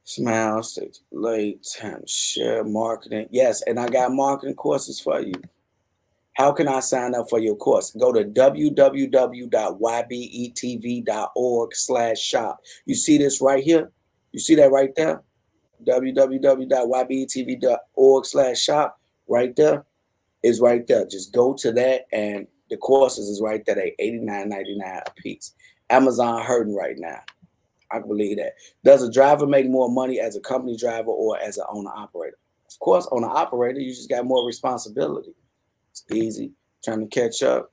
Smile, stay late, time to share, marketing. Yes, and I got marketing courses for you. How can I sign up for your course? Go to www.ybetv.org/shop. You see this right here? You see that right there? www.ybetv.org/shop. Right there is right there. Just go to that, and the courses is right there. They $89.99 a piece. Amazon hurting right now. I can believe that. Does a driver make more money as a company driver or as an owner operator? Of course, owner operator, you just got more responsibility. It's easy. Trying to catch up.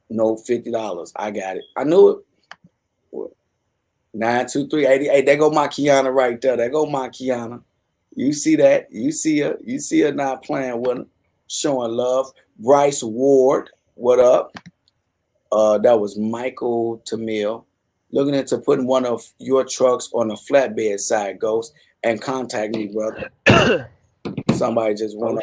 No, $50. I got it. I knew it. 92388. There go my Kiana right there. There go my Kiana. You see that? You see her. You see her not playing with her. Showing love. Bryce Ward, what up? That was Michael Tamil. Looking into putting one of your trucks on a flatbed side, Ghost, and contact me, brother. Somebody just went on the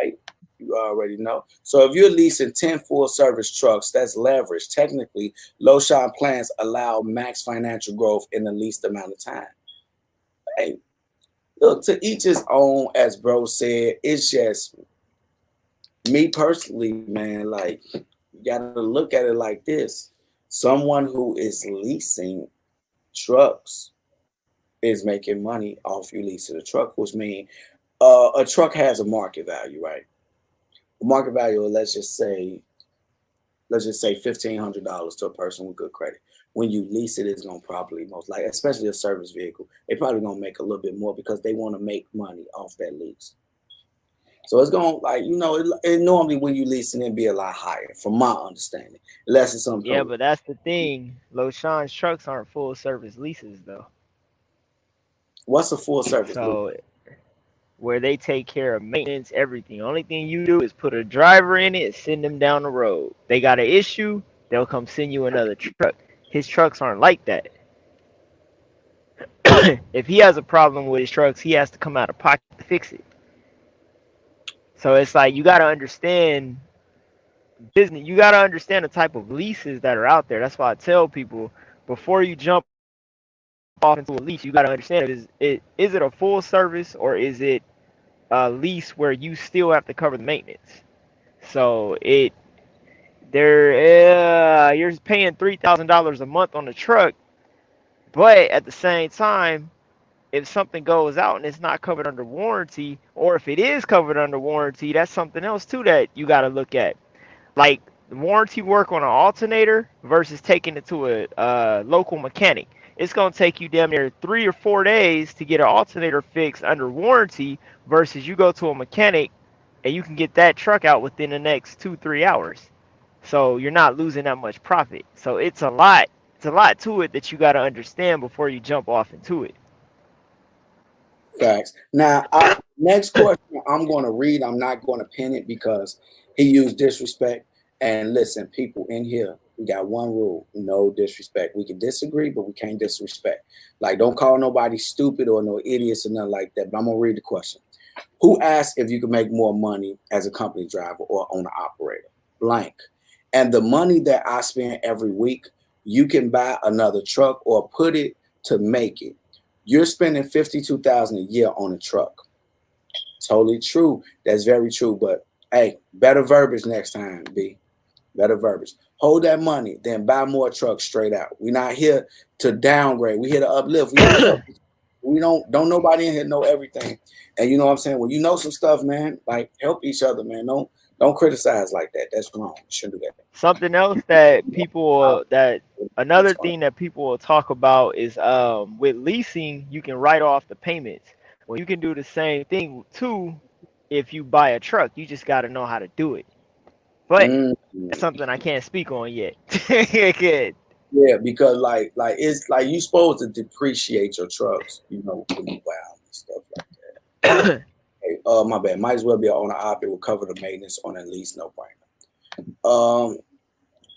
site. You already know. So if you're leasing 10 full service trucks, that's leverage. Technically, low-shine plans allow max financial growth in the least amount of time. Hey, look, to each his own, as bro said. It's just me personally, man, like, you gotta look at it like this. Someone who is leasing trucks is making money off you leasing a truck, which means a truck has a market value, right? A market value, let's just say $1,500 to a person with good credit. When you lease it, it's gonna probably most likely, especially a service vehicle, they probably gonna make a little bit more because they want to make money off that lease. So it's going to, like, you know, it normally when you leasing it be a lot higher, from my understanding. Unless it's something. Yeah, but that's the thing. Loshan's trucks aren't full service leases, though. What's a full service lease? Where they take care of maintenance, everything. Only thing you do is put a driver in it and send them down the road. They got an issue, they'll come send you another truck. His trucks aren't like that. If he has a problem with his trucks, he has to come out of pocket to fix it. So it's like you got to understand business. You got to understand the type of leases that are out there. That's why I tell people before you jump off into a lease, you got to understand is it a full service or is it a lease where you still have to cover the maintenance? So you're paying $3,000 a month on the truck, but at the same time, if something goes out and it's not covered under warranty, or if it is covered under warranty, that's something else too that you got to look at. Like warranty work on an alternator versus taking it to a local mechanic. It's going to take you damn near 3 or 4 days to get an alternator fixed under warranty versus you go to a mechanic and you can get that truck out within the next 2-3 hours. So you're not losing that much profit. So it's a lot to it that you got to understand before you jump off into it. Facts. Now, next question I'm going to read. I'm not going to pin it because he used disrespect. And listen, people in here, we got one rule: no disrespect. We can disagree, but we can't disrespect. Like, don't call nobody stupid or no idiots or nothing like that. But I'm going to read the question. Who asked if you could make more money as a company driver or owner operator? Blank. And the money that I spend every week, you can buy another truck or put it to make it. You're spending $52,000 a year on a truck. Totally true. That's very true. But hey, better verbiage next time, B. Better verbiage. Hold that money, then buy more trucks straight out. We're not here to downgrade. We're here to uplift. We don't nobody in here know everything. And you know what I'm saying? When you know some stuff, man, like, help each other, man. Don't criticize like that. That's wrong. You shouldn't do that. Something else that another thing that people will talk about is with leasing, you can write off the payments. Well, you can do the same thing too if you buy a truck. You just got to know how to do it. But that's something I can't speak on yet. Yeah, because like it's like you supposed to depreciate your trucks, you know, when you buy them and stuff like that. Hey, My bad. Might as well be an owner op. It will cover the maintenance on at least no brainer.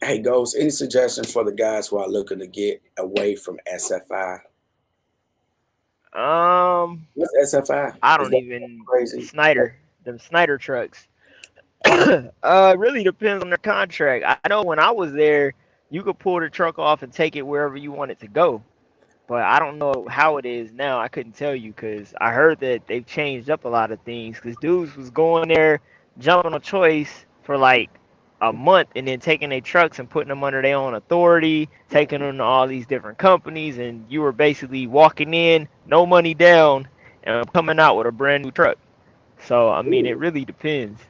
Hey, Ghost, any suggestions for the guys who are looking to get away from SFI? What's SFI? I Is don't that even crazy? Them Snyder trucks. Really depends on their contract. I know when I was there, you could pull the truck off and take it wherever you want it to go. But I don't know how it is now. I couldn't tell you because I heard that they've changed up a lot of things. Because dudes was going there, jumping on choice for like a month, and then taking their trucks and putting them under their own authority, taking them to all these different companies, and you were basically walking in, no money down, and coming out with a brand new truck. So I mean, it Ooh, really depends.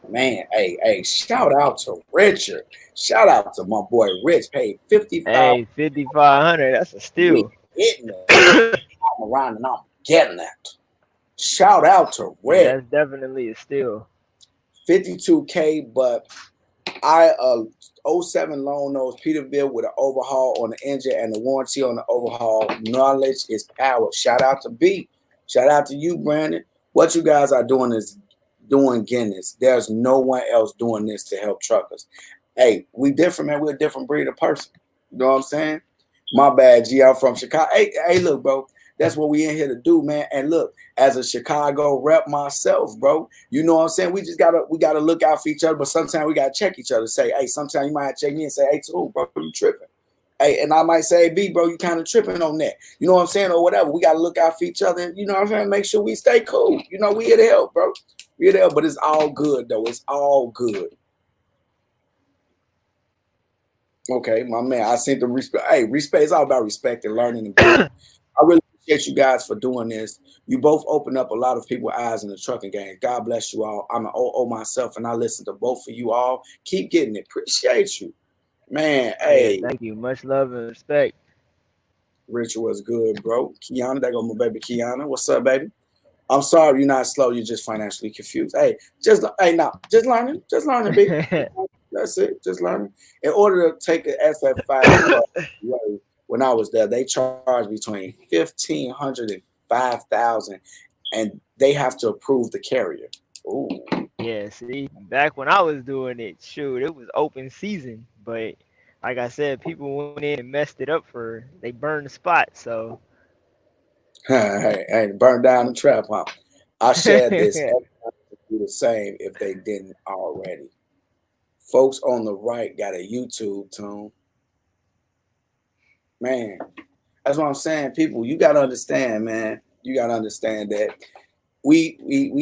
man, hey, shout out to Richard. Shout out to my boy Rich. Paid 55. Hey, 5,500, that's a We steal. hitting it. I'm around and I'm getting it. Shout out to Yeah, Rich. that's definitely a steal. 52K, but I '07 loan notes Peterbilt with an overhaul on the engine and the warranty on the overhaul. Knowledge is power. Shout out to B. Shout out to you, Brandon. What you guys are doing is doing Guinness. There's no one else doing this to help truckers. Hey, we different, man. We're a different breed of person. You know what I'm saying? My bad, G. I'm from Chicago. Hey, look, bro. That's what we in here to do, man. And look, as a Chicago rep myself, bro, you know what I'm saying? We gotta look out for each other, but sometimes we gotta check each other. Say, hey, sometimes you might have to check me and say, hey, too, bro, you tripping. Hey, and I might say, hey, B, bro, you kind of tripping on that. You know what I'm saying? Or whatever. We gotta look out for each other. And, you know what I'm saying? Make sure we stay cool. You know, we here to help, bro. We here to help, but it's all good though. It's all good. Okay, my man. I seem to respect. Hey, respect is all about respect and learning and building. I really appreciate you guys for doing this. You both open up a lot of people's eyes in the trucking game. God bless you all. I'm an OO myself, and I listen to both of you all. Keep getting it. Appreciate you, man. Oh yeah, Hey, thank you. Much love and respect. Richard was good, bro. Kiana, there go my baby Kiana. What's up, baby? I'm sorry you're not slow. You're just financially confused. Hey, just learning, B. That's it. Just learning. In order to take the SF5 when I was there, they charged between 1,500 and 5,000, and they have to approve the carrier. Ooh. Yeah, see, back when I was doing it, shoot, it was open season. But like I said, people went in and messed it up they burned the spot. So Hey, burn down the trap, huh? I shared this. Everyone would do the same if they didn't already. Folks on the right got a YouTube tune. Man, that's what I'm saying. People, you gotta understand, man. You gotta understand that we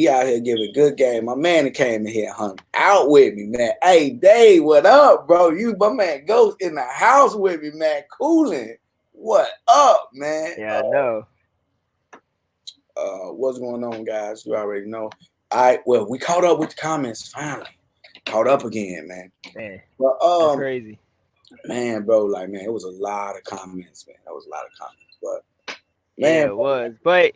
out here giving good game. My man that came in here hung out with me, man. Hey, Dave, what up, bro? You, my man, Ghost in the house with me, man. Cooling. What up, man? yeah, I know. What's going on, guys? You already know. Well, we caught up with the comments finally. Caught up again, man. Man, But that's crazy. man, bro, like, man, it was a lot of comments, man. That was a lot of comments. But Yeah, man, it was. But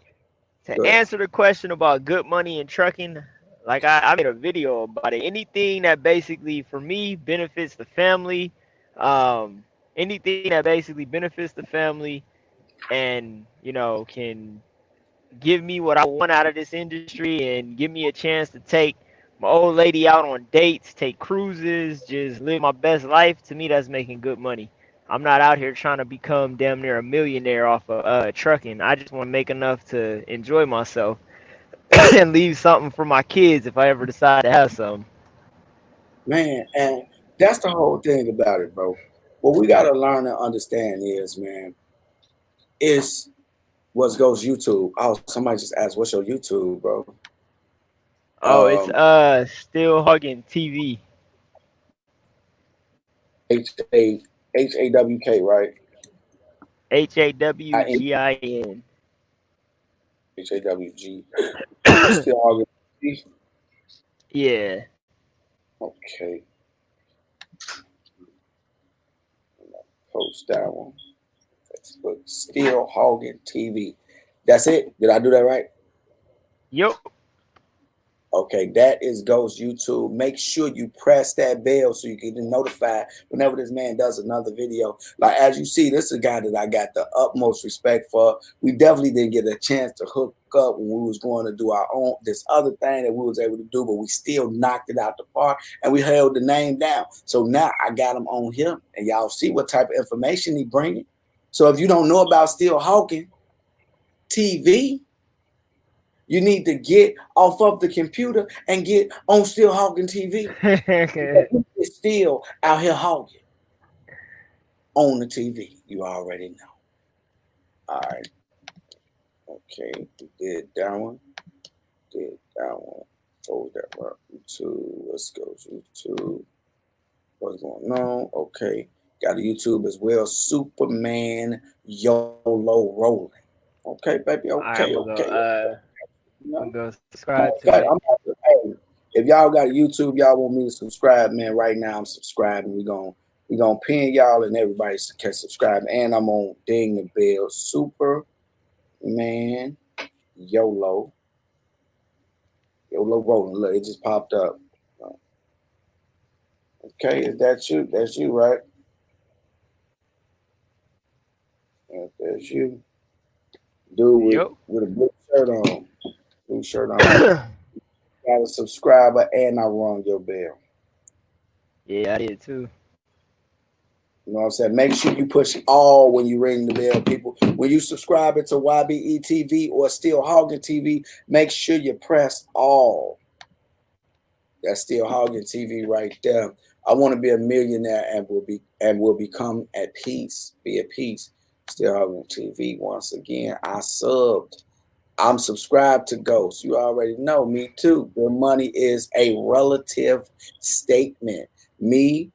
to good. answer the question about good money in trucking, like I made a video about it. Anything that basically for me benefits the family, um, anything that basically benefits the family and can give me what I want out of this industry and give me a chance to take my old lady out on dates, take cruises, just live my best life. To me, that's making good money. I'm not out here trying to become damn near a millionaire off of trucking. I just want to make enough to enjoy myself and leave something for my kids if I ever decide to have some. Man, and that's the whole thing about it, bro. What we gotta learn and understand is, man, is what goes YouTube. Oh, somebody just asked, what's your YouTube, bro? Oh, it's Um, still hugging TV. HAWK, right? HAWGIN. HAWG. Still all good. Yeah. Okay, post that one. Facebook. Still Hogging TV. That's it. Did I do that right? Yup. Okay, that is Ghost YouTube. Make sure you press that bell so you can get notified whenever this man does another video. Like as you see, this is a guy that I got the utmost respect for. We definitely didn't get a chance to hook up when we was going to do our own this other thing that we was able to do, but we still knocked it out the park and we held the name down. So now I got him on here, and y'all see what type of information he bringing. So if you don't know about Still Hawking TV, you need to get off of the computer and get on Still Hawking TV. It's still out here hawking on the TV. You already know. All right. Okay. We did that one. Did that one. Fold that one. YouTube. Let's go YouTube. What's going on? Okay. Got a YouTube as well. Superman YOLO Rolling. Okay, baby. Okay. All right, Okay. I'm gonna subscribe to it. Hey, if y'all got a YouTube, y'all want me to subscribe, man. Right now, I'm subscribing. We gonna pin y'all, and everybody can subscribe. And I'm on Ding the Bell. Superman YOLO Rolling. Look, it just popped up. Okay, is that you? That's you, right? That's you, dude with a blue shirt on. Blue shirt on. Got a subscriber, and I rung your bell. Yeah, I did too. You know what I'm saying? Make sure you push all when you ring the bell, people. When you subscribe to YBE TV or Still Hawking TV, make sure you press all. That's Still Hawking TV right there. I want to be a millionaire and will become at peace. Be at peace. Still Hawking TV. Once again, I subbed. I'm subscribed to Ghost. You already know. Me too. The money is a relative statement. Me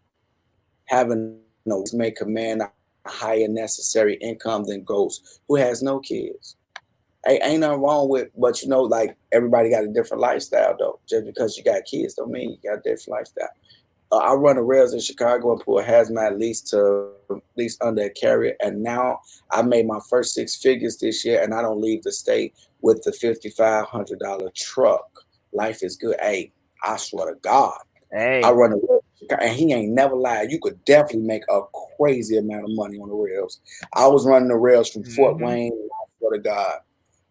having no may command a higher necessary income than Ghost, who has no kids. Hey, ain't nothing wrong with, but you know, like everybody got a different lifestyle though. Just because you got kids don't mean you got a different lifestyle. I run the rails in Chicago and pull a hazmat lease under a carrier, and now I made my first 6 figures this year, and I don't leave the state with the $5,500 truck. Life is good. Hey, I swear to God. Hey. I run the rails, and he ain't never lied. You could definitely make a crazy amount of money on the rails. I was running the rails from Fort Wayne, and I swear to God,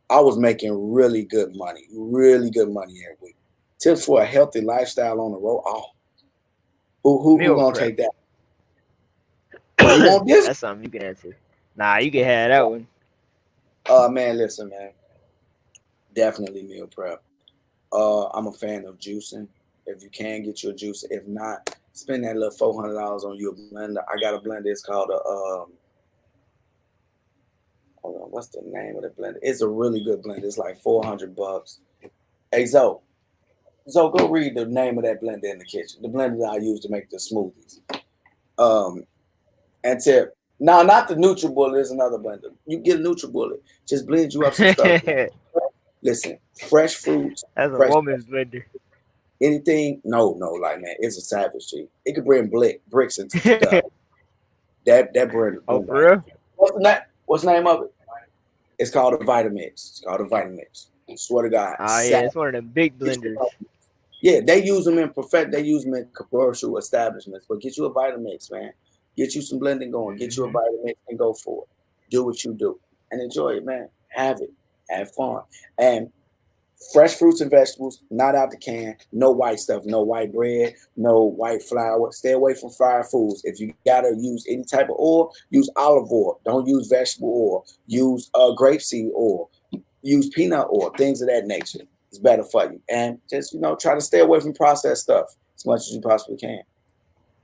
I was making really good money every week. Tips for a healthy lifestyle on the road. Oh, who gonna take that? You want this? That's something you can answer. Nah, you can have that one. Man, listen, man. Definitely meal prep. I'm a fan of juicing. If you can get your juice, if not, spend that little $400 on your blender. I got a blender. It's called a hold on, what's the name of the blender? It's a really good blender. It's like $400. Hey Zoe, go read the name of that blender in the kitchen. The blender that I use to make the smoothies. And tip. No, not the NutriBullet. There's another blender. You get a NutriBullet. Just blend you up some stuff. Listen, fresh fruits. That's a woman's blender. Anything? No, like man, it's a savage G. It could bring bricks into stuff. that blender. Oh, for real? What's the name of it? It's called a Vitamix. I swear to God. Yeah, it's one of them big blenders. Yeah, they use them in commercial establishments. But get you a Vitamix, man. Get you some blending going. Get you a Vitamix and go for it. Do what you do and enjoy it, man. Have it. Have fun. And fresh fruits and vegetables, not out the can. No white stuff. No white bread. No white flour. Stay away from fried foods. If you gotta use any type of oil, use olive oil. Don't use vegetable oil. Use grapeseed oil. Use peanut oil. Things of that nature. It's better for you. And just try to stay away from processed stuff as much as you possibly can.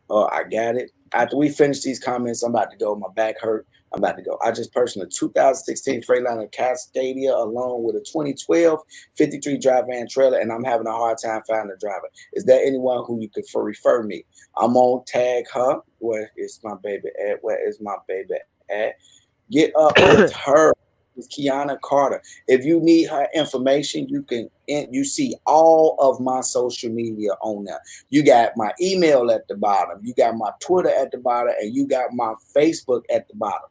I got it. After we finish these comments, I'm about to go. My back hurt. I'm about to go. I just purchased a 2016 Freightliner Cascadia along with a 2012 53 dry van trailer, and I'm having a hard time finding a driver. Is there anyone who you could refer me? I'm on Tag Her. Where is my baby at? Get up with her. It's Kiana Carter. If you need her information, you see all of my social media on there. You got my email at the bottom. You got my Twitter at the bottom, and you got my Facebook at the bottom.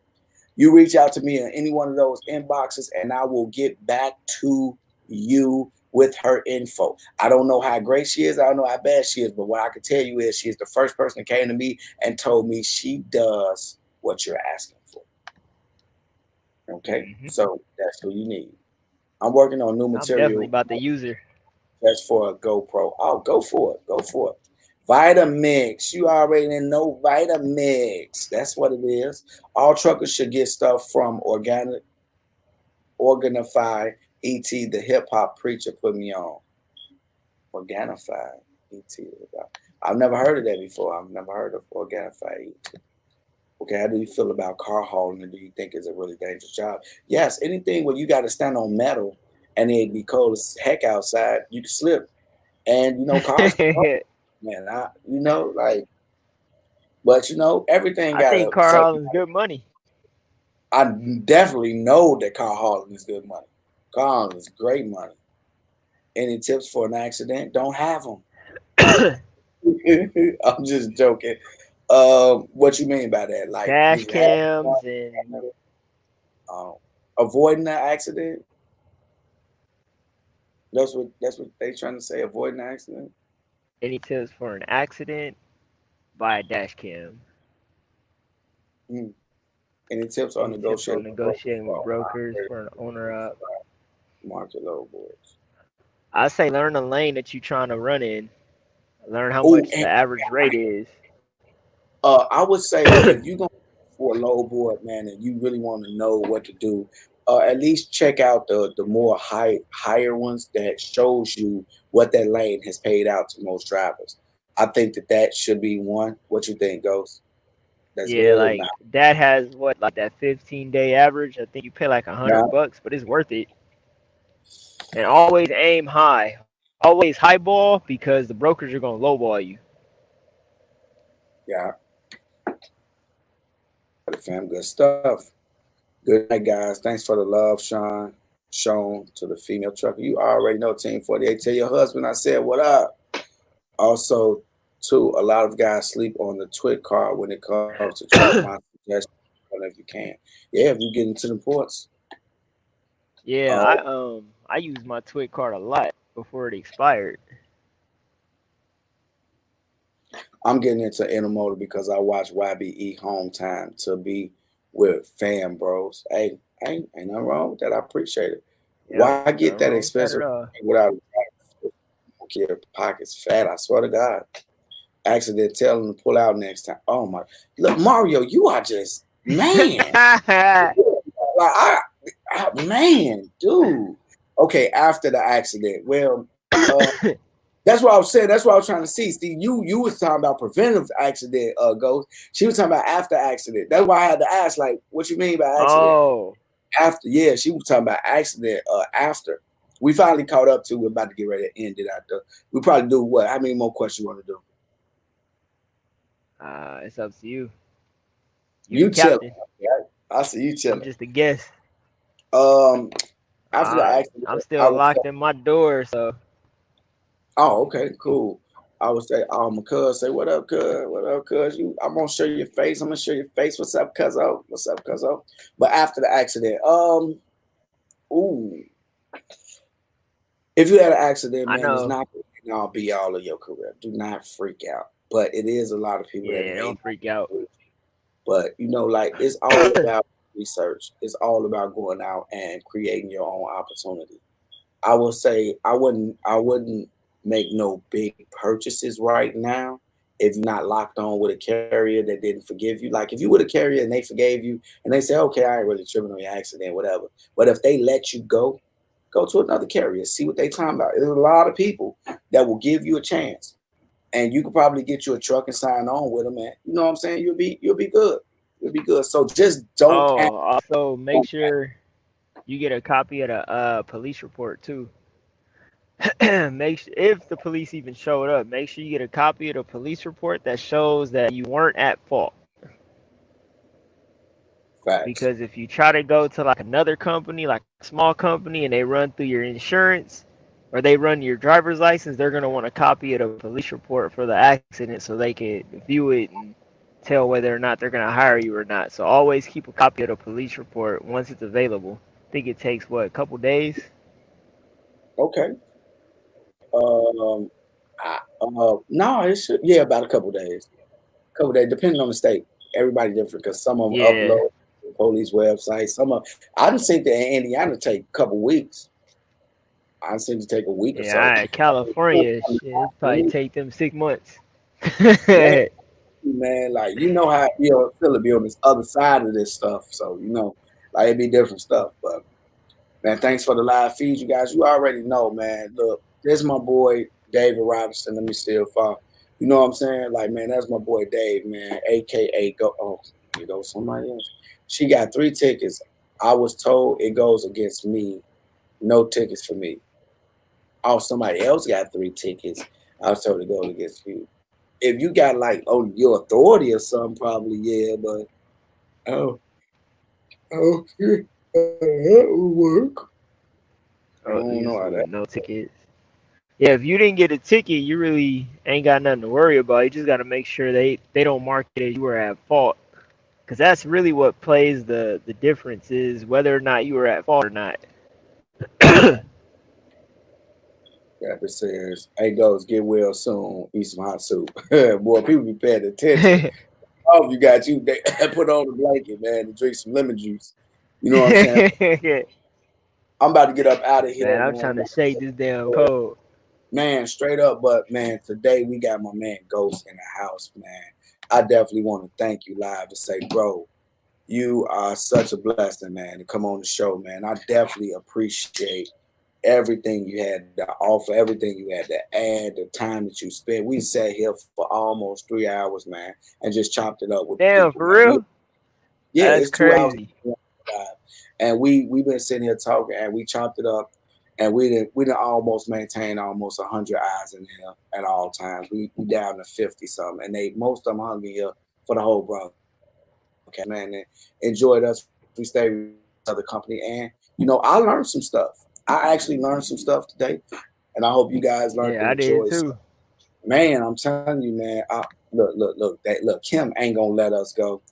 You reach out to me in any one of those inboxes, and I will get back to you with her info. I don't know how great she is. I don't know how bad she is. But what I can tell you is she is the first person that came to me and told me she does what you're asking for. Okay? Mhm. So that's who you need. I'm working on new I'm definitely material about to use her. just for a GoPro. Oh, go for it. Go for it. Vitamix. You already know Vitamix. That's what it is. All truckers should get stuff from Organifi ET, the hip hop preacher, put me on. Organifi ET. I've never heard of that before. I've never heard of Organifi ET. Okay, how do you feel about car hauling, and do you think it's a really dangerous job? Yes, anything where you got to stand on metal and it'd be cold as heck outside, you can slip. And cars can go, man. Like, but everything I got think a car certain. hauling's good money. I definitely know that car hauling is good money. Car hauling is great money. Any tips for an accident? Don't have them. I'm just joking. What you mean by that? Like, Dash you have cams and um, avoiding the accident. That's what they trying to say. Avoiding the accident. any tips for an accident, buy a dash cam. Mm. Any tips on Any tips on negotiating with brokers negotiating with for brokers for an owner up? market load boards? I say learn the lane that you're trying to run in. Learn how Oh, much and the average rate is. I would say if you're going for a load board, man, and you really want to know what to do, at least check out the more higher ones that shows you what that lane has paid out to most drivers. I think that should be one. What you think, Ghost? That's Yeah, good or like not? that has what, like that 15-day average. I think you pay like Yeah, $100, but it's worth it. And always aim high. Always highball because the brokers are gonna lowball you. yeah. Fam, good stuff. Good night, guys. Thanks for the love, Sean. Shown to the female trucker. You already know Team 48. Tell your husband I said what up. Also, too, a lot of guys sleep on the twit car when it comes to truck. My suggestion, if you can. Yeah, if you get into the ports. Yeah, Uh, I used my Twit card a lot before it expired. I'm getting into intermodal because I watch YBE Home Time to be with fam bros. Hey, ain't nothing wrong with that. I appreciate it. Yep, Why get nothing that wrong with that expensive at all. without your pockets fat? I swear to God. Accident, tell them to pull out next time. Oh my, look, Mario, you are just man. Like man, dude. Okay, after the accident. Well, uh, that's what I was saying. That's what I was trying to see. See, you was talking about preventive accident, Ghost. She was talking about after accident. That's why I had to ask, like, what you mean by accident? Oh, After, yeah, she was talking about accident after. We finally caught up to. We're about to get ready to end it out there. We probably do what? How many more questions you want to do? it's up to you. You the You chilling. captain. Yeah, I see you I'm chilling. just a guest. Um, after the accident, I'm I still would say, locked in my door, so oh, okay, cool. I would say, my cuz say, what up, cuz? What up, cuz? I'm gonna show you your face. I'm gonna show you your face. What's up, cuzzo? What's up, cuzzo? But after the accident, ooh, if you had an accident, I man, it's know. not gonna be all of your career. Do not freak out. But it is a lot of people that Yeah, may don't not. freak out. But like it's all about research. It's all about going out and creating your own opportunity. I will say I wouldn't make no big purchases right now if you're not locked on with a carrier that didn't forgive you. Like if you with a carrier and they forgave you and they say, okay, I ain't really tripping on your accident, whatever. But if they let you go to another carrier, see what they talking about. There's a lot of people that will give you a chance. And you could probably get you a truck and sign on with them, and you know what I'm saying? You'll be good. You'll be good. So just don't Oh, also make sure you get a copy of the police report too. If the police even showed up, make sure you get a copy of the police report that shows that you weren't at fault. facts. Because if you try to go to like another company, like a small company, and they run through your insurance or they run your driver's license, they're gonna want a copy of the police report for the accident so they can view it and tell whether or not they're gonna hire you or not. So always keep a copy of the police report once it's available. I think it takes what, a couple days? Okay. No, it should. Yeah, about a couple days. Couple days, depending on the state. Everybody different because some of them Yeah. upload to police websites. Some of I done seen the Indiana take a couple weeks. I done seen it take a week or Yeah, so. all right, California shit, it probably take them 6 months. Yeah, man, like you know how Philly be on this other side of this stuff. So like it be different stuff. But man, thanks for the live feed, you guys. You already know, man. Look, there's my boy David Robinson. Let me see if you know what I'm saying? Like, man, that's my boy Dave, man, aka Go. Oh, you go somebody else. She got 3 tickets. I was told it goes against me. No tickets for me. Oh, somebody else got 3 tickets. I was told it goes against you. If you got like your authority or something, probably yeah. But oh, okay, that will work. I Oh, don't these know how with that. no tickets. Yeah, if you didn't get a ticket, you really ain't got nothing to worry about. You just got to make sure they don't mark it as you were at fault, because that's really what plays the difference is whether or not you were at fault or not. Rapper says, "Hey, goes get well soon. Eat some hot soup." Boy, people be paying attention. Oh, you got you. They put on the blanket, man, and drink some lemon juice. You know what I'm saying? I'm about to get up out of here, Man, I'm man. trying to shake this damn cold. Man, straight up. But man, today we got my man Ghost in the house, man. I definitely want to thank you live to say, bro, you are such a blessing, man, to come on the show, man. I definitely appreciate everything you had to offer, everything you had to add, the time that you spent. We sat here for almost 3 hours, man, and just chopped it up with the Damn, people, for man. real? Yeah, That's it's 2 hours. crazy. And we've been sitting here talking, and we chopped it up, and we didn't almost maintain almost 100 eyes in here at all times. We down to 50 something, and most of them hung in here for the whole broadcast. Okay, man, and enjoyed us. We stayed with other company, and I learned some stuff. I actually learned some stuff today, and I hope you guys learned Yeah, and I did enjoyed. too. Man, I'm telling you, man. Look. Kim ain't gonna let us go.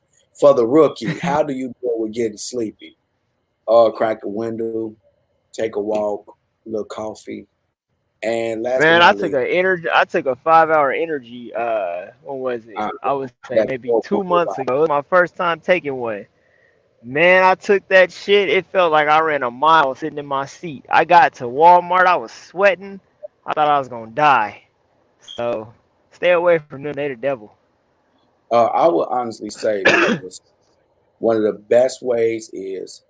For the rookie, how do you deal with getting sleepy? Crack a window, take a walk, a little coffee, and last but Man, not least, I took a 5 hour energy. What was it? uh, I would say that's maybe 2 months ago. It was my first time taking one. Man, I took that shit. It felt like I ran a mile sitting in my seat. I got to Walmart. I was sweating. I thought I was gonna die. So stay away from them. They the devil. I would honestly say, man, one of the best ways is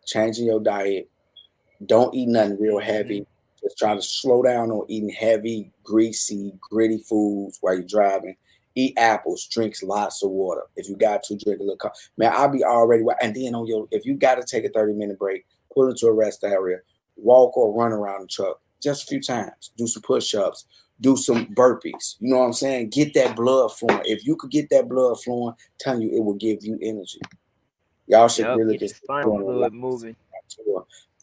changing your diet. Don't eat nothing real Hmm. heavy. Just try to slow down on eating heavy, greasy, gritty foods while you're driving. Eat apples, drinks lots of water. If you got to drink a little coffee, man, I'll be already. And then if you got to take a 30-minute break, pull into a rest area, walk or run around the truck just a few times. Do some push-ups, do some burpees. You know what I'm saying? Get that blood flowing. If you could get that blood flowing, telling you it will give you energy. Y'all should Yep, really get get your spinal doing a lot. fluid moving.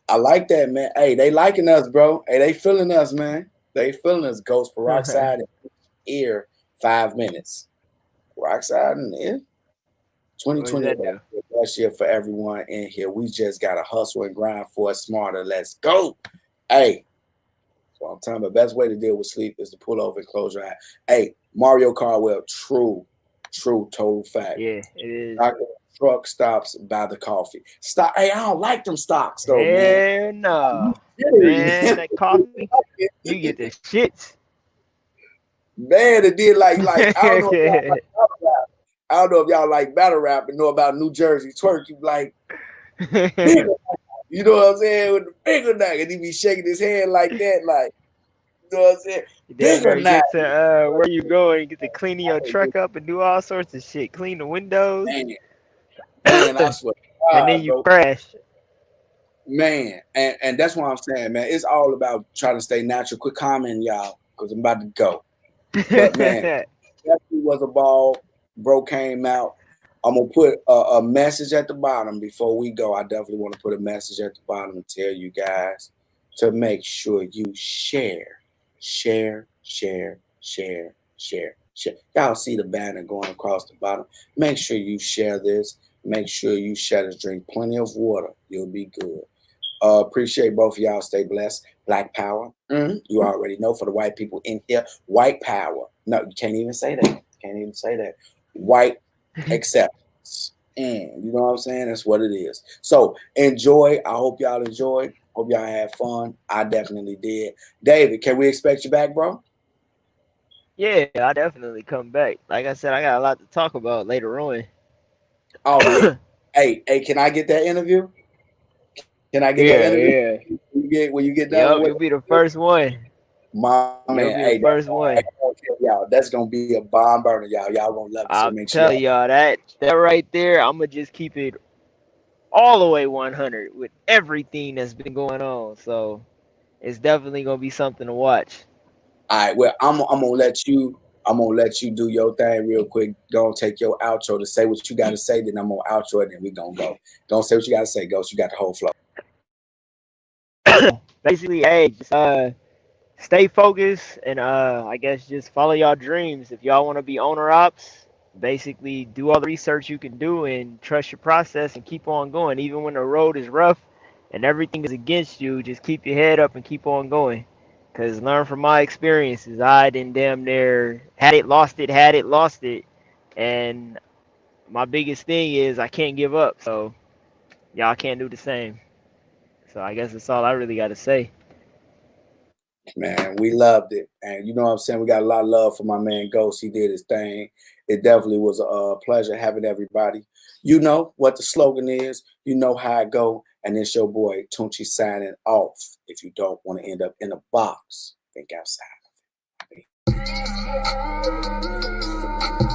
I like that, man. Hey, they liking us, bro. Hey, they feeling us, man. They feeling us. Ghost peroxide in ear, 5 minutes. Peroxide in the ear. What does 2020 that do? last year for everyone in here. We just got to hustle and grind for it smarter. Let's go. Hey, so I'm telling you, the best way to deal with sleep is to pull over and close your eye. Hey, Mario Cardwell, true, total fact. Yeah, it is. Truck stops by the coffee. Stop. Hey, I don't like them stocks though, man. Hell no, Jittery. man. That coffee, you get the shits. Man, it did like I don't know if y'all like battle rap. I don't know if y'all like battle rap and know about New Jersey twerk. You like bigger, you know what I'm saying? With the bigger nugget, and he be shaking his head like that, like you know what I'm saying? Then Bigger when you nugget. get to where you going, you get to cleaning your truck up and do all sorts of shit. Clean the windows, Man, I swear, to and then God, you bro. crash. Man, and that's what I'm saying, man. It's all about trying to stay natural. Quit commenting, y'all, because I'm about to go. But man, definitely was a ball. Bro came out. I'm gonna put a message at the bottom before we go. I definitely want to put a message at the bottom and tell you guys to make sure you share. Y'all see the banner going across the bottom. Make sure you share this. Make sure you share this. Drink plenty of water. You'll be good. Appreciate both of y'all. Stay blessed. Black power. You already know. For the white people in here, white power. No, you can't even say that. Can't even say that. White acceptance. You know what I'm saying? That's what it is. So enjoy. I hope y'all enjoyed. Hope y'all had fun. I definitely did. David, can we expect you back, bro? Yeah, I definitely come back. Like I said, I got a lot to talk about later on. Oh yeah. Hey, can I get that interview? Can I get that Yeah, interview? yeah. When you get done Yep, with you'll be the first one. my You'll man, be the hey, first one. y'all, that's gonna be a bomb burner, y'all. Y'all gonna love it. So I'm make sure telling y'all that right there, I'm gonna just keep it all the way 100 with everything that's been going on. So it's definitely gonna be something to watch. all right, well, I'm gonna let you do your thing real quick. Go and take your outro to say what you gotta say, then I'm gonna outro it, and we gonna go. Don't say what you gotta say, Ghost. You got the whole flow. Basically, hey, just stay focused and I guess just follow y'all dreams. If y'all want to be owner ops, basically do all the research you can do and trust your process and keep on going. Even when the road is rough and everything is against you, just keep your head up and keep on going. Cause learn from my experiences. I didn't damn near had it, lost it, and my biggest thing is I can't give up. So y'all can't do the same. So I guess that's all I really got to say. Man, we loved it. And you know what I'm saying? We got a lot of love for my man Ghost. He did his thing. It definitely was a pleasure having everybody. You know what the slogan is. You know how I go. And it's your boy Tunchi signing off. If you don't want to end up in a box, think outside of it.